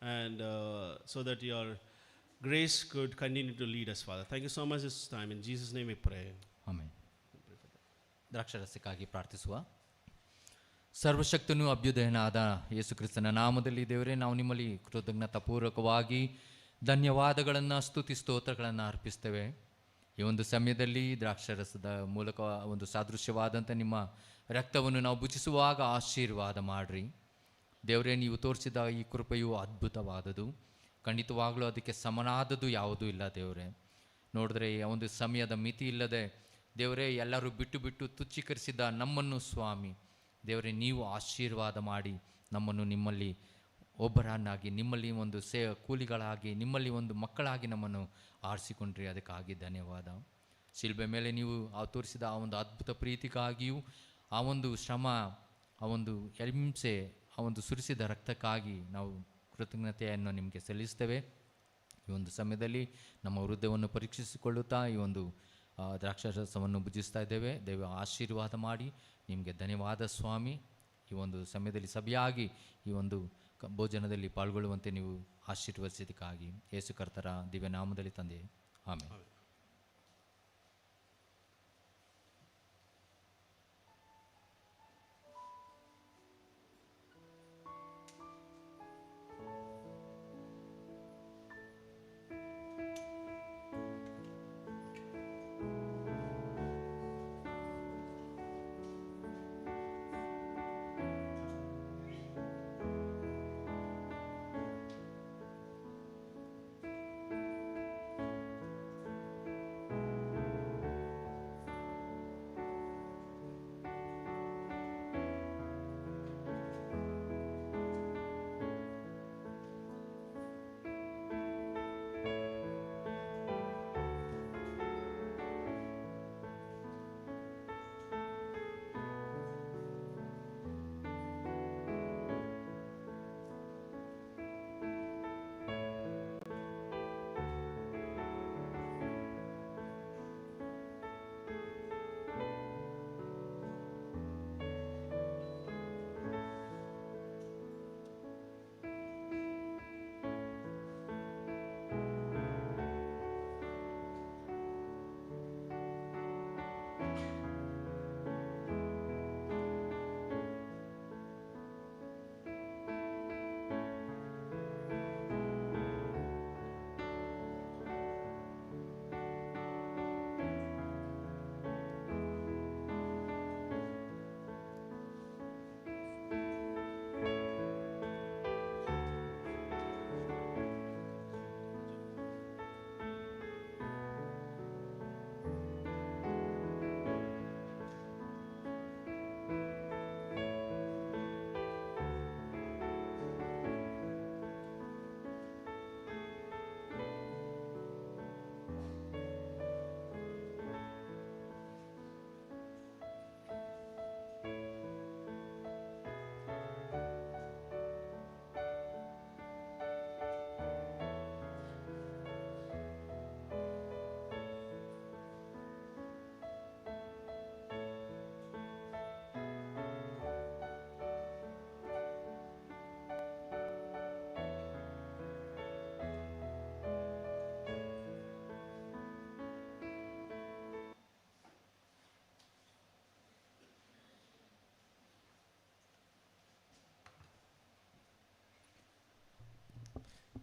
and so that your grace could continue to lead us, Father. Thank you so much this time. In Jesus' name we pray. Amen. ದ್ರಾಕ್ಷಾರಸಕ್ಕಾಗಿ ಪ್ರಾರ್ಥಿಸುವ. ಸರ್ವಶಕ್ತನೂ ಅಭ್ಯುದಯನಾದ ಯೇಸು ಕ್ರಿಸ್ತನ ನಾಮದಲ್ಲಿ ದೇವರೇ, ನಾವು ನಿಮ್ಮಲ್ಲಿ ಕೃತಜ್ಞತಾಪೂರ್ವಕವಾಗಿ ಧನ್ಯವಾದಗಳನ್ನು ಸ್ತುತಿ ಸ್ತೋತ್ರಗಳನ್ನು ಅರ್ಪಿಸ್ತೇವೆ. ಈ ಒಂದು ಸಮಯದಲ್ಲಿ ದ್ರಾಕ್ಷಾರಸದ ಮೂಲಕ ಒಂದು ಸಾದೃಶ್ಯವಾದಂಥ ನಿಮ್ಮ ರಕ್ತವನ್ನು ನಾವು ಭುಜಿಸುವಾಗ ಆಶೀರ್ವಾದ ಮಾಡಿರಿ ದೇವರೇ. ನೀವು ತೋರಿಸಿದ ಈ ಕೃಪೆಯು ಅದ್ಭುತವಾದದು, ಖಂಡಿತವಾಗಲೂ ಅದಕ್ಕೆ ಸಮನಾದದ್ದು ಯಾವುದೂ ಇಲ್ಲ ದೇವರೇ. ನೋಡಿದ್ರೆ ಒಂದು ಸಮಯದ ಮಿತಿ ಇಲ್ಲದೆ ದೇವರೇ ಎಲ್ಲರೂ ಬಿಟ್ಟು ಬಿಟ್ಟು ತುಚ್ಛೀಕರಿಸಿದ ನಮ್ಮನ್ನು ಸ್ವಾಮಿ ದೇವರೇ, ನೀವು ಆಶೀರ್ವಾದ ಮಾಡಿ ನಮ್ಮನ್ನು ನಿಮ್ಮಲ್ಲಿ ಒಬ್ಬರನ್ನಾಗಿ, ನಿಮ್ಮಲ್ಲಿ ಒಂದು ಕೂಲಿಗಳಾಗಿ, ನಿಮ್ಮಲ್ಲಿ ಒಂದು ಮಕ್ಕಳಾಗಿ ನಮ್ಮನ್ನು ಆರಿಸಿಕೊಂಡ್ರಿ. ಅದಕ್ಕಾಗಿ ಧನ್ಯವಾದ. ಶಿಲ್ಬೆ ಮೇಲೆ ನೀವು ತೋರಿಸಿದ ಆ ಒಂದು ಅದ್ಭುತ ಪ್ರೀತಿಗಾಗಿಯೂ, ಆ ಒಂದು ಶ್ರಮ, ಆ ಒಂದು ಹಿಂಸೆ, ಆ ಒಂದು ಸುರಿಸಿದ ರಕ್ತಕ್ಕಾಗಿ ನಾವು ಕೃತಜ್ಞತೆಯನ್ನು ನಿಮಗೆ ಸಲ್ಲಿಸ್ತೇವೆ. ಈ ಒಂದು ಸಮಯದಲ್ಲಿ ನಮ್ಮ ಹೃದಯವನ್ನು ಪರೀಕ್ಷಿಸಿಕೊಳ್ಳುತ್ತಾ ಈ ಒಂದು ದ್ರಾಕ್ಷಾರಸವನ್ನು ಭುಜಿಸ್ತಾ ಇದ್ದೇವೆ. ದೇವ ಆಶೀರ್ವಾದ ಮಾಡಿ ನಿಮಗೆ ಧನ್ಯವಾದ ಸ್ವಾಮಿ. ಈ ಒಂದು ಸಮಯದಲ್ಲಿ ಸಭೆಯಾಗಿ ಈ ಒಂದು ಭೋಜನದಲ್ಲಿ ಪಾಲ್ಗೊಳ್ಳುವಂತೆ ನೀವು ಆಶೀರ್ವದಿಸಿದ್ದಕ್ಕಾಗಿ ಯೇಸು ಕರ್ತರ ದಿವ್ಯ ನಾಮದಲ್ಲಿ ತಂದೆ, amen.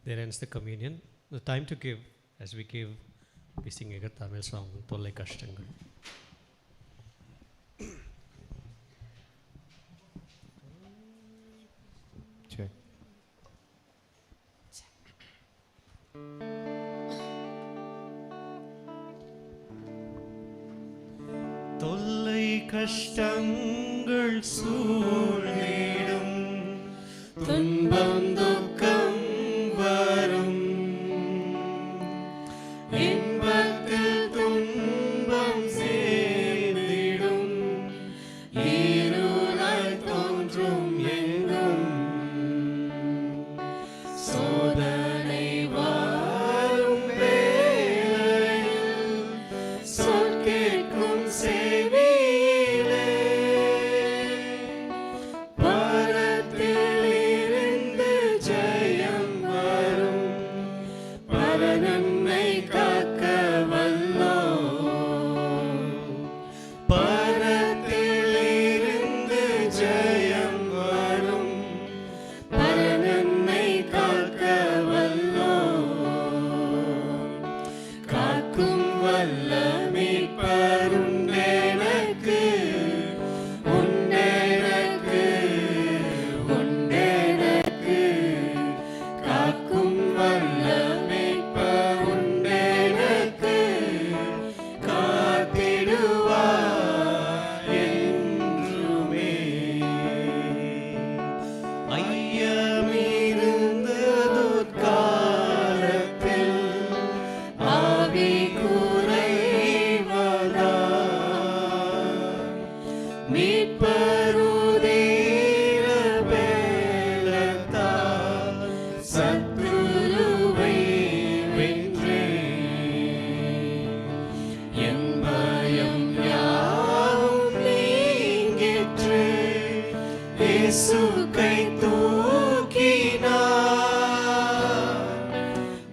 There ends the communion. The time to give, as we give, we sing a Tamil song, Tollai Kashtangal. Check. தொல்லை கஷ்டங்கள் சூழ்ந்திடும், துன்பம் துக்கம் வரும், இன்பத்தில் துன்பம் சேர்ந்திடும், இருளாய் தோன்றும் எங்கும், சோதனை வரும் வேளையில் சொல் கேட்கும் செவியிலே, பரத்திலிருந்து ஜெயம் வரும், பரநன்மை காக்க வல்லோம். பரத்திலிருந்து ஜெயம் வரும், பரநன்மை காக்க வல்லோம். காக்கும் வல்ல மீட்பருண்டெனக்கு, உண்டெனக்கு, உண்டெனக்கு. காக்கும் வல்ல மீட்பருண்டெனக்கு, காத்திடுவார் என்றுமே. ஐயமிருந்ததொரு காலத்தில் ஆவி குறைவதால், மீட்பருதீர பலத்தால் சத்துருவை வென்றேன். என் பயம் யாவும் நீங்கிற்று, இயேசு கை தூக்கினார்.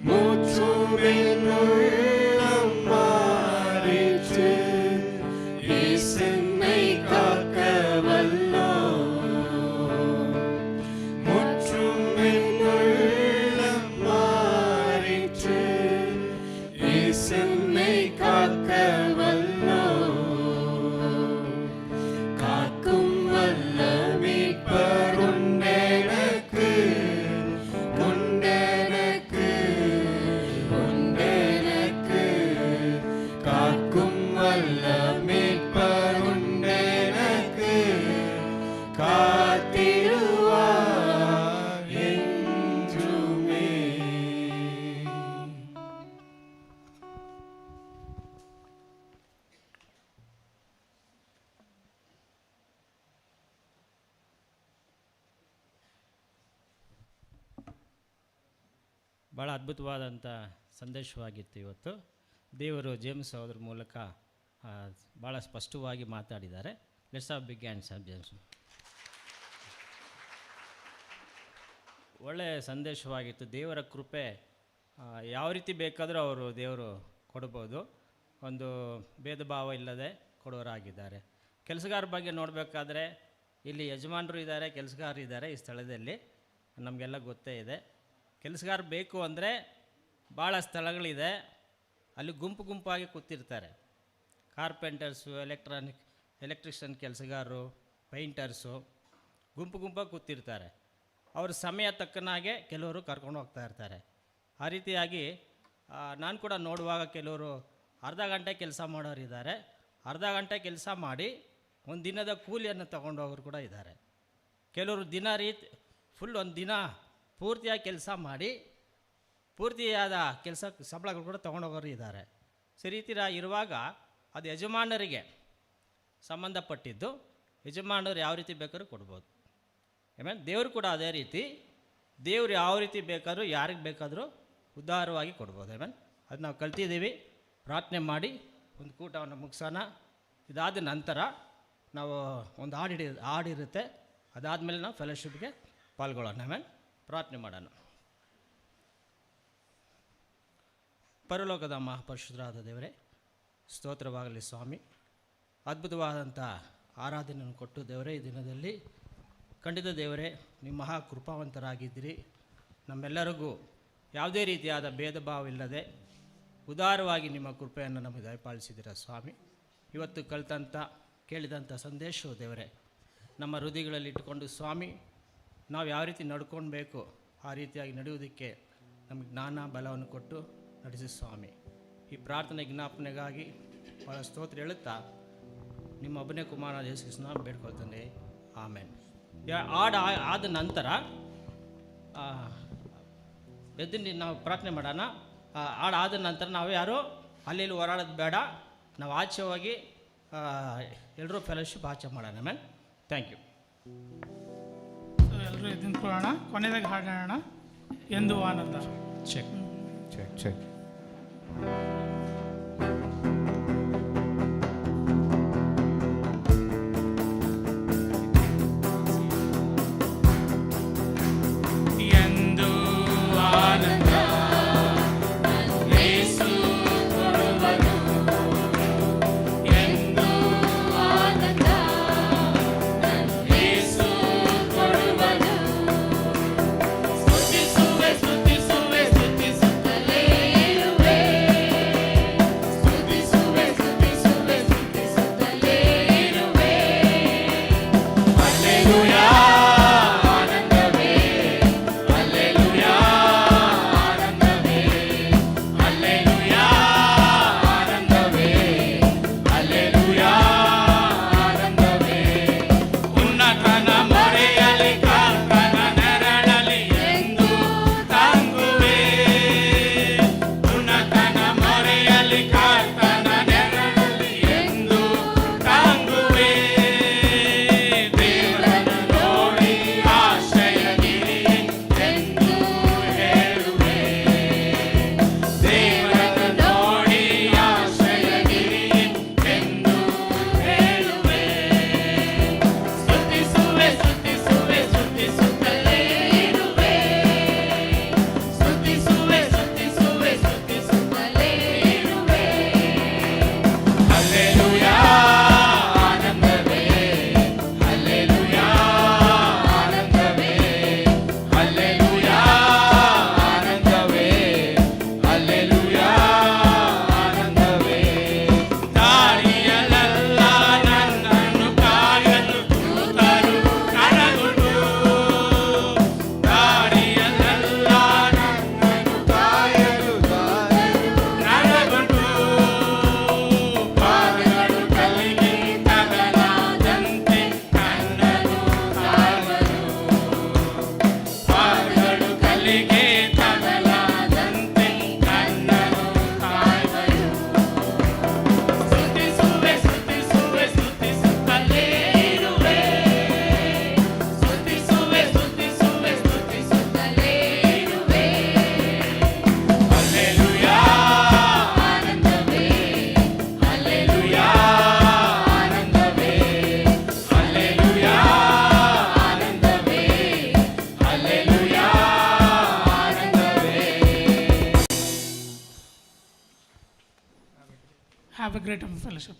முற்றும் என் உள்ளம் மாறிற்று, இயேசென்னை காக்க வல்லோர். முற்றும் என் உள்ளம் மாறிற்று, இயேசென்னை காக்க வல்லோர். காக்கும் வல்ல மீட்பருண்டெனக்கு, உண்டெனக்கு, உண்டெனக்கு. காக்கும் வல்ல மீட்பருண்டெனக்கு, காத்திடுவார் என்றுமே. ಭಾಳ ಅದ್ಭುತವಾದಂಥ ಸಂದೇಶವಾಗಿತ್ತು ಇವತ್ತು. ದೇವರು ಜೇಮ್ಸ್ ಅವರ ಮೂಲಕ ಭಾಳ ಸ್ಪಷ್ಟವಾಗಿ ಮಾತಾಡಿದ್ದಾರೆ. Let's have big hands of James. ಒಳ್ಳೆಯ ಸಂದೇಶವಾಗಿತ್ತು. ದೇವರ ಕೃಪೆ ಯಾವ ರೀತಿ ಬೇಕಾದರೂ ದೇವರು ಕೊಡ್ಬೋದು. ಒಂದು ಭೇದ ಭಾವ ಇಲ್ಲದೆ ಕೊಡೋರಾಗಿದ್ದಾರೆ. ಕೆಲಸಗಾರ ಬಗ್ಗೆ ನೋಡಬೇಕಾದ್ರೆ ಇಲ್ಲಿ ಯಜಮಾನರು ಇದ್ದಾರೆ, ಕೆಲಸಗಾರರು ಇದ್ದಾರೆ ಈ ಸ್ಥಳದಲ್ಲಿ, ನಮಗೆಲ್ಲ ಗೊತ್ತೇ ಇದೆ. ಕೆಲಸಗಾರ ಬೇಕು ಅಂದರೆ ಭಾಳ ಸ್ಥಳಗಳಿದೆ, ಅಲ್ಲಿ ಗುಂಪು ಗುಂಪಾಗಿ ಕೂತಿರ್ತಾರೆ. ಕಾರ್ಪೆಂಟರ್ಸು, ಎಲೆಕ್ಟ್ರಿಷಿಯನ್ ಕೆಲಸಗಾರರು, ಪೇಂಟರ್ಸು ಗುಂಪು ಗುಂಪಾಗಿ ಕೂತಿರ್ತಾರೆ. ಅವ್ರ ಸಮಯ ತಕ್ಕನಾಗೆ ಕೆಲವರು ಕರ್ಕೊಂಡು ಹೋಗ್ತಾ ಇರ್ತಾರೆ. ಆ ರೀತಿಯಾಗಿ ನಾನು ಕೂಡ ನೋಡುವಾಗ ಕೆಲವರು ಅರ್ಧ ಗಂಟೆ ಕೆಲಸ ಮಾಡೋರಿದ್ದಾರೆ, ಅರ್ಧ ಗಂಟೆ ಕೆಲಸ ಮಾಡಿ ಒಂದು ದಿನದ ಕೂಲಿಯನ್ನು ತಗೊಂಡೋಗೋರು ಕೂಡ ಇದ್ದಾರೆ. ಕೆಲವರು ದಿನ ಫುಲ್ ಒಂದು ದಿನ ಪೂರ್ತಿಯಾಗಿ ಕೆಲಸ ಮಾಡಿ ಪೂರ್ತಿಯಾದ ಕೆಲಸ ಸಂಬಳಗಳು ಕೂಡ ತೊಗೊಂಡೋಗೋರು ಇದ್ದಾರೆ. ಈ ರೀತಿ ಇರುವಾಗ ಅದು ಯಜಮಾನರಿಗೆ ಸಂಬಂಧಪಟ್ಟಿದ್ದು. ಯಜಮಾನರು ಯಾವ ರೀತಿ ಬೇಕಾದ್ರೂ ಕೊಡ್ಬೋದು. ಆಮೇಲೆ ದೇವರು ಕೂಡ ಅದೇ ರೀತಿ, ದೇವರು ಯಾವ ರೀತಿ ಬೇಕಾದ್ರೂ ಯಾರಿಗೆ ಬೇಕಾದರೂ ಉದಾರವಾಗಿ ಕೊಡ್ಬೋದು. ಆಮೇಲೆ ಅದು ನಾವು ಕಲ್ತಿದ್ದೀವಿ. ಪ್ರಾರ್ಥನೆ ಮಾಡಿ ಒಂದು ಕೂಟವನ್ನು ಮುಗಿಸೋಣ. ಇದಾದ ನಂತರ ನಾವು ಒಂದು ಹಾಡಿರುತ್ತೆ, ಅದಾದಮೇಲೆ ನಾವು ಫೆಲೋಶಿಪ್ಗೆ ಪಾಲ್ಗೊಳ್ಳೋಣ. ಆಮೇಲೆ ಪ್ರಾರ್ಥನೆ ಮಾಡೋಣ. ಪರಲೋಕದ ಮಹಾಪರಿಶುದ್ಧರಾದ ದೇವರೇ, ಸ್ತೋತ್ರವಾಗಲಿ ಸ್ವಾಮಿ. ಅದ್ಭುತವಾದಂಥ ಆರಾಧನೆಯನ್ನು ಕೊಟ್ಟು ದೇವರೇ, ಈ ದಿನದಲ್ಲಿ ಖಂಡಿತ ದೇವರೇ ನೀವು ಮಹಾ ಕೃಪಾವಂತರಾಗಿದ್ದೀರಿ. ನಮ್ಮೆಲ್ಲರಿಗೂ ಯಾವುದೇ ರೀತಿಯಾದ ಭೇದ ಭಾವವಿಲ್ಲದೆ ಉದಾರವಾಗಿ ನಿಮ್ಮ ಕೃಪೆಯನ್ನು ನಮಗೆ ದಯಪಾಲಿಸಿದ್ದೀರ ಸ್ವಾಮಿ. ಇವತ್ತು ಕೇಳಿದಂಥ ಸಂದೇಶವು ದೇವರೇ ನಮ್ಮ ಹೃದಯಗಳಲ್ಲಿ ಇಟ್ಟುಕೊಂಡು ಸ್ವಾಮಿ ನಾವು ಯಾವ ರೀತಿ ನಡ್ಕೊಳ್ಬೇಕು ಆ ರೀತಿಯಾಗಿ ನಡೆಯುವುದಕ್ಕೆ ನಮಗೆ ಜ್ಞಾನ ಬಲವನ್ನು ಕೊಟ್ಟು ನಡೆಸಿ ಸ್ವಾಮಿ. ಈ ಪ್ರಾರ್ಥನೆ ಜ್ಞಾಪನೆಗಾಗಿ ಭಾಳ ಸ್ತೋತ್ರ ಹೇಳುತ್ತಾ ನಿಮ್ಮ ಒಬ್ಬನೇ ಕುಮಾರ ಯೇಸು ಕ್ರಿಸ್ತನ ಬೇಡ್ಕೊಳ್ತಾನೆ, ಆಮೇನ್. ಹಾಡು ಆದ ನಂತರ ಎದ್ದು ನಾವು ಪ್ರಾರ್ಥನೆ ಮಾಡೋಣ. ಹಾಡು ಆದ ನಂತರ ನಾವು ಯಾರು ಅಲ್ಲಿ ಓಡಾಡೋದು ಬೇಡ, ನಾವು ಆಚೆ ಹೋಗಿ ಎಲ್ಲರೂ ಫೆಲೋಶಿಪ್ ಆಚೆ ಮಾಡೋಣ. Ma'am, thank you. ಎಲ್ಲರೂ ಎದ್ದು ನಿಂತ್ಕೊಳ್ಳೋಣ. ಕೊನೆಯದಾಗಿ ಹಾಡೋಣ, ಎಂದು ಆನಂದ. Check check check. ಎಂದು ಆನಂದ ಯೇಸು ಕೊಡುವನು, ಎಂದು ಆನಂದ ಯೇಸು ಕೊಡುವನು. ಸ್ತುತಿಸುವೆ ಸ್ತುತಿಸುವೆ ಸ್ತುತಿಸುತ್ತಲೇ ಇರುವೆ, ಸ್ತುತಿಸುವೆ ಸ್ತುತಿಸುವೆ ಸ್ತುತಿಸುತ್ತಲೇ ಇರುವೆ. ಹಲ್ಲೆಲೂಯಾ ಆನಂದವೇ, ಹಲ್ಲೆಲೂಯಾ ಆನಂದವೇ, ಹಲ್ಲೆಲೂಯಾ ಆನಂದವೇ, ಹಲ್ಲೆಲೂಯಾ ಆನಂದವೇ. ಉನ್ನತನ ಮೊರೆಯಲಿ ಕರ್ತನ ನೆರಳಲಿ ಎಂದು ತಂಗುವೆ, ಉನ್ನತನ ಮೊರೆಯಲಿ ಕರ್ತನ ನೆರಳಲಿ ಎಂದು ತಂಗುವೆ. ದೇವರನ್ನು ನೋಡಿ ಆಶ್ರಯಗಿರಿ ಎಂದು ಹೇಳುವೆ, ದೇವರನ್ನು ನೋಡಿ ಆಶ್ರಯಗಿರಿ ಎಂದು ಹೇಳುವೆ. ಸ್ತುತಿಸುವೆ ಸ್ತುತಿಸುವೆ ಸ್ತುತಿಸುತ್ತಲೇ ಇರುವೆ, ಸ್ತುತಿಸುವೆ ಸ್ತುತಿಸುವೆ ಸ್ತುತಿಸುತ್ತಲೇ ಇರುವೆ. ಹಲ್ಲೆಲೂಯಾ ಆನಂದವೇ, ಹಲ್ಲೆಲೂಯಾ ಆನಂದವೇ, ಹಲ್ಲೆಲೂಯಾ ಆನಂದವೇ, ಹಲ್ಲೆಲೂಯಾ ಆನಂದವೇ. ದಾರಿಯಲ್ಲೆಲ್ಲ ನನ್ನನ್ನು ಕಾಯಲು ದೂತರು ನನಗುಂಟು, ದಾರಿಯಲ್ಲೆಲ್ಲ ನನ್ನನ್ನು ಕಾಯಲು ದೂತರು ನನಗುಂಟು. ಪಾದಗಳು ಕಲ್ಲಿಗೆ ತಗಲಾದಂತೆ ನನ್ನನ್ನು ಕಾಯುವರು, ಪಾದಗಳು ಕಲ್ಲಿಗೆ ತಗಲಾದಂತೆ ನನ್ನನ್ನು ಕಾಯುವರು. ಸ್ತುತಿಸುವೆ ಸ್ತುತಿಸುವೆ ಸ್ತುತಿಸುತ್ತಲೇ ಇರುವೆ, ಸ್ತುತಿಸುವೆ ಸ್ತುತಿಸುವೆ ಸ್ತುತಿಸುತ್ತಲೇ ಇರುವೆ. ಹಲ್ಲೆಲೂಯಾ ಆನಂದವೇ, ಹಲ್ಲೆಲೂಯಾ ಆನಂದವೇ, ಹಲ್ಲೆಲೂಯಾ ಆನಂದವೇ, ಹಲ್ಲೆಲೂಯಾ ಆನಂದವೇ. Have a great fellowship.